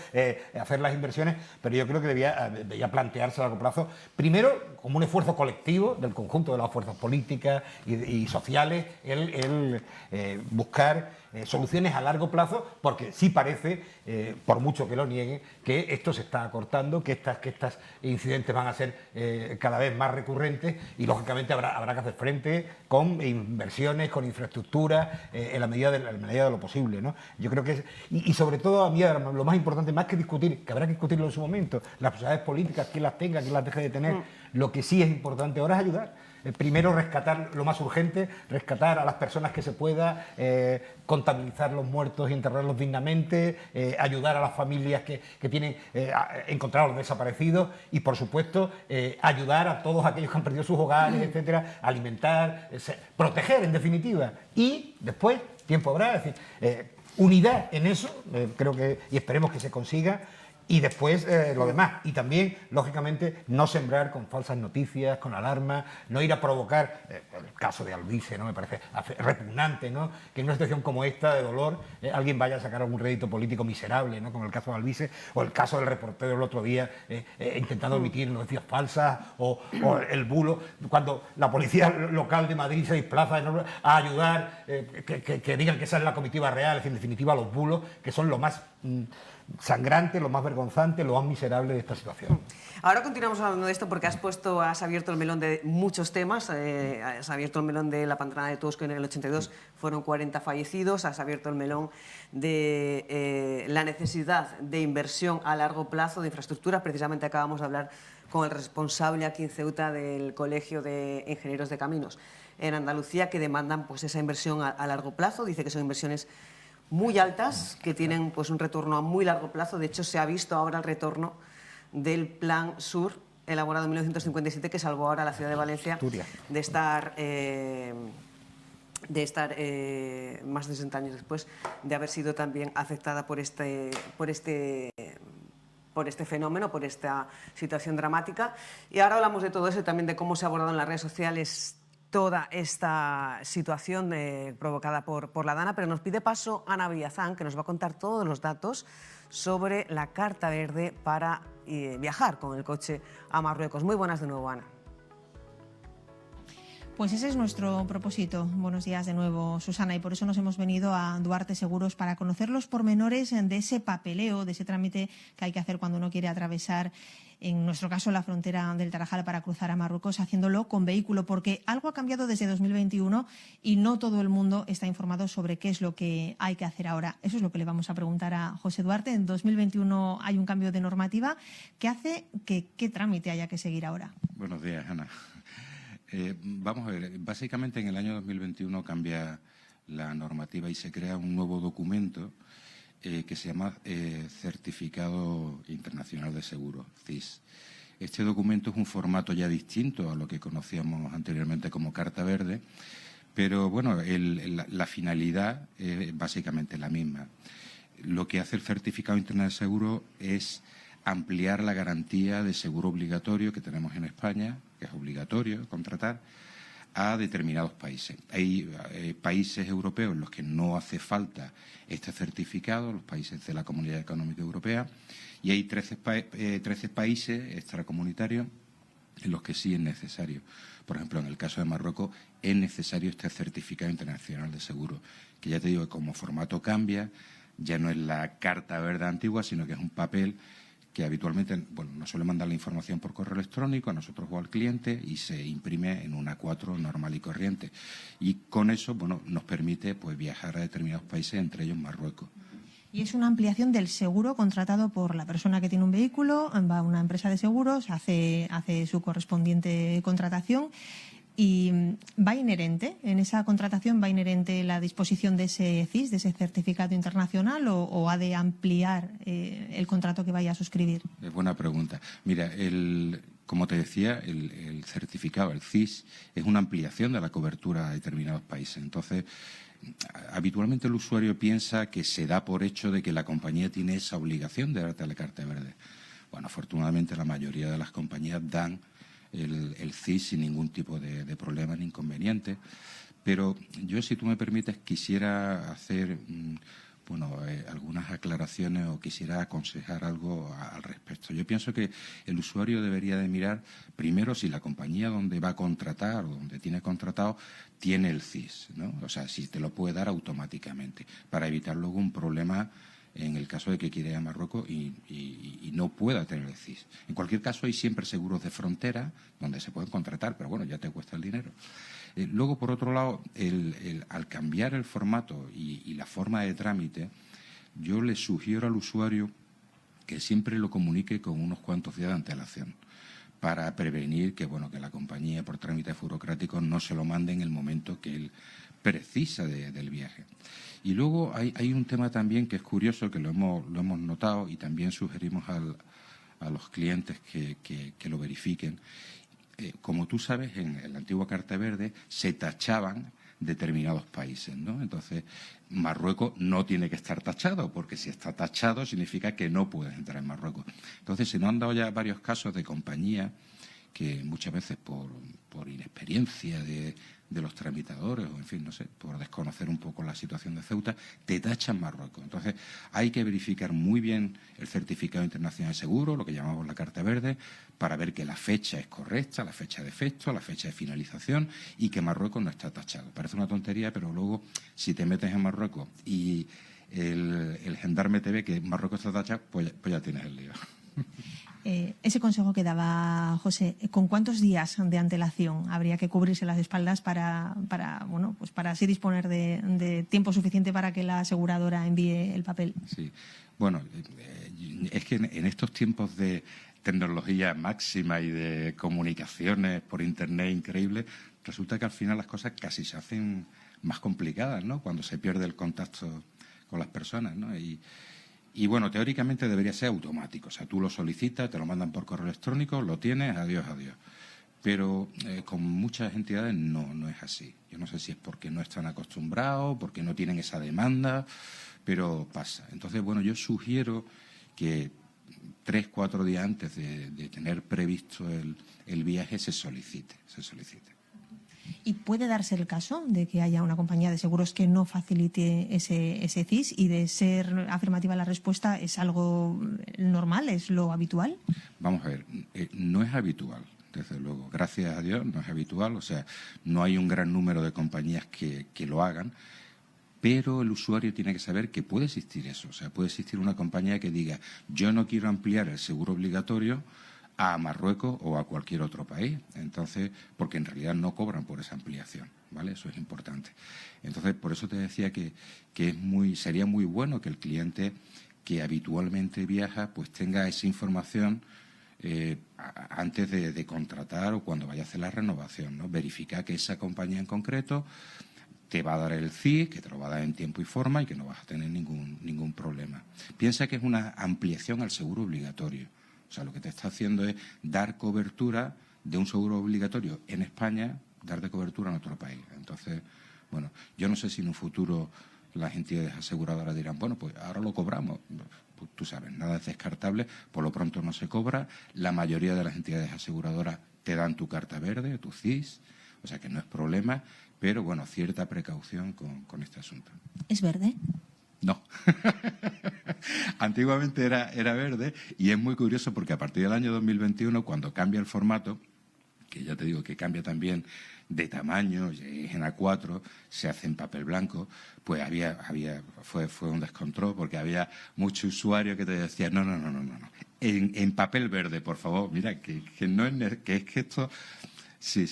S15: hacer las inversiones, pero yo creo que debía plantearse a largo plazo, primero como un esfuerzo colectivo del conjunto de las fuerzas políticas y sociales, el buscar soluciones a largo plazo, porque sí parece, por mucho que lo nieguen, que esto se está acortando, que estos incidentes van a ser cada vez más recurrentes y, lógicamente, habrá que hacer frente con inversiones, con infraestructura, en la medida de lo posible, ¿no? Yo creo que y sobre todo, a mí lo más importante, más que discutir, que habrá que discutirlo en su momento, las posibilidades políticas, quién las tenga, quién las deje de tener, lo que sí es importante ahora es ayudar. Primero, rescatar lo más urgente, rescatar a las personas que se pueda, contabilizar los muertos y enterrarlos dignamente, ayudar a las familias que tienen encontrar a los desaparecidos y, por supuesto, ayudar a todos aquellos que han perdido sus hogares, etcétera, alimentar, proteger, en definitiva. Y después, tiempo habrá, es decir, unidad en eso, creo que, y esperemos que se consiga. Y después lo demás. Y también, lógicamente, no sembrar con falsas noticias, con alarmas, no ir a provocar, el caso de Alvise, ¿no? Me parece repugnante, ¿no? Que en una situación como esta, de dolor, alguien vaya a sacar algún rédito político miserable, ¿no? Como el caso de Alvise, o el caso del reportero el otro día, intentando emitir noticias falsas, o el bulo, cuando la policía local de Madrid se desplaza a ayudar, que digan que esa es la comitiva real, es decir, en definitiva los bulos, que son lo más sangrante, lo más vergonzante, lo más miserable de esta situación.
S5: Ahora continuamos hablando de esto porque has abierto el melón de muchos temas. Has abierto el melón de la Pantana de Todos, que en el 82 fueron 40 fallecidos. Has abierto el melón de la necesidad de inversión a largo plazo de infraestructuras. Precisamente acabamos de hablar con el responsable aquí en Ceuta del Colegio de Ingenieros de Caminos en Andalucía, que demandan pues esa inversión a largo plazo. Dice que son inversiones muy altas, que tienen pues un retorno a muy largo plazo. De hecho, se ha visto ahora el retorno del Plan Sur, elaborado en 1957, que salvó ahora a la ciudad de Valencia de estar más de 60 años después de haber sido también afectada por este fenómeno, por esta situación dramática. Y ahora hablamos de todo eso y también de cómo se ha abordado en las redes sociales toda esta situación provocada por la Dana, pero nos pide paso Ana Villazán, que nos va a contar todos los datos sobre la Carta Verde para viajar con el coche a Marruecos. Muy buenas de nuevo, Ana.
S8: Pues ese es nuestro propósito. Buenos días de nuevo, Susana, y por eso nos hemos venido a Duarte Seguros para conocer los pormenores de ese papeleo, de ese trámite que hay que hacer cuando uno quiere atravesar, en nuestro caso, la frontera del Tarajal para cruzar a Marruecos, haciéndolo con vehículo, porque algo ha cambiado desde 2021 y no todo el mundo está informado sobre qué es lo que hay que hacer ahora. Eso es lo que le vamos a preguntar a José Duarte. En 2021 hay un cambio de normativa que hace que qué trámite haya que seguir ahora.
S16: Buenos días, Ana. Vamos a ver, básicamente en el año 2021 cambia la normativa y se crea un nuevo documento que se llama Certificado Internacional de Seguro, CIS. Este documento es un formato ya distinto a lo que conocíamos anteriormente como Carta Verde, pero bueno, la finalidad es básicamente la misma. Lo que hace el Certificado Internacional de Seguro es ampliar la garantía de seguro obligatorio que tenemos en España, que es obligatorio contratar, a determinados países. Hay países europeos en los que no hace falta este certificado, los países de la Comunidad Económica Europea, y hay 13 países extracomunitarios en los que sí es necesario. Por ejemplo, en el caso de Marruecos es necesario este certificado internacional de seguro, que ya te digo que como formato cambia, ya no es la carta verde antigua, sino que es un papel que habitualmente nos suele mandar la información por correo electrónico a nosotros o al cliente y se imprime en un A4 normal y corriente. Y con eso nos permite viajar a determinados países, entre ellos Marruecos.
S8: Y es una ampliación del seguro contratado por la persona que tiene un vehículo, va a una empresa de seguros, hace su correspondiente contratación. ¿Y va inherente, en esa contratación va inherente la disposición de ese CIS, de ese certificado internacional, o ha de ampliar el contrato que vaya a suscribir?
S16: Es buena pregunta. Mira, como te decía, el certificado, el CIS, es una ampliación de la cobertura a determinados países. Entonces, habitualmente el usuario piensa que se da por hecho de que la compañía tiene esa obligación de darte la carta verde. Bueno, afortunadamente la mayoría de las compañías dan el CIS sin ningún tipo de problema ni inconveniente. Pero yo, si tú me permites, quisiera hacer algunas aclaraciones o quisiera aconsejar algo al respecto. Yo pienso que el usuario debería de mirar primero si la compañía donde va a contratar o donde tiene contratado tiene el CIS, ¿no? O sea, si te lo puede dar automáticamente, para evitar luego un problema en el caso de que quiera ir a Marruecos y no pueda tener el CIS. En cualquier caso, hay siempre seguros de frontera donde se pueden contratar, pero bueno, ya te cuesta el dinero. Luego, por otro lado, al cambiar el formato y la forma de trámite, yo le sugiero al usuario que siempre lo comunique con unos cuantos días de antelación, para prevenir que la compañía, por trámites burocráticos, no se lo mande en el momento que él precisa del viaje. Y luego hay un tema también que es curioso, que lo hemos notado y también sugerimos a los clientes que lo verifiquen. Como tú sabes, en la antigua Carta Verde se tachaban determinados países, ¿no? Entonces, Marruecos no tiene que estar tachado, porque si está tachado significa que no puedes entrar en Marruecos. Entonces, se nos han dado ya varios casos de compañías que muchas veces por inexperiencia de los tramitadores o, en fin, no sé, por desconocer un poco la situación de Ceuta, te tachan Marruecos. Entonces, hay que verificar muy bien el certificado internacional de seguro, lo que llamamos la Carta Verde, para ver que la fecha es correcta, la fecha de efecto, la fecha de finalización y que Marruecos no está tachado. Parece una tontería, pero luego, si te metes en Marruecos y el gendarme te ve que Marruecos está tachado, pues ya tienes el lío.
S8: Ese consejo que daba José, ¿con cuántos días de antelación habría que cubrirse las espaldas para así disponer de tiempo suficiente para que la aseguradora envíe el papel?
S16: Sí, bueno, es que en estos tiempos de tecnología máxima y de comunicaciones por Internet increíble, resulta que al final las cosas casi se hacen más complicadas, ¿no? Cuando se pierde el contacto con las personas, ¿no? Y bueno, teóricamente debería ser automático. O sea, tú lo solicitas, te lo mandan por correo electrónico, lo tienes, adiós. Pero con muchas entidades no es así. Yo no sé si es porque no están acostumbrados, porque no tienen esa demanda, pero pasa. Entonces, bueno, yo sugiero que 3-4 días antes de tener previsto el viaje se solicite.
S8: ¿Y puede darse el caso de que haya una compañía de seguros que no facilite ese CIS y, de ser afirmativa la respuesta, es algo normal, es lo habitual?
S16: Vamos a ver, no es habitual, desde luego. Gracias a Dios no es habitual. O sea, no hay un gran número de compañías que lo hagan, pero el usuario tiene que saber que puede existir eso. O sea, puede existir una compañía que diga, yo no quiero ampliar el seguro obligatorio a Marruecos o a cualquier otro país. Entonces, porque en realidad no cobran por esa ampliación, ¿vale? Eso es importante. Entonces, por eso te decía que sería muy bueno que el cliente que habitualmente viaja pues tenga esa información antes de contratar o cuando vaya a hacer la renovación, ¿no? Verificar que esa compañía en concreto te va a dar el CIS, que te lo va a dar en tiempo y forma y que no vas a tener ningún problema. Piensa que es una ampliación al seguro obligatorio. O sea, lo que te está haciendo es dar cobertura de un seguro obligatorio en España, dar de cobertura en otro país. Entonces, bueno, yo no sé si en un futuro las entidades aseguradoras dirán, bueno, pues ahora lo cobramos. Pues tú sabes, nada es descartable, por lo pronto no se cobra. La mayoría de las entidades aseguradoras te dan tu carta verde, tu CIS, o sea que no es problema, pero bueno, cierta precaución con este asunto.
S8: ¿Es verde?
S16: No. Antiguamente era verde y es muy curioso porque a partir del año 2021, cuando cambia el formato, que ya te digo que cambia también de tamaño, es en A4, se hace en papel blanco, pues fue un descontrol porque había muchos usuarios que te decían, no. En papel verde, por favor, mira, que no es que esto... Sí.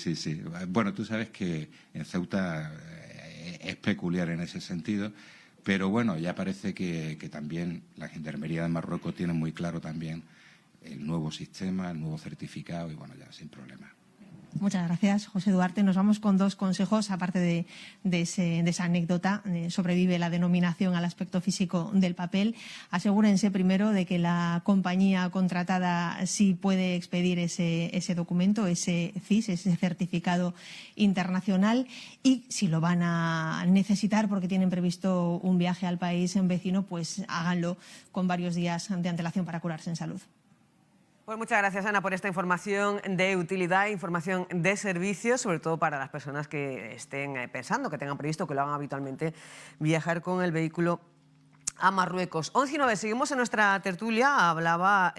S16: Bueno, tú sabes que en Ceuta es peculiar en ese sentido. Pero bueno, ya parece que también la Gendarmería de Marruecos tiene muy claro también el nuevo sistema, el nuevo certificado y bueno, ya sin problema.
S8: Muchas gracias, José Duarte. Nos vamos con dos consejos, aparte de esa anécdota. Sobrevive la denominación al aspecto físico del papel. Asegúrense primero de que la compañía contratada sí puede expedir ese documento, ese CIS, ese certificado internacional. Y si lo van a necesitar porque tienen previsto un viaje al país vecino, pues háganlo con varios días de antelación para curarse en salud.
S5: Pues muchas gracias, Ana, por esta información de utilidad, información de servicio, sobre todo para las personas que estén pensando, que tengan previsto, que lo hagan habitualmente, viajar con el vehículo a Marruecos. 11:09, seguimos en nuestra tertulia. Hablaba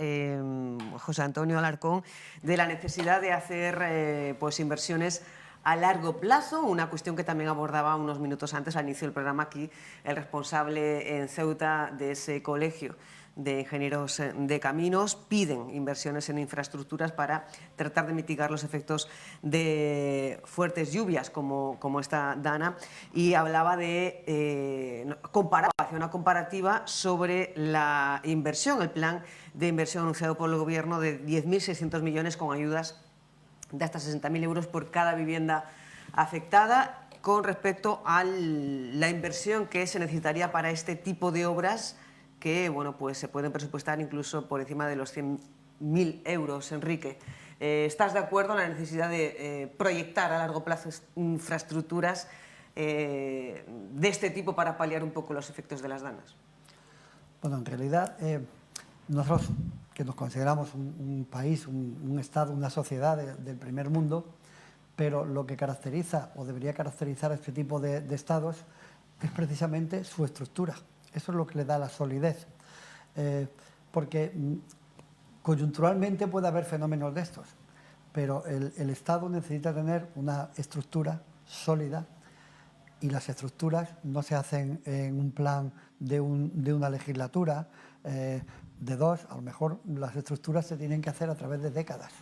S5: José Antonio Alarcón de la necesidad de hacer pues inversiones a largo plazo, una cuestión que también abordaba unos minutos antes, al inicio del programa, aquí el responsable en Ceuta de ese colegio de ingenieros de caminos. Piden inversiones en infraestructuras para tratar de mitigar los efectos de fuertes lluvias como esta Dana, y hablaba de hacer una comparativa sobre la inversión, el plan de inversión anunciado por el Gobierno de 10.600 millones con ayudas de hasta 60.000 euros por cada vivienda afectada, con respecto a la inversión que se necesitaría para este tipo de obras, que bueno, pues se pueden presupuestar incluso por encima de los 100.000 euros. Enrique, ¿estás de acuerdo en la necesidad de proyectar a largo plazo infraestructuras de este tipo para paliar un poco los efectos de las danas?
S13: Bueno, en realidad nosotros, que nos consideramos un país, un Estado, una sociedad del primer mundo, pero lo que caracteriza o debería caracterizar a este tipo de Estados es precisamente su estructura. Eso es lo que le da la solidez, porque coyunturalmente puede haber fenómenos de estos, pero el Estado necesita tener una estructura sólida, y las estructuras no se hacen en un plan de una legislatura, de dos. A lo mejor las estructuras se tienen que hacer a través de décadas.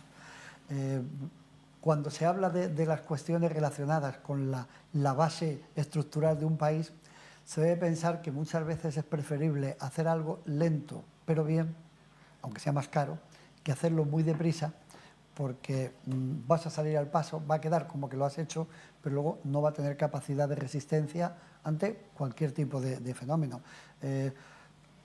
S13: Cuando se habla de las cuestiones relacionadas con la base estructural de un país, se debe pensar que muchas veces es preferible hacer algo lento pero bien, aunque sea más caro, que hacerlo muy deprisa, porque vas a salir al paso, va a quedar como que lo has hecho, pero luego no va a tener capacidad de resistencia ante cualquier tipo de fenómeno.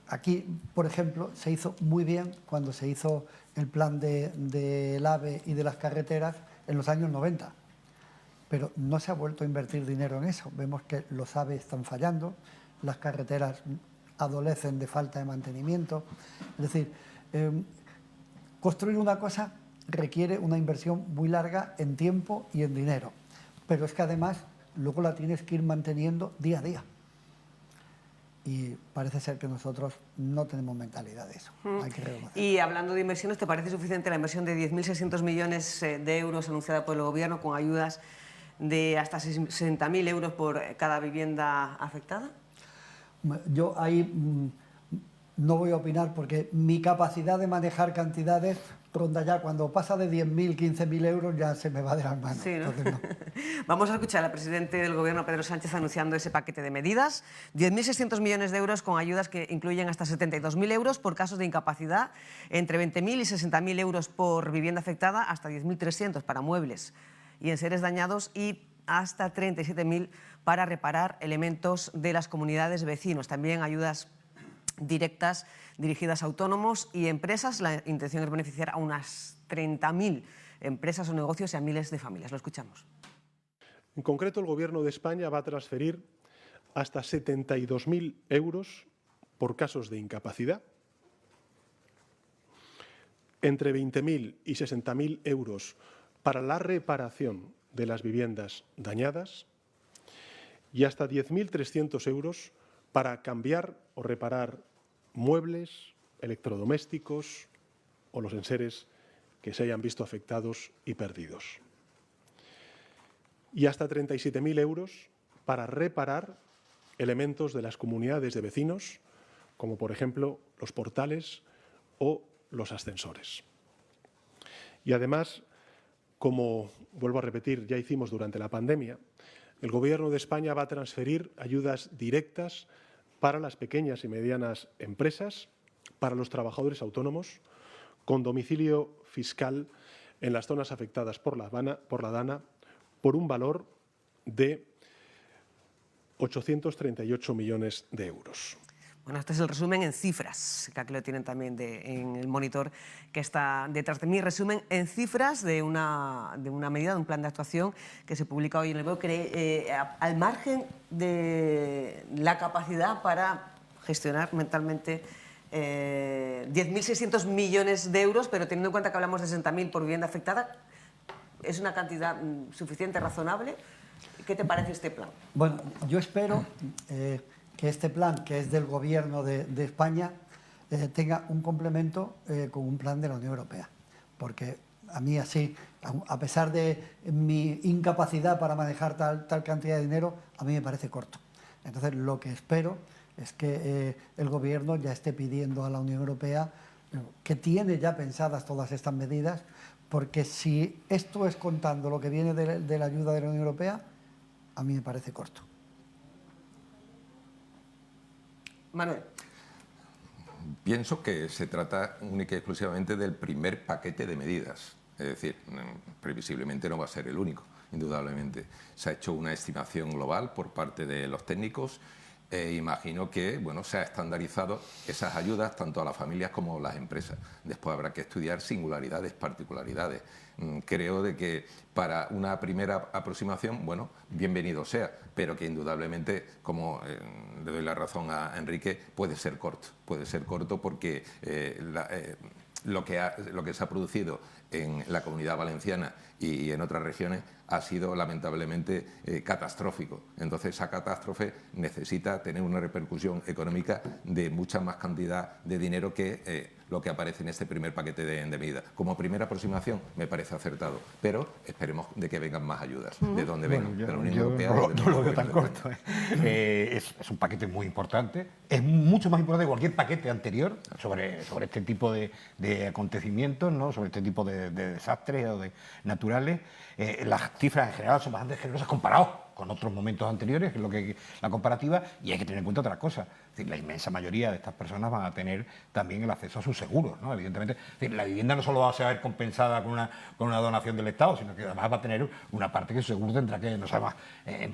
S13: Aquí, por ejemplo, se hizo muy bien cuando se hizo el plan del AVE y de las carreteras en los años 90, pero no se ha vuelto a invertir dinero en eso. Vemos que los AVE están fallando, las carreteras adolecen de falta de mantenimiento. Es decir, construir una cosa requiere una inversión muy larga en tiempo y en dinero, pero es que además luego la tienes que ir manteniendo día a día. Y parece ser que nosotros no tenemos mentalidad de eso. Hay que reconocer.
S5: Y hablando de inversiones, ¿te parece suficiente la inversión de 10.600 millones de euros anunciada por el Gobierno, con ayudas de hasta 60.000 euros por cada vivienda afectada?
S13: Yo ahí no voy a opinar, porque mi capacidad de manejar cantidades ronda ya, cuando pasa de 10.000, 15.000 euros, ya se me va de las manos.
S5: Sí, ¿no?
S13: Entonces, no.
S5: Vamos a escuchar al presidente del Gobierno, Pedro Sánchez, anunciando ese paquete de medidas. 10.600 millones de euros con ayudas que incluyen hasta 72.000 euros por casos de incapacidad, entre 20.000 y 60.000 euros por vivienda afectada, hasta 10.300 para muebles y enseres dañados, y hasta 37.000 para reparar elementos de las comunidades vecinos. También ayudas directas dirigidas a autónomos y empresas. La intención es beneficiar a unas 30.000 empresas o negocios y a miles de familias. Lo escuchamos.
S17: En concreto, el Gobierno de España va a transferir hasta 72.000 euros por casos de incapacidad, entre 20.000 y 60.000 euros para la reparación de las viviendas dañadas y hasta 10.300 euros para cambiar o reparar muebles, electrodomésticos o los enseres que se hayan visto afectados y perdidos. Y hasta 37.000 euros para reparar elementos de las comunidades de vecinos, como por ejemplo los portales o los ascensores. Y además, como vuelvo a repetir, ya hicimos durante la pandemia, el Gobierno de España va a transferir ayudas directas para las pequeñas y medianas empresas, para los trabajadores autónomos, con domicilio fiscal en las zonas afectadas por la DANA por un valor de 838 millones de euros.
S5: Bueno, este es el resumen en cifras, que aquí lo tienen también en el monitor que está detrás de mí. Resumen en cifras de una medida, de un plan de actuación que se publica hoy en el BOE, que al margen de la capacidad para gestionar mentalmente 10.600 millones de euros, pero teniendo en cuenta que hablamos de 60.000 por vivienda afectada, ¿es una cantidad suficiente, razonable? ¿Qué te parece este plan?
S13: Bueno, yo espero que este plan, que es del Gobierno de España, tenga un complemento con un plan de la Unión Europea. Porque a mí así, a pesar de mi incapacidad para manejar tal cantidad de dinero, a mí me parece corto. Entonces, lo que espero es que el Gobierno ya esté pidiendo a la Unión Europea que tiene ya pensadas todas estas medidas, porque si esto es contando lo que viene de la ayuda de la Unión Europea, a mí me parece corto.
S5: Manuel.
S14: Pienso que se trata única y exclusivamente del primer paquete de medidas. Es decir, previsiblemente no va a ser el único, indudablemente. Se ha hecho una estimación global por parte de los técnicos e imagino que bueno, se ha estandarizado esas ayudas tanto a las familias como a las empresas. Después habrá que estudiar singularidades, particularidades. Creo de que para una primera aproximación, bueno, bienvenido sea, pero que indudablemente, como le doy la razón a Enrique, puede ser corto porque lo que se ha producido en la Comunidad Valenciana y en otras regiones ha sido lamentablemente catastrófico. Entonces esa catástrofe necesita tener una repercusión económica de mucha más cantidad de dinero que lo que aparece en este primer paquete de medidas. Como primera aproximación me parece acertado, pero esperemos de que vengan más ayudas, de donde vengan.
S15: Bueno,
S14: pero la Unión
S15: yo
S14: Europea
S15: no lo veo tan corto. Es un paquete muy importante, es mucho más importante que cualquier paquete anterior sobre este tipo de acontecimientos, ¿no? Sobre este tipo de desastres o de naturales. Las cifras en general son bastante generosas comparados con otros momentos anteriores, que es lo que la comparativa, y hay que tener en cuenta otra cosa. Es decir, la inmensa mayoría de estas personas van a tener también el acceso a sus seguros, ¿no? Evidentemente, es decir, la vivienda no solo va a ver compensada con una donación del Estado, sino que además va a tener una parte que su seguro tendrá que, no sabemos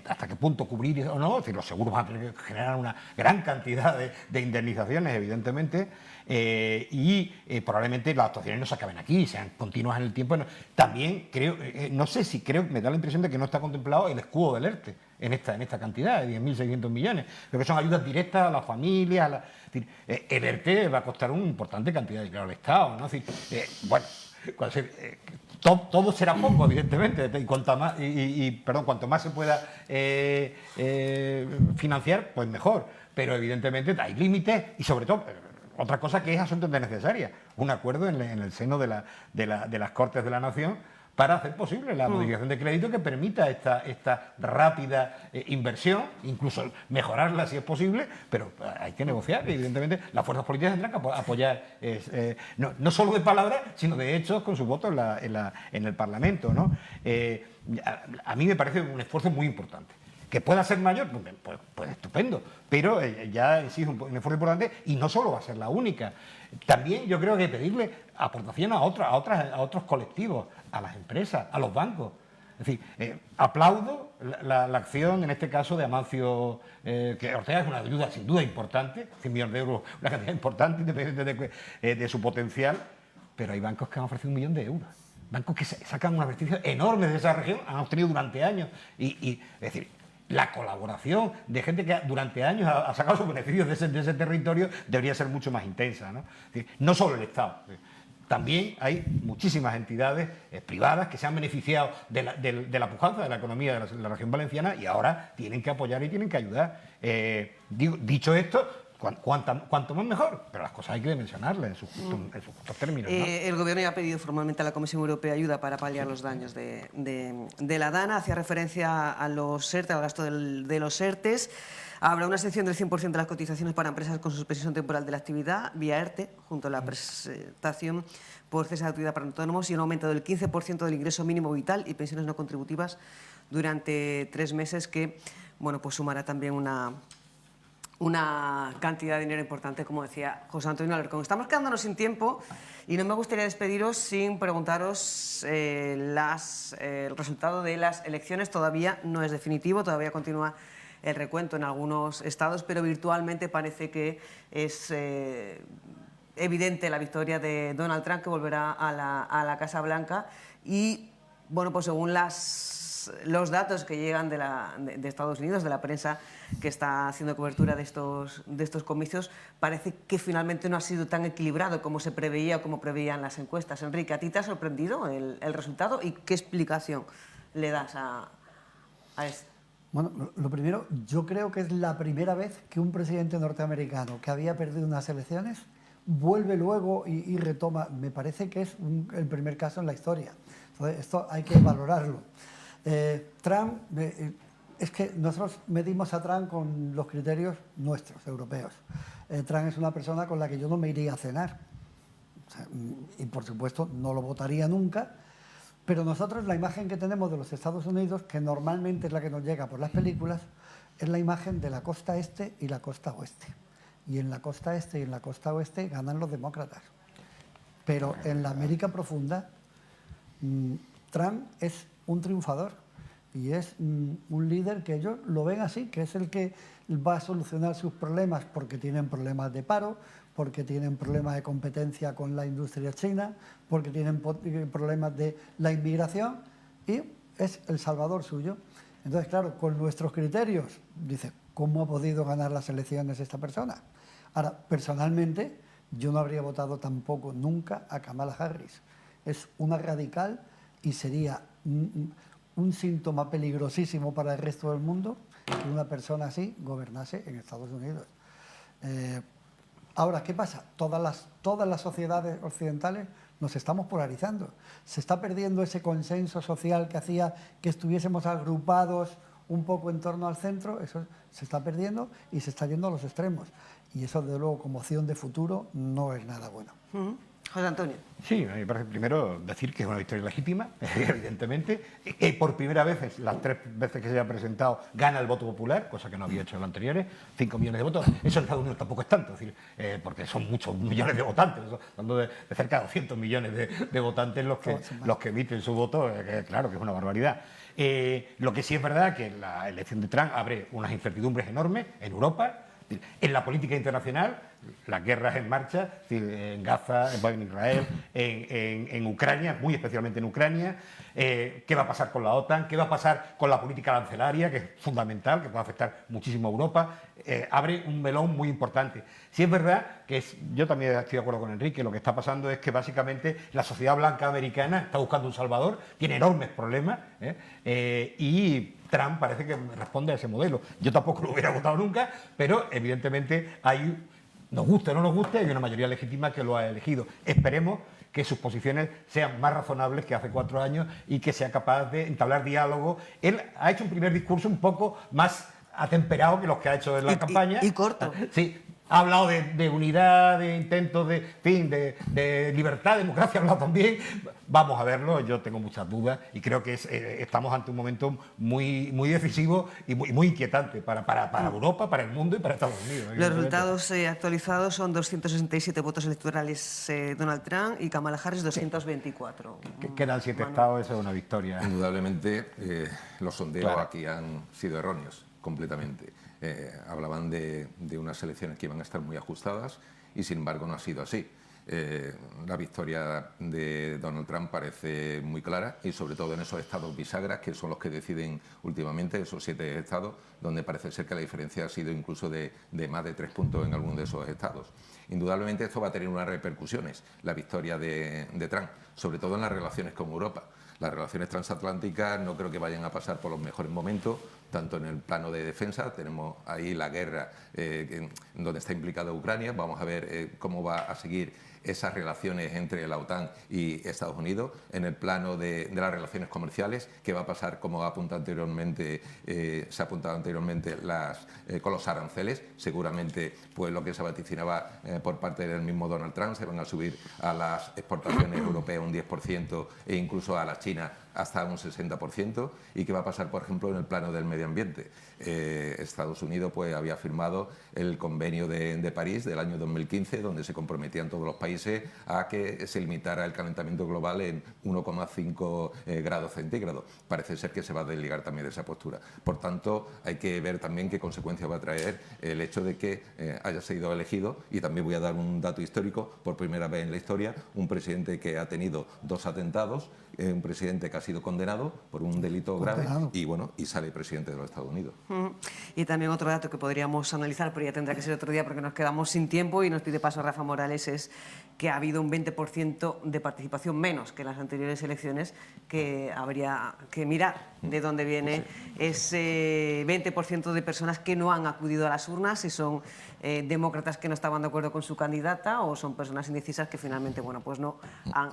S15: hasta qué punto cubrir o no. Es decir, los seguros van a tener que generar una gran cantidad de indemnizaciones, evidentemente, y probablemente las actuaciones no se acaben aquí, sean continuas en el tiempo. También creo, me da la impresión de que no está contemplado el escudo del ERTE en esta cantidad de 10.600 millones, pero que son ayudas directas a las familias. Es decir, el ERTE va a costar una importante cantidad de dinero al Estado, ¿no? Es decir, todo será poco, evidentemente, y cuanto más se pueda financiar, pues mejor, pero evidentemente hay límites y sobre todo otra cosa que es absolutamente necesaria, un acuerdo en el seno de las Cortes de la Nación para hacer posible la modificación de crédito que permita esta rápida inversión, incluso mejorarla si es posible, pero hay que negociar y evidentemente las fuerzas políticas tendrán que apoyar, no solo de palabras, sino de hechos con su voto en el Parlamento, ¿no? A mí me parece un esfuerzo muy importante. Que pueda ser mayor, pues estupendo, pero ya exige un esfuerzo importante y no solo va a ser la única. También yo creo que pedirle aportación a otros colectivos, a las empresas, a los bancos. Es decir, aplaudo la acción, en este caso, de Amancio que Ortega, es una ayuda sin duda importante, 100 millones de euros, una cantidad importante, independientemente de su potencial, pero hay bancos que han ofrecido 1 millón de euros. Bancos que sacan unos beneficios enormes de esa región, han obtenido durante años, es decir, la colaboración de gente que durante años ha sacado sus beneficios de ese territorio debería ser mucho más intensa, ¿no? Es decir, no solo el Estado, también hay muchísimas entidades privadas que se han beneficiado de la pujanza de la economía de la región valenciana y ahora tienen que apoyar y tienen que ayudar. Dicho esto, cuanto más mejor, pero las cosas hay que dimensionarlas en sus justos términos, ¿no?
S5: El Gobierno ya ha pedido formalmente a la Comisión Europea ayuda para paliar los daños de la DANA. Hacía referencia a los ERTE, al gasto de los ERTES. Habrá una exención del 100% de las cotizaciones para empresas con suspensión temporal de la actividad vía ERTE, junto a la prestación por cese de actividad para autónomos y un aumento del 15% del ingreso mínimo vital y pensiones no contributivas durante 3 meses, que bueno, pues sumará también una una cantidad de dinero importante, como decía José Antonio Alarcón. Estamos quedándonos sin tiempo y no me gustaría despediros sin preguntaros el resultado de las elecciones. Todavía no es definitivo, todavía continúa el recuento en algunos estados, pero virtualmente parece que es evidente la victoria de Donald Trump, que volverá a la Casa Blanca. Y bueno, pues según los datos que llegan de Estados Unidos, de la prensa que está haciendo cobertura de estos comicios, parece que finalmente no ha sido tan equilibrado como se preveía o como preveían las encuestas. Enrique, ¿a ti te ha sorprendido el resultado y qué explicación le das a esto?
S13: Bueno, lo primero, yo creo que es la primera vez que un presidente norteamericano que había perdido unas elecciones vuelve luego y retoma. Me parece que es el primer caso en la historia. Entonces, esto hay que valorarlo. Trump, es que nosotros medimos a Trump con los criterios nuestros, europeos. Trump es una persona con la que yo no me iría a cenar. O sea, y por supuesto no lo votaría nunca. Pero nosotros la imagen que tenemos de los Estados Unidos, que normalmente es la que nos llega por las películas, es la imagen de la costa este y la costa oeste. Y en la costa este y en la costa oeste ganan los demócratas. Pero en la América profunda, Trump es un triunfador y es un líder que ellos lo ven así, que es el que va a solucionar sus problemas porque tienen problemas de paro, porque tienen problemas de competencia con la industria china, porque tienen problemas de la inmigración y es el salvador suyo. Entonces, claro, con nuestros criterios, dice, ¿cómo ha podido ganar las elecciones esta persona? Ahora, personalmente, yo no habría votado tampoco nunca a Kamala Harris. Es una radical y sería un síntoma peligrosísimo para el resto del mundo que una persona así gobernase en Estados Unidos. Ahora, ¿qué pasa? Todas las sociedades occidentales nos estamos polarizando. Se está perdiendo ese consenso social que hacía que estuviésemos agrupados un poco en torno al centro. Eso se está perdiendo y se está yendo a los extremos. Y eso, desde luego, como opción de futuro, no es nada bueno.
S5: José Antonio.
S15: Sí, me parece primero decir que es una victoria legítima, evidentemente. Por primera vez, las 3 veces que se ha presentado, gana el voto popular, cosa que no había hecho en los anteriores, 5 millones de votos. Eso en Estados Unidos tampoco es tanto, es decir, porque son muchos millones de votantes, hablando de cerca de 200 millones de votantes los que emiten su voto, claro que es una barbaridad. Lo que sí es verdad que la elección de Trump abre unas incertidumbres enormes en Europa, en la política internacional, las guerras en marcha, en Gaza, en Israel, en Ucrania, muy especialmente en Ucrania. ¿Qué va a pasar con la OTAN? ¿Qué va a pasar con la política arancelaria, que es fundamental, que puede afectar muchísimo a Europa? Abre un melón muy importante. Sí es verdad que yo también estoy de acuerdo con Enrique, lo que está pasando es que básicamente la sociedad blanca americana está buscando un salvador, tiene enormes problemas, y Trump parece que responde a ese modelo. Yo tampoco lo hubiera votado nunca, pero evidentemente nos guste o no nos guste, hay una mayoría legítima que lo ha elegido. Esperemos que sus posiciones sean más razonables que hace 4 años y que sea capaz de entablar diálogo. Él ha hecho un primer discurso un poco más atemperado que los que ha hecho en la campaña.
S5: Y corto.
S15: Sí. Ha hablado de unidad, de intentos de libertad, democracia, ha hablado también. Vamos a verlo, yo tengo muchas dudas y creo que estamos ante un momento muy, muy decisivo y muy inquietante para Europa, para el mundo y para Estados Unidos.
S5: Los resultados actualizados son 267 votos electorales Donald Trump y Kamala Harris 224.
S15: Quedan 7 estados, eso es una victoria.
S14: Indudablemente los sondeos aquí han sido erróneos, completamente. Hablaban de unas elecciones que iban a estar muy ajustadas y sin embargo no ha sido así. La victoria de Donald Trump parece muy clara y sobre todo en esos estados bisagras que son los que deciden últimamente, esos 7 estados donde parece ser que la diferencia ha sido incluso de más de 3 puntos en algunos de esos estados. Indudablemente esto va a tener unas repercusiones, la victoria de Trump, sobre todo en las relaciones con Europa. Las relaciones transatlánticas no creo que vayan a pasar por los mejores momentos, tanto en el plano de defensa, tenemos ahí la guerra donde está implicada Ucrania, vamos a ver cómo va a seguir esas relaciones entre la OTAN y Estados Unidos, en el plano de las relaciones comerciales, qué va a pasar, como se ha apuntado anteriormente, con los aranceles, seguramente pues lo que se vaticinaba por parte del mismo Donald Trump, se van a subir a las exportaciones europeas un 10% e incluso a la China hasta un 60%, y qué va a pasar, por ejemplo, en el plano del medio ambiente. Estados Unidos pues, había firmado el convenio de París del año 2015, donde se comprometían todos los países a que se limitara el calentamiento global en 1,5 grados centígrados. Parece ser que se va a desligar también de esa postura. Por tanto, hay que ver también qué consecuencias va a traer el hecho de que haya sido elegido, y también voy a dar un dato histórico, por primera vez en la historia, un presidente que ha tenido 2 atentados, un presidente que ha sido condenado por un delito grave y sale presidente de los Estados Unidos.
S5: Y también otro dato que podríamos analizar, pero ya tendrá que ser otro día porque nos quedamos sin tiempo y nos pide paso Rafa Morales, es que ha habido un 20% de participación menos que en las anteriores elecciones, que habría que mirar de dónde viene ese 20% de personas que no han acudido a las urnas, si son demócratas que no estaban de acuerdo con su candidata o son personas indecisas que finalmente pues no han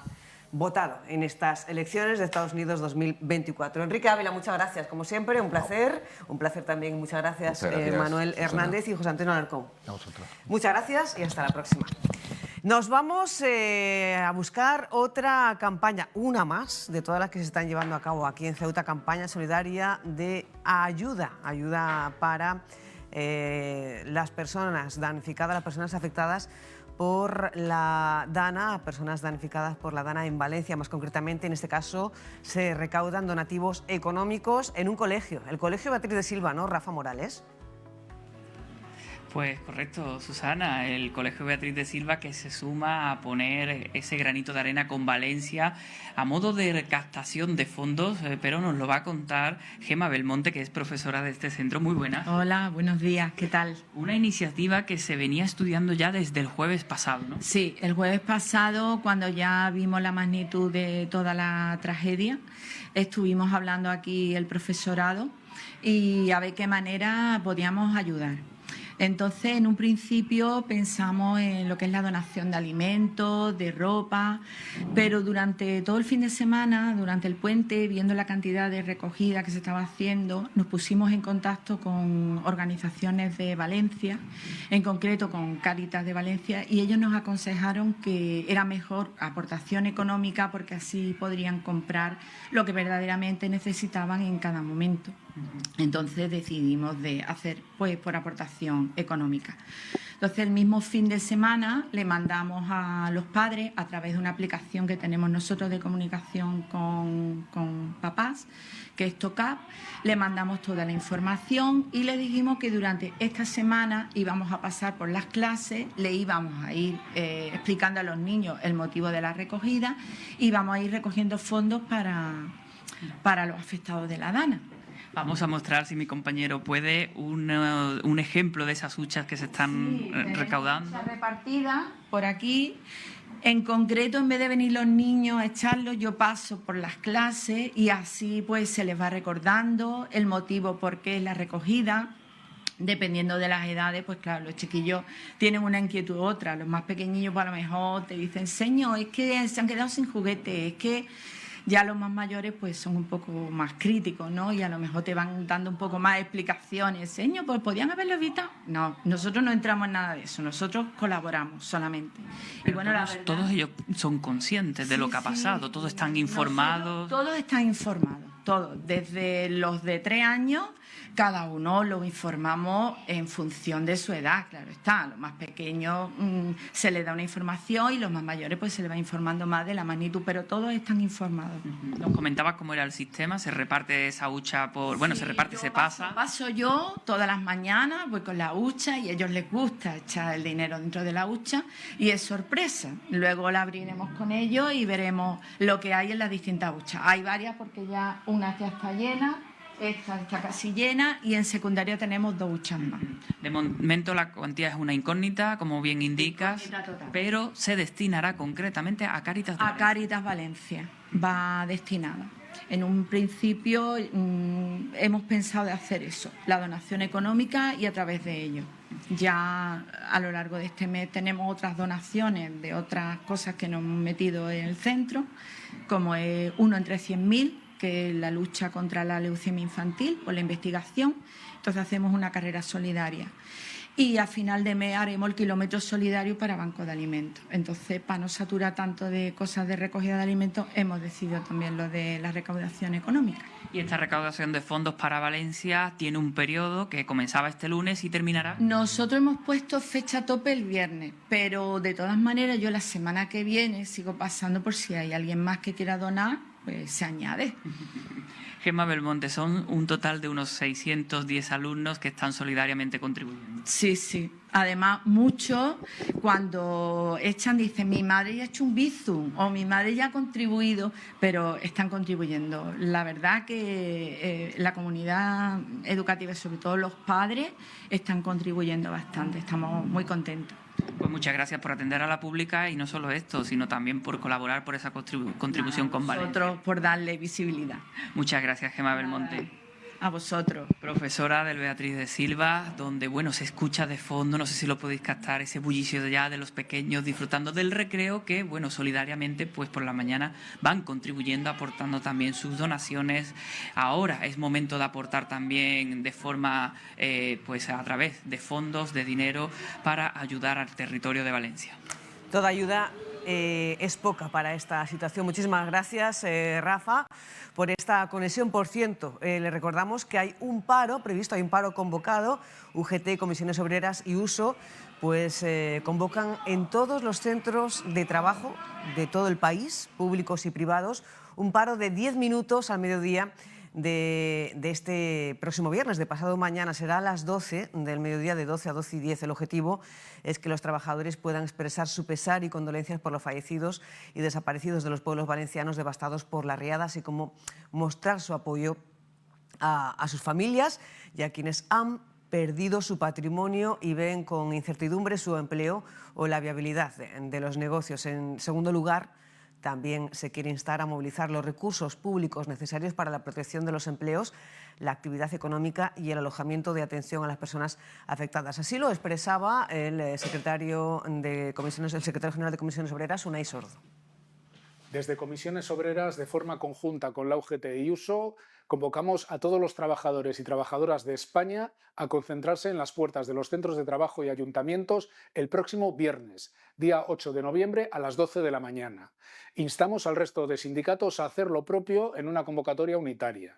S5: votado en estas elecciones de Estados Unidos 2024. Enrique Ávila, muchas gracias, como siempre, un placer. Un placer también, muchas gracias Manuel Hernández y José Antonio Alarcón.
S15: A vosotros.
S5: Muchas gracias y hasta la próxima. Nos vamos a buscar otra campaña, una más de todas las que se están llevando a cabo aquí en Ceuta, campaña solidaria de ayuda para las personas damnificadas, las personas afectadas por la DANA, personas damnificadas por la DANA en Valencia. Más concretamente, en este caso, se recaudan donativos económicos en un colegio, el Colegio Beatriz de Silva, ¿no, Rafa Morales?
S6: Pues correcto, Susana, el Colegio Beatriz de Silva, que se suma a poner ese granito de arena con Valencia a modo de recaptación de fondos, pero nos lo va a contar Gema Belmonte, que es profesora de este centro. Muy buena.
S18: Hola, buenos días, ¿qué tal?
S6: Una iniciativa que se venía estudiando ya desde el jueves pasado, ¿no?
S18: Sí, el jueves pasado, cuando ya vimos la magnitud de toda la tragedia, estuvimos hablando aquí el profesorado y a ver qué manera podíamos ayudar. Entonces, en un principio pensamos en lo que es la donación de alimentos, de ropa, pero durante todo el fin de semana, durante el puente, viendo la cantidad de recogida que se estaba haciendo, nos pusimos en contacto con organizaciones de Valencia, en concreto con Cáritas de Valencia, y ellos nos aconsejaron que era mejor aportación económica porque así podrían comprar lo que verdaderamente necesitaban en cada momento. Entonces decidimos de hacer pues por aportación económica. Entonces el mismo fin de semana le mandamos a los padres a través de una aplicación que tenemos nosotros de comunicación con papás, que es TOCAP, le mandamos toda la información y le dijimos que durante esta semana íbamos a pasar por las clases, le íbamos a ir explicando a los niños el motivo de la recogida y vamos a ir recogiendo fondos para los afectados de la DANA.
S6: Vamos a mostrar, si mi compañero puede, un ejemplo de esas huchas que se están recaudando.
S18: Huchas repartidas por aquí. En concreto, en vez de venir los niños a echarlos, yo paso por las clases y así pues se les va recordando el motivo por qué es la recogida. Dependiendo de las edades, pues claro, los chiquillos tienen una inquietud u otra. Los más pequeñillos pues, a lo mejor te dicen, señor, es que se han quedado sin juguetes, es que... Ya los más mayores pues son un poco más críticos, ¿no? Y a lo mejor te van dando un poco más explicaciones. Señor, pues ¿podían haberlo evitado? No, nosotros no entramos en nada de eso, nosotros colaboramos solamente.
S6: Y bueno, todos ellos son conscientes de lo que ha pasado, todos están informados.
S18: Todos están informados, todos, desde los de 3 años, cada uno lo informamos en función de su edad, claro está. A los más pequeños se les da una información y los más mayores pues se les va informando más de la magnitud, pero todos están informados.
S6: Nos comentabas cómo era el sistema, se reparte esa hucha por... Bueno, se reparte, se pasa.
S18: Paso yo todas las mañanas, voy con la hucha y a ellos les gusta echar el dinero dentro de la hucha y es sorpresa. Luego la abriremos con ellos y veremos lo que hay en las distintas huchas. Hay varias porque ya una ya está llena. Esta está casi llena y en secundaria tenemos 2 huchas más.
S6: De momento la cuantía es una incógnita, como bien indicas, pero se destinará concretamente a Cáritas de Valencia.
S18: A Cáritas Valencia va destinada. En un principio hemos pensado de hacer eso, la donación económica y a través de ello. Ya a lo largo de este mes tenemos otras donaciones de otras cosas que nos hemos metido en el centro, como es uno entre 100.000, que es la lucha contra la leucemia infantil por la investigación. Entonces hacemos una carrera solidaria. y a final de mes haremos el kilómetro solidario para Banco de Alimentos. Entonces, para no saturar tanto de cosas de recogida de alimentos, hemos decidido también lo de la recaudación económica.
S6: Y esta recaudación de fondos para Valencia tiene un periodo que comenzaba este lunes y terminará.
S18: Nosotros hemos puesto fecha tope el viernes, pero de todas maneras yo la semana que viene sigo pasando por si hay alguien más que quiera donar, pues se añade.
S6: Gemma Belmonte, son un total de unos 610 alumnos que están solidariamente contribuyendo.
S18: Sí, sí. Además, muchos cuando echan dicen mi madre ya ha hecho un bizum o mi madre ya ha contribuido, pero están contribuyendo. La verdad que la comunidad educativa y sobre todo los padres están contribuyendo bastante. Estamos muy contentos.
S6: Pues muchas gracias por atender a la pública y no solo esto, sino también por colaborar por esa contribución con Valencia.
S18: Nosotros por darle visibilidad.
S6: Muchas gracias, Gemma Belmonte.
S18: A vosotros.
S6: Profesora del Beatriz de Silva, donde se escucha de fondo, no sé si lo podéis captar, ese bullicio ya de los pequeños disfrutando del recreo que, solidariamente, pues por la mañana van contribuyendo, aportando también sus donaciones. Ahora es momento de aportar también de forma, a través de fondos, de dinero, para ayudar al territorio de Valencia.
S5: Toda ayuda es poca para esta situación. Muchísimas gracias, Rafa, por esta conexión. Por cierto, le recordamos que hay un paro previsto, hay un paro convocado. UGT, Comisiones Obreras y USO convocan en todos los centros de trabajo de todo el país, públicos y privados, un paro de 10 minutos al mediodía de este próximo viernes, de pasado mañana. Será a las 12 del mediodía, de 12 a 12 y 10. El objetivo es que los trabajadores puedan expresar su pesar y condolencias por los fallecidos y desaparecidos de los pueblos valencianos devastados por la riada, así como mostrar su apoyo a sus familias y a quienes han perdido su patrimonio y ven con incertidumbre su empleo o la viabilidad de los negocios. En segundo lugar, también se quiere instar a movilizar los recursos públicos necesarios para la protección de los empleos, la actividad económica y el alojamiento de atención a las personas afectadas. Así lo expresaba el secretario general de Comisiones Obreras, Unai Sordo.
S19: Desde Comisiones Obreras, de forma conjunta con la UGT y USO, convocamos a todos los trabajadores y trabajadoras de España a concentrarse en las puertas de los centros de trabajo y ayuntamientos el próximo viernes, día 8 de noviembre a las 12 de la mañana. Instamos al resto de sindicatos a hacer lo propio en una convocatoria unitaria.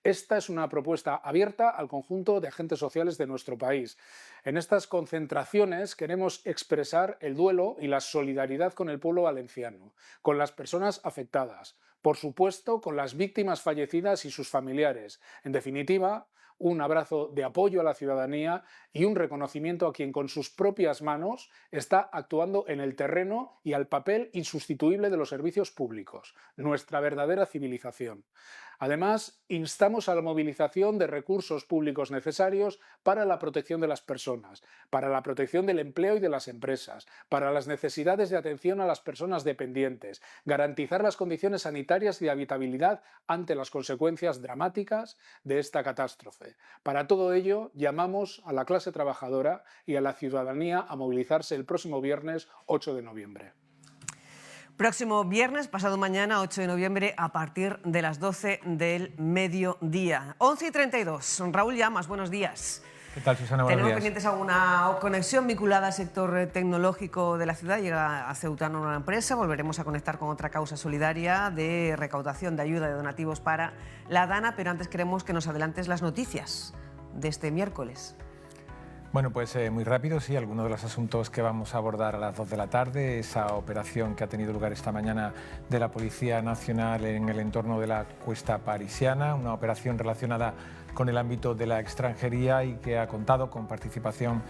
S19: Esta es una propuesta abierta al conjunto de agentes sociales de nuestro país. En estas concentraciones queremos expresar el duelo y la solidaridad con el pueblo valenciano, con las personas afectadas, por supuesto con las víctimas fallecidas y sus familiares. En definitiva, un abrazo de apoyo a la ciudadanía y un reconocimiento a quien con sus propias manos está actuando en el terreno y al papel insustituible de los servicios públicos, nuestra verdadera civilización. Además, instamos a la movilización de recursos públicos necesarios para la protección de las personas, para la protección del empleo y de las empresas, para las necesidades de atención a las personas dependientes, garantizar las condiciones sanitarias y de habitabilidad ante las consecuencias dramáticas de esta catástrofe. Para todo ello, llamamos a la clase trabajadora y a la ciudadanía a movilizarse el próximo viernes 8 de noviembre.
S5: Próximo viernes, pasado mañana, 8 de noviembre, a partir de las 12 del mediodía. 11:32. Raúl Llamas, buenos días.
S20: ¿Qué tal, Susana? Buenos
S5: Tenemos
S20: días.
S5: pendientes alguna conexión vinculada al sector tecnológico de la ciudad. Llega a Ceuta una nueva empresa. Volveremos a conectar con otra causa solidaria de recaudación de ayuda de donativos para la Dana, pero antes queremos que nos adelantes las noticias de este miércoles.
S20: Bueno, pues muy rápido, sí, algunos de los asuntos que vamos a abordar a las 2 de la tarde, esa operación que ha tenido lugar esta mañana de la Policía Nacional en el entorno de la Cuesta Parisiana, una operación relacionada con el ámbito de la extranjería y que ha contado con participación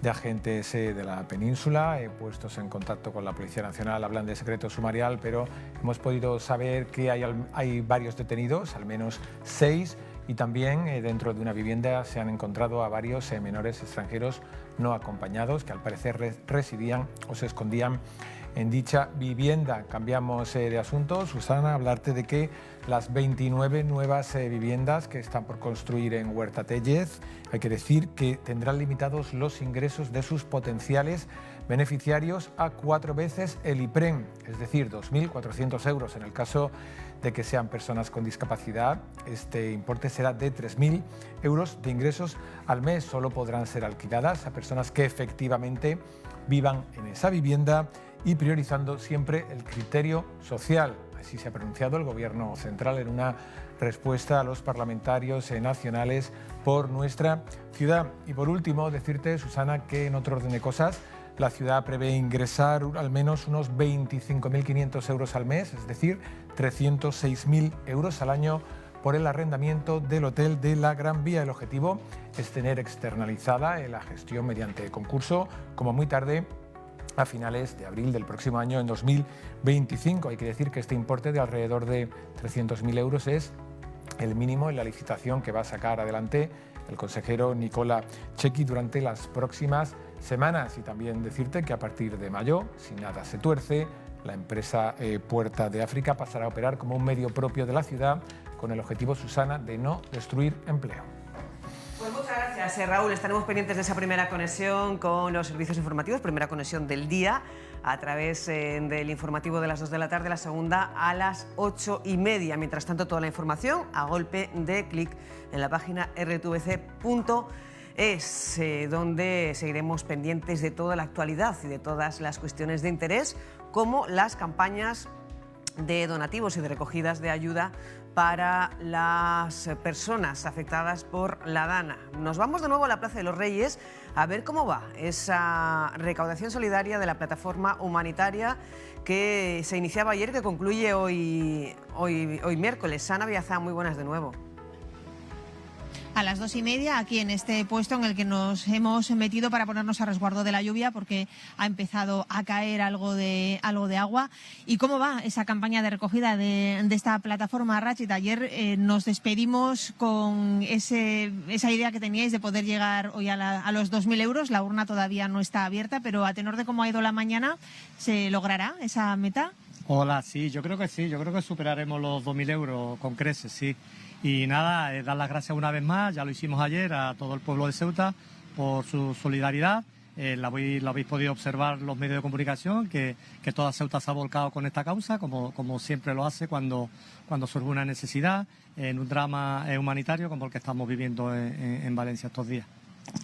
S20: de agentes de la península, puestos en contacto con la Policía Nacional. Hablan de secreto sumarial, pero hemos podido saber que hay varios detenidos, al menos 6, y también dentro de una vivienda se han encontrado a varios menores extranjeros no acompañados que al parecer residían o se escondían en dicha vivienda. Cambiamos de asunto, Susana, hablarte de que las 29 nuevas viviendas que están por construir en Huerta Tellez, hay que decir que tendrán limitados los ingresos de sus potenciales beneficiarios a 4 veces el IPREM, es decir, 2.400 euros. En el caso de que sean personas con discapacidad, este importe será de 3.000 euros de ingresos al mes. Solo podrán ser alquiladas a personas que efectivamente vivan en esa vivienda y priorizando siempre el criterio social. Así se ha pronunciado el Gobierno central en una respuesta a los parlamentarios nacionales por nuestra ciudad. Y por último, decirte, Susana, que en otro orden de cosas, la ciudad prevé ingresar al menos unos 25.500 euros al mes, es decir, 306.000 euros al año por el arrendamiento del hotel de la Gran Vía. El objetivo es tener externalizada la gestión mediante concurso, como muy tarde a finales de abril del próximo año, en 2025. Hay que decir que este importe de alrededor de 300.000 euros es el mínimo en la licitación que va a sacar adelante el consejero Nicola Chequi durante las próximas semanas. Y también decirte que a partir de mayo, si nada se tuerce, la empresa Puerta de África pasará a operar como un medio propio de la ciudad, con el objetivo, Susana, de no destruir empleo.
S5: Pues muchas gracias, Raúl. Estaremos pendientes de esa primera conexión con los servicios informativos, primera conexión del día, a través del informativo de las 2 de la tarde, la segunda a las 8:30. Mientras tanto, toda la información a golpe de clic en la página rtvc.es, donde seguiremos pendientes de toda la actualidad y de todas las cuestiones de interés, como las campañas de donativos y de recogidas de ayuda para las personas afectadas por la Dana. Nos vamos de nuevo a la Plaza de los Reyes a ver cómo va esa recaudación solidaria de la plataforma humanitaria que se iniciaba ayer, que concluye hoy miércoles. Ana Biazá, muy buenas de nuevo.
S8: A las 2:30, aquí en este puesto en el que nos hemos metido para ponernos a resguardo de la lluvia, porque ha empezado a caer algo de agua. ¿Y cómo va esa campaña de recogida de esta plataforma, Rachid? Ayer nos despedimos con esa idea que teníais de poder llegar hoy a los 2.000 euros. La urna todavía no está abierta, pero a tenor de cómo ha ido la mañana, ¿se logrará esa meta?
S21: Hola, sí, yo creo que superaremos los 2.000 euros con creces, sí. Y nada, dar las gracias una vez más, ya lo hicimos ayer, a todo el pueblo de Ceuta por su solidaridad. Lo habéis podido observar los medios de comunicación, que toda Ceuta se ha volcado con esta causa, como siempre lo hace cuando surge una necesidad en un drama humanitario como el que estamos viviendo en Valencia estos días.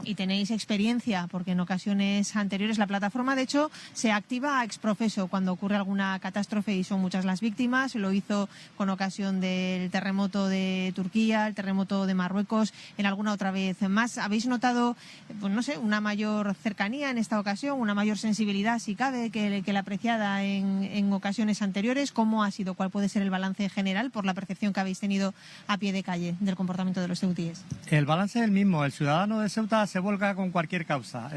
S8: Y tenéis experiencia, porque en ocasiones anteriores la plataforma, de hecho, se activa a exprofeso cuando ocurre alguna catástrofe y son muchas las víctimas. Lo hizo con ocasión del terremoto de Turquía, el terremoto de Marruecos, en alguna otra vez más. ¿Habéis notado, pues no sé, una mayor cercanía en esta ocasión, una mayor sensibilidad, si cabe, que la apreciada en ocasiones anteriores? ¿Cómo ha sido? ¿Cuál puede ser el balance general por la percepción que habéis tenido a pie de calle del comportamiento de los ceutíes?
S21: El balance es el mismo. El ciudadano de Ceuta se vuelca con cualquier causa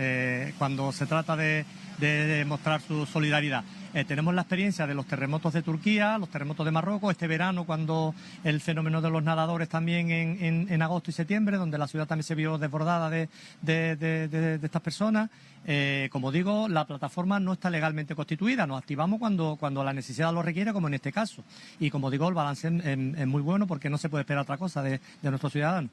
S21: cuando se trata de mostrar su solidaridad. Tenemos la experiencia de los terremotos de Turquía, los terremotos de Marruecos, este verano cuando el fenómeno de los nadadores también en agosto y septiembre, donde la ciudad también se vio desbordada de estas personas. Como digo, la plataforma no está legalmente constituida, nos activamos cuando la necesidad lo requiere, como en este caso. Y como digo, el balance es muy bueno, porque no se puede esperar otra cosa de nuestros ciudadanos.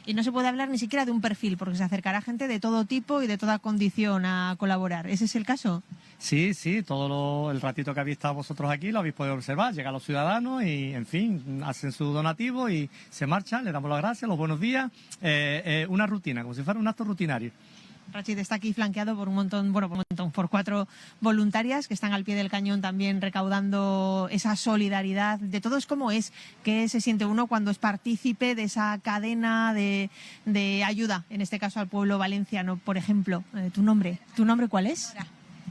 S8: Y no se puede hablar ni siquiera de un perfil, porque se acercará gente de todo tipo y de toda condición a colaborar. ¿Ese es el caso?
S21: Sí, todo el ratito que habéis estado vosotros aquí lo habéis podido observar. Llegan los ciudadanos y, en fin, hacen su donativo y se marchan, le damos las gracias, los buenos días. Una rutina, como si fuera un acto rutinario.
S8: Rachid está aquí flanqueado por 4 voluntarias que están al pie del cañón también recaudando esa solidaridad de todos. ¿Cómo es que se siente uno cuando es partícipe de esa cadena de ayuda, en este caso al pueblo valenciano, por ejemplo? ¿Tu nombre cuál es?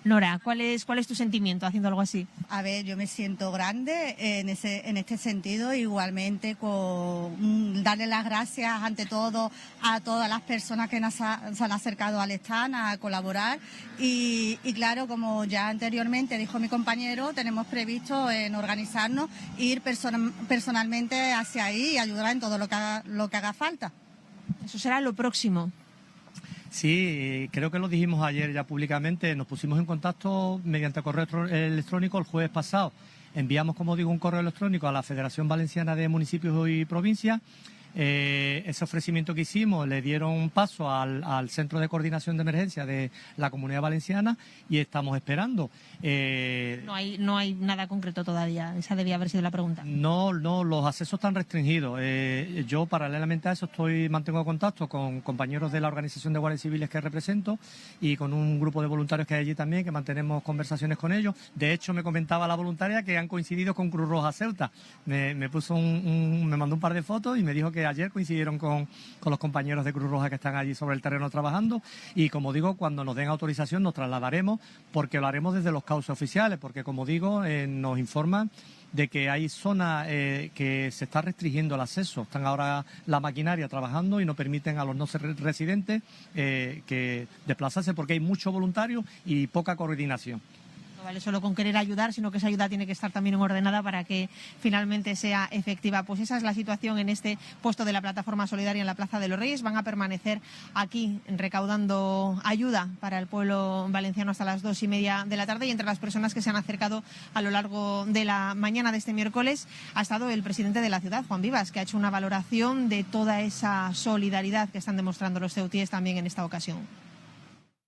S8: Nora, ¿cuál es tu sentimiento haciendo algo así?
S22: A ver, yo me siento grande en este sentido, igualmente con darle las gracias ante todo a todas las personas que se han acercado al stand a colaborar y claro, como ya anteriormente dijo mi compañero, tenemos previsto en organizarnos, ir personalmente hacia ahí y ayudar en todo lo que haga falta.
S8: Eso será lo próximo.
S21: Sí, creo que lo dijimos ayer ya públicamente. Nos pusimos en contacto mediante correo electrónico el jueves pasado. Enviamos, como digo, un correo electrónico a la Federación Valenciana de Municipios y Provincias. Ese ofrecimiento que hicimos le dieron paso al Centro de Coordinación de Emergencia de la Comunidad Valenciana y estamos esperando.
S8: No hay nada concreto todavía, esa debía haber sido la pregunta.
S21: No, los accesos están restringidos. Yo, paralelamente a eso, mantengo contacto con compañeros de la Organización de Guardias Civiles que represento y con un grupo de voluntarios que hay allí también, que mantenemos conversaciones con ellos. De hecho, me comentaba la voluntaria que han coincidido con Cruz Roja Ceuta. Me puso me mandó un par de fotos y me dijo que ayer coincidieron con los compañeros de Cruz Roja que están allí sobre el terreno trabajando y, como digo, cuando nos den autorización nos trasladaremos, porque lo haremos desde los cauces oficiales, porque, como digo, nos informan de que hay zonas que se está restringiendo el acceso. Están ahora la maquinaria trabajando y no permiten a los no residentes que desplazarse porque hay mucho voluntario y poca coordinación.
S8: No vale solo con querer ayudar, sino que esa ayuda tiene que estar también ordenada para que finalmente sea efectiva. Pues esa es la situación en este puesto de la Plataforma Solidaria en la Plaza de los Reyes. Van a permanecer aquí recaudando ayuda para el pueblo valenciano hasta las 2:30 de la tarde, y entre las personas que se han acercado a lo largo de la mañana de este miércoles ha estado el presidente de la ciudad, Juan Vivas, que ha hecho una valoración de toda esa solidaridad que están demostrando los ceutíes también en esta ocasión.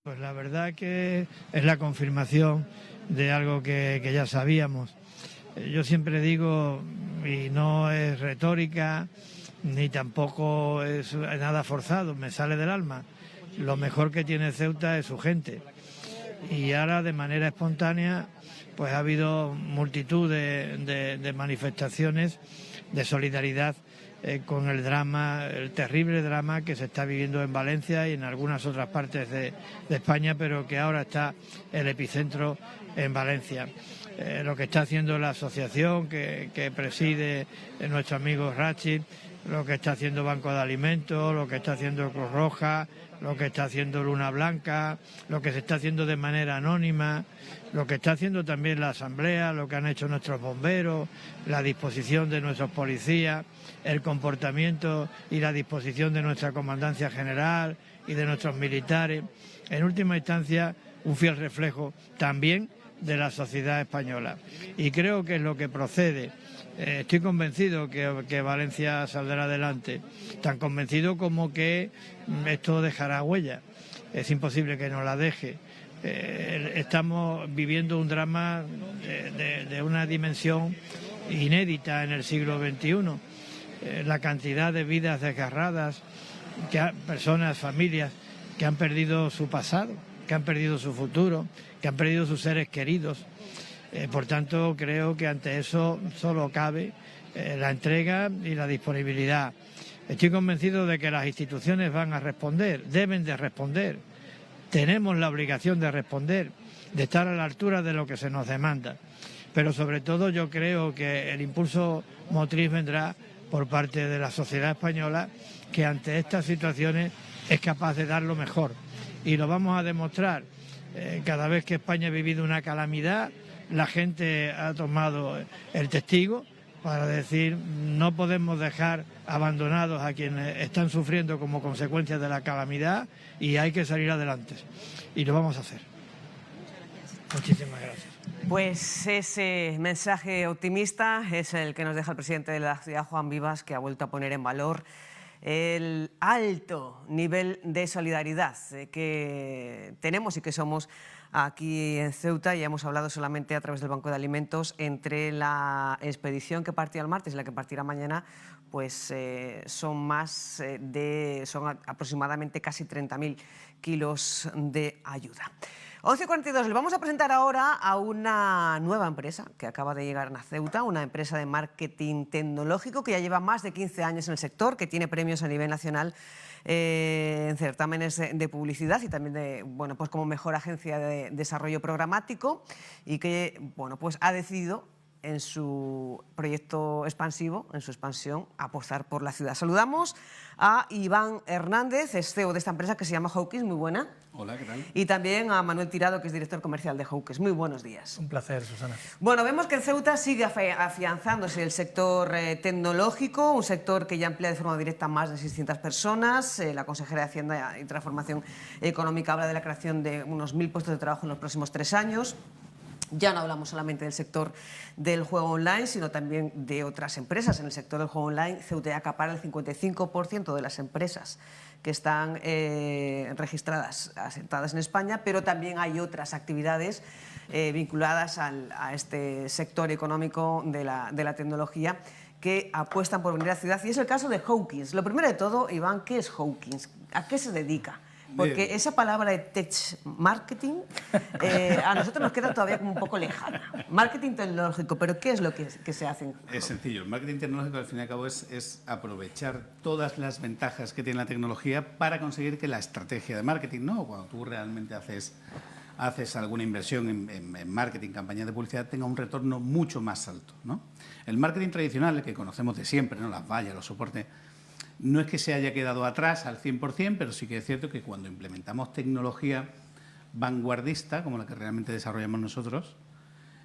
S1: Pues la verdad que es la confirmación de algo que ya sabíamos. Yo siempre digo, y no es retórica, ni tampoco es nada forzado, me sale del alma, lo mejor que tiene Ceuta es su gente. Y ahora, de manera espontánea, pues ha habido multitud de manifestaciones de solidaridad con el drama, el terrible drama que se está viviendo en Valencia y en algunas otras partes de España, pero que ahora está el epicentro en Valencia. Lo que está haciendo la asociación que preside nuestro amigo Rachid, lo que está haciendo Banco de Alimentos, lo que está haciendo Cruz Roja, lo que está haciendo Luna Blanca, lo que se está haciendo de manera anónima, lo que está haciendo también la Asamblea, lo que han hecho nuestros bomberos, la disposición de nuestros policías, el comportamiento y la disposición de nuestra Comandancia General y de nuestros militares. En última instancia, un fiel reflejo también de la sociedad española. Y creo que es lo que procede. Estoy convencido que Valencia saldrá adelante, tan convencido como que esto dejará huella. Es imposible que no la deje. Estamos viviendo un drama de una dimensión inédita en el siglo XXI. La cantidad de vidas desgarradas, personas, familias que han perdido su pasado, que han perdido su futuro, que han perdido sus seres queridos. Por tanto, creo que ante eso solo cabe la entrega y la disponibilidad. Estoy convencido de que las instituciones van a responder, deben de responder. Tenemos la obligación de responder, de estar a la altura de lo que se nos demanda. Pero sobre todo yo creo que el impulso motriz vendrá por parte de la sociedad española, que ante estas situaciones es capaz de dar lo mejor. Y lo vamos a demostrar. Cada vez que España ha vivido una calamidad, la gente ha tomado el testigo para decir no podemos dejar abandonados a quienes están sufriendo como consecuencia de la calamidad y hay que salir adelante. Y lo vamos a hacer. Muchísimas gracias.
S5: Pues ese mensaje optimista es el que nos deja el presidente de la ciudad, Juan Vivas, que ha vuelto a poner en valor el alto nivel de solidaridad que tenemos y que somos aquí en Ceuta. Ya hemos hablado solamente a través del Banco de Alimentos, entre la expedición que partía el martes y la que partirá mañana, pues son aproximadamente casi 30.000 kilos de ayuda. 11:42, le vamos a presentar ahora a una nueva empresa que acaba de llegar a Ceuta, una empresa de marketing tecnológico que ya lleva más de 15 años en el sector, que tiene premios a nivel nacional en certámenes de publicidad y también pues como mejor agencia de desarrollo programático, y que pues ha decidido en su proyecto expansivo, en su expansión, apostar por la ciudad. Saludamos a Iván Hernández, es CEO de esta empresa que se llama Hawkins, muy buena.
S2: Hola, ¿qué tal?
S5: Y también a Manuel Tirado, que es director comercial de Hawkins. Muy buenos días.
S2: Un placer, Susana.
S5: Bueno, vemos que en Ceuta sigue afianzándose el sector tecnológico, un sector que ya emplea de forma directa a más de 600 personas. La consejera de Hacienda y Transformación Económica habla de la creación de unos 1000 puestos de trabajo en los próximos 3 años. Ya no hablamos solamente del sector del juego online, sino también de otras empresas. En el sector del juego online, Ceuta acapara el 55% de las empresas que están registradas, asentadas en España, pero también hay otras actividades vinculadas a este sector económico de la tecnología que apuestan por venir a la ciudad. Y es el caso de Hawkins. Lo primero de todo, Iván, ¿qué es Hawkins? ¿A qué se dedica? Porque esa palabra de tech marketing a nosotros nos queda todavía como un poco lejana. Marketing tecnológico, pero ¿qué es lo que se hace?
S2: Es sencillo. El marketing tecnológico, al fin y al cabo, es aprovechar todas las ventajas que tiene la tecnología para conseguir que la estrategia de marketing, ¿no? Cuando tú realmente haces alguna inversión en marketing, campañas de publicidad, tenga un retorno mucho más alto, ¿no? El marketing tradicional, el que conocemos de siempre, ¿no? Las vallas, los soportes, no es que se haya quedado atrás al 100%, pero sí que es cierto que cuando implementamos tecnología vanguardista, como la que realmente desarrollamos nosotros,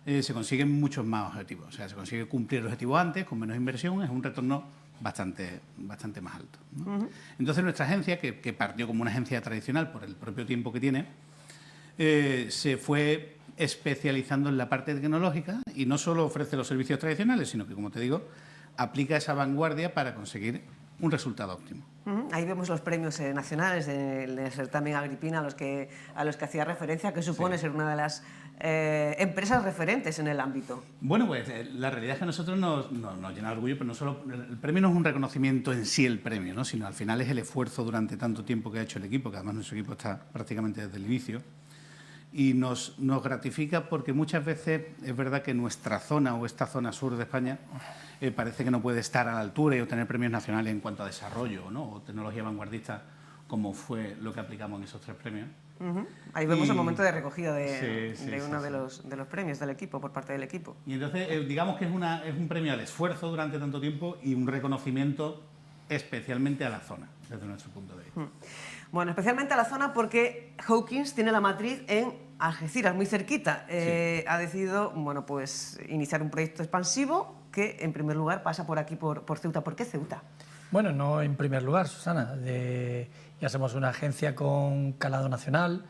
S2: se consiguen muchos más objetivos. O sea, se consigue cumplir el objetivo antes, con menos inversión, es un retorno bastante más alto, ¿no? Entonces, nuestra agencia, que partió como una agencia tradicional por el propio tiempo que tiene, se fue especializando en la parte tecnológica y no solo ofrece los servicios tradicionales, sino que, como te digo, aplica esa vanguardia para conseguir un resultado óptimo.
S5: Ahí vemos los premios nacionales del certamen Agripina a los que hacía referencia, que supone ser una de las empresas referentes en el ámbito.
S2: Bueno, pues la realidad es que a nosotros nos llena de orgullo, pero no solo el premio no es un reconocimiento en sí el premio, ¿no? Sino al final es el esfuerzo durante tanto tiempo que ha hecho el equipo, que además nuestro equipo está prácticamente desde el inicio, y nos gratifica porque muchas veces es verdad que nuestra zona o esta zona sur de España parece que no puede estar a la altura y obtener premios nacionales en cuanto a desarrollo, ¿no? O tecnología vanguardista, como fue lo que aplicamos en esos 3 premios.
S5: Ahí vemos el momento de recogida de uno de los premios del equipo, por parte del equipo.
S2: Y entonces, digamos que es un premio al esfuerzo durante tanto tiempo y un reconocimiento especialmente a la zona, desde nuestro punto de vista.
S5: Bueno, especialmente a la zona porque Hawkins tiene la matriz en Algeciras, muy cerquita. Ha decidido, bueno, pues iniciar un proyecto expansivo que, en primer lugar, pasa por aquí, por Ceuta. ¿Por qué Ceuta?
S3: Bueno, no en primer lugar, Susana. Ya somos una agencia con calado nacional.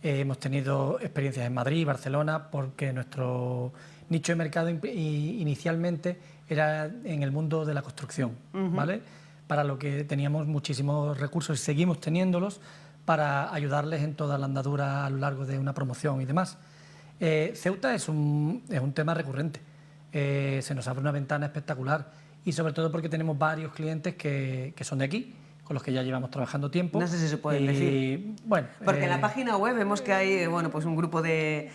S3: Hemos tenido experiencias en Madrid y Barcelona porque nuestro nicho de mercado inicialmente era en el mundo de la construcción, ¿vale? Para lo que teníamos muchísimos recursos y seguimos teniéndolos para ayudarles en toda la andadura a lo largo de una promoción y demás. Ceuta es un tema recurrente. Se nos abre una ventana espectacular y sobre todo porque tenemos varios clientes que son de aquí, con los que ya llevamos trabajando tiempo.
S5: No sé si se pueden decir.
S3: Bueno,
S5: porque en la página web vemos que hay pues un grupo de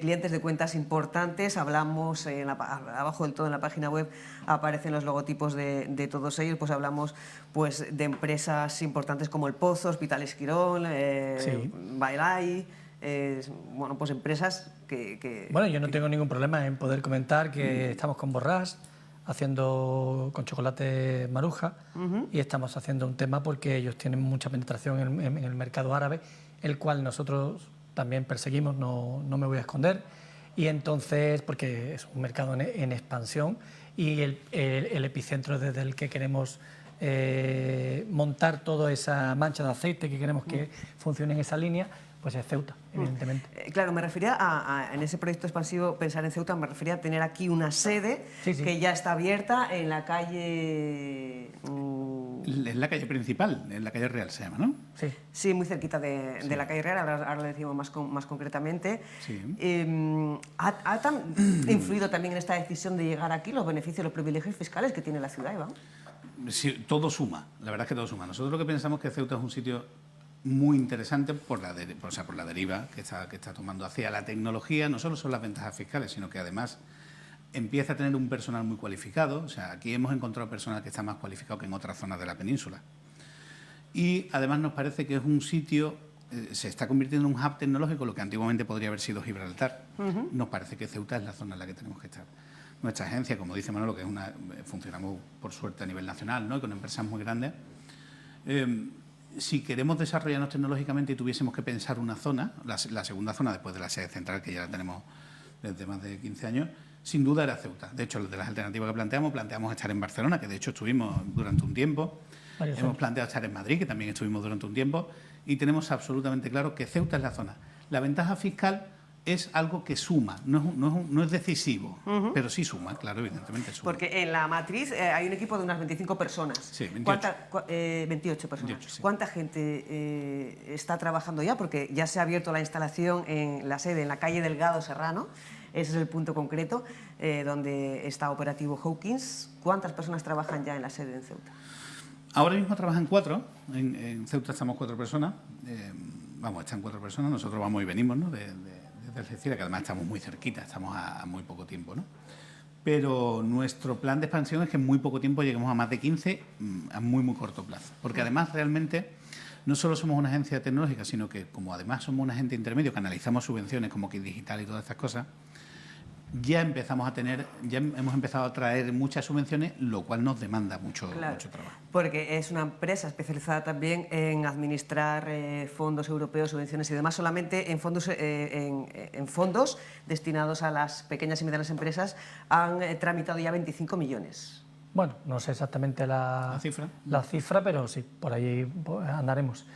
S5: clientes de cuentas importantes. Hablamos, abajo del todo en la página web aparecen los logotipos de todos ellos. Pues hablamos pues, de empresas importantes como El Pozo, Hospitales Quirón, Bailay. Bueno, pues empresas que...
S3: Bueno, yo no tengo ningún problema en poder comentar que estamos con Borràs, haciendo con chocolate Maruja, y estamos haciendo un tema porque ellos tienen mucha penetración en el mercado árabe, el cual nosotros también perseguimos, no me voy a esconder, y entonces, porque es un mercado en expansión, y el epicentro desde el que queremos montar toda esa mancha de aceite que queremos que funcione en esa línea, pues es Ceuta, evidentemente.
S5: Claro, me refería en ese proyecto expansivo, pensar en Ceuta, me refería a tener aquí una sede que ya está abierta en la calle...
S2: Es la calle principal, en la calle Real se llama, ¿no?
S3: Sí.
S5: Sí, muy cerquita de la calle Real, ahora lo decimos más concretamente.
S2: Sí.
S5: ¿Ha influido también en esta decisión de llegar aquí los beneficios, los privilegios fiscales que tiene la ciudad, Iván?
S2: Sí, todo suma, la verdad es que todo suma. Nosotros lo que pensamos es que Ceuta es un sitio muy interesante por la deriva que está tomando hacia la tecnología. No solo son las ventajas fiscales, sino que además empieza a tener un personal muy cualificado. O sea, aquí hemos encontrado personal que está más cualificado que en otras zonas de la península. Y además nos parece que es un sitio, se está convirtiendo en un hub tecnológico, lo que antiguamente podría haber sido Gibraltar. Nos parece que Ceuta es la zona en la que tenemos que estar. nuestra agencia, como dice Manolo, que funcionamos por suerte a nivel nacional, ¿no? Y con empresas muy grandes. Si queremos desarrollarnos tecnológicamente y tuviésemos que pensar una zona, la segunda zona después de la sede central, que ya la tenemos desde más de 15 años, sin duda era Ceuta. De hecho, de las alternativas que planteamos estar en Barcelona, que de hecho estuvimos durante un tiempo. Hemos planteado estar en Madrid, que también estuvimos durante un tiempo, y tenemos absolutamente claro que Ceuta es la zona. La ventaja fiscal es algo que suma, no es decisivo, pero sí suma, claro, evidentemente suma.
S5: Porque en la matriz hay un equipo de unas 25 personas.
S2: Sí, 28.
S5: 28 personas.
S2: 28, sí.
S5: ¿Cuánta gente está trabajando ya? Porque ya se ha abierto la instalación en la sede, en la calle Delgado Serrano. Ese es el punto concreto donde está operativo Hawkins. ¿Cuántas personas trabajan ya en la sede en Ceuta?
S2: Ahora mismo trabajan 4. En Ceuta estamos 4 personas. Están 4 personas. Nosotros vamos y venimos, ¿no? Desde Algeciras, que además estamos muy cerquita, estamos a muy poco tiempo, ¿no? Pero nuestro plan de expansión es que en muy poco tiempo lleguemos a más de 15 a muy corto plazo. Porque además realmente no solo somos una agencia tecnológica, sino que como además somos un agente intermedio que analizamos subvenciones como Kit Digital y todas estas cosas, ya hemos empezado a traer muchas subvenciones, lo cual nos demanda mucho trabajo.
S5: Porque es una empresa especializada también en administrar fondos europeos, subvenciones y demás. Solamente en fondos destinados a las pequeñas y medianas empresas han tramitado ya 25 millones.
S3: Bueno, no sé exactamente la cifra, pero sí, por ahí andaremos.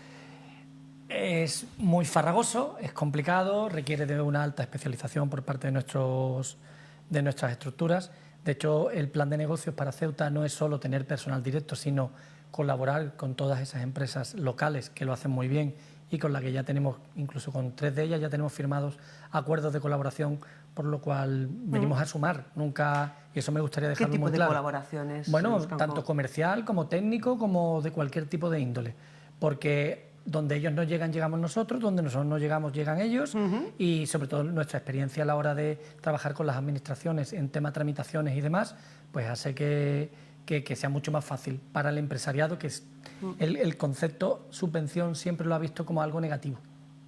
S3: Es muy farragoso, es complicado, requiere de una alta especialización por parte de nuestras estructuras. De hecho, el plan de negocios para Ceuta no es solo tener personal directo, sino colaborar con todas esas empresas locales que lo hacen muy bien y con las que ya tenemos, incluso con 3 de ellas, ya tenemos firmados acuerdos de colaboración, por lo cual venimos a sumar. Nunca, y eso me gustaría dejarlo muy claro.
S5: ¿Qué tipo de colaboraciones?
S3: Bueno, tanto comercial como técnico, como de cualquier tipo de índole. Porque donde ellos no llegan, llegamos nosotros, donde nosotros no llegamos, llegan ellos, y sobre todo nuestra experiencia a la hora de trabajar con las administraciones en tema tramitaciones y demás, pues hace que sea mucho más fácil para el empresariado, que es el concepto subvención siempre lo ha visto como algo negativo,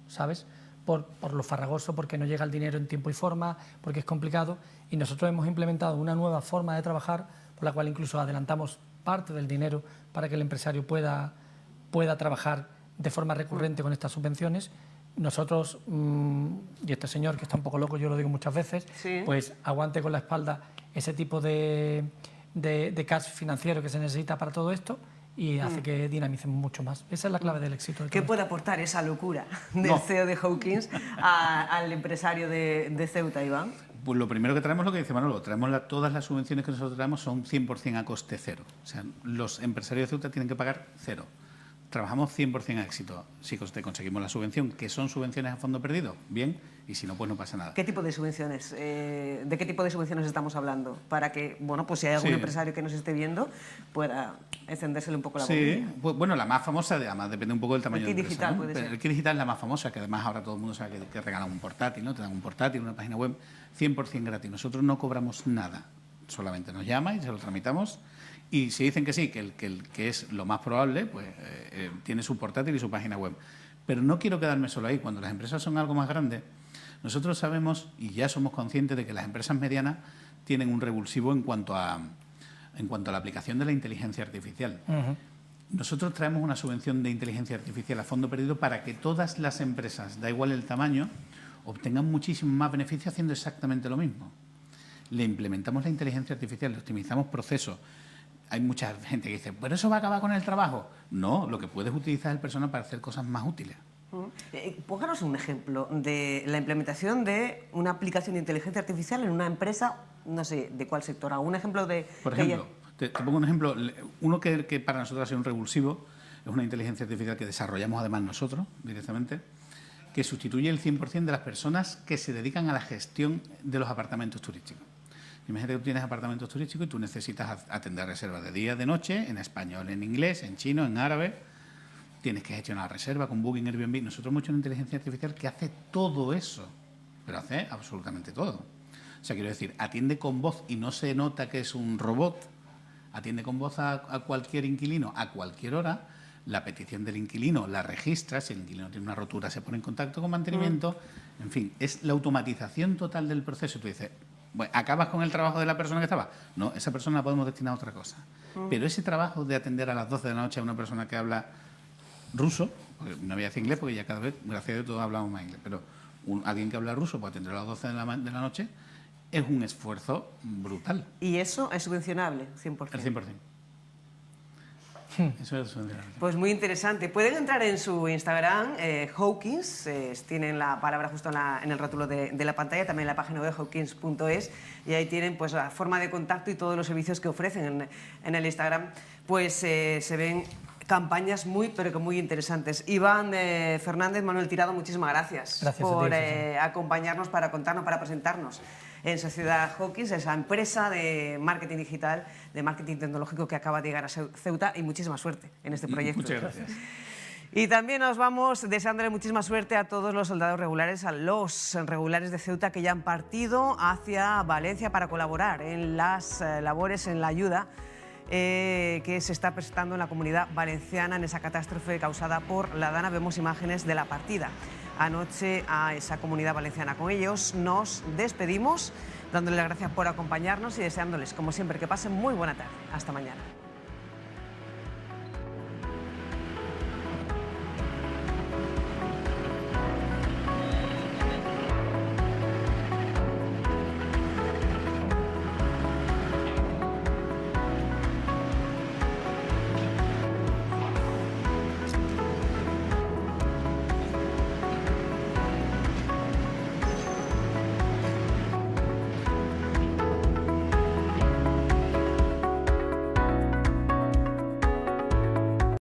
S3: ¿sabes? Por lo farragoso, porque no llega el dinero en tiempo y forma, porque es complicado, y nosotros hemos implementado una nueva forma de trabajar, por la cual incluso adelantamos parte del dinero para que el empresario pueda trabajar de forma recurrente con estas subvenciones. Nosotros, y este señor que está un poco loco, yo lo digo muchas veces, pues aguante con la espalda ese tipo de cash financiero que se necesita para todo esto y hace que dinamicemos mucho más. Esa es la clave del éxito.
S5: ¿Qué puede aportar esa locura del CEO de Hawkins al empresario de Ceuta, Iván?
S2: Pues lo primero que traemos, lo que dice Manolo, todas las subvenciones que nosotros traemos son 100% a coste cero. O sea, los empresarios de Ceuta tienen que pagar cero. Trabajamos 100% a éxito. Si conseguimos la subvención, que son subvenciones a fondo perdido, bien, y si no, pues no pasa nada.
S5: ¿Qué tipo de subvenciones? ¿De qué tipo de subvenciones estamos hablando? Para que, bueno, pues si hay algún empresario que nos esté viendo, pueda encendérsele un poco la bombilla.
S2: Sí, pues, bueno, la más famosa, además depende un poco del tamaño de la empresa,
S5: Digital,
S2: ¿no?
S5: puede ser.
S2: El Kit Digital es la más famosa, que además ahora todo el mundo sabe que regalan un portátil, ¿no? Te dan un portátil, una página web, 100% gratis. Nosotros no cobramos nada, solamente nos llama y se lo tramitamos. Y si dicen que sí, que es lo más probable, pues tiene su portátil y su página web. Pero no quiero quedarme solo ahí. Cuando las empresas son algo más grandes, nosotros sabemos y ya somos conscientes de que las empresas medianas tienen un revulsivo en cuanto a la aplicación de la inteligencia artificial. Nosotros traemos una subvención de inteligencia artificial a fondo perdido para que todas las empresas, da igual el tamaño, obtengan muchísimo más beneficio haciendo exactamente lo mismo. Le implementamos la inteligencia artificial, le optimizamos procesos. Hay mucha gente que dice, ¿pero eso va a acabar con el trabajo? No, lo que puedes utilizar el personal para hacer cosas más útiles.
S5: Pónganos un ejemplo de la implementación de una aplicación de inteligencia artificial en una empresa, no sé, ¿de cuál sector? ¿Un ejemplo de...?
S2: Por ejemplo, te pongo un ejemplo. Uno que para nosotros ha sido un revulsivo es una inteligencia artificial que desarrollamos además nosotros directamente, que sustituye el 100% de las personas que se dedican a la gestión de los apartamentos turísticos. Imagínate que tú tienes apartamentos turísticos y tú necesitas atender reservas de día, de noche, en español, en inglés, en chino, en árabe. Tienes que gestionar la reserva con Booking, Airbnb. Nosotros hemos hecho una inteligencia artificial que hace todo eso, pero hace absolutamente todo. O sea, quiero decir, atiende con voz y no se nota que es un robot. Atiende con voz a cualquier inquilino a cualquier hora. La petición del inquilino la registra. Si el inquilino tiene una rotura, se pone en contacto con mantenimiento. En fin, es la automatización total del proceso. Tú dices, Bueno, ¿acabas con el trabajo de la persona que estaba? No, esa persona la podemos destinar a otra cosa. Pero ese trabajo de atender a las 12 de la noche a una persona que habla ruso, porque no voy a decir inglés porque ya cada vez, gracias a Dios, todos hablamos más inglés, pero alguien que habla ruso para atender a las 12 de la noche es un esfuerzo brutal.
S5: ¿Y eso es subvencionable? 100%.
S2: El 100%. Eso es subvencionable.
S5: Pues muy interesante. Pueden entrar en su Instagram, Hawkins, tienen la palabra justo en el rótulo de la pantalla, también en la página web hawkins.es, y ahí tienen pues la forma de contacto y todos los servicios que ofrecen en el Instagram. Pues se ven campañas pero que muy interesantes. Iván Fernández, Manuel Tirado, muchísimas gracias por acompañarnos, para contarnos, para presentarnos en Sociedad Hawkins, esa empresa de marketing digital, de marketing tecnológico que acaba de llegar a Ceuta, y muchísima suerte en este proyecto.
S2: Muchas gracias.
S5: Y también nos vamos deseándole muchísima suerte a todos los soldados regulares, a los regulares de Ceuta que ya han partido hacia Valencia para colaborar en las labores, en la ayuda que se está prestando en la comunidad valenciana en esa catástrofe causada por la Dana. Vemos imágenes de la partida anoche a esa comunidad valenciana. Con ellos nos despedimos, dándoles las gracias por acompañarnos y deseándoles, como siempre, que pasen muy buena tarde. Hasta mañana.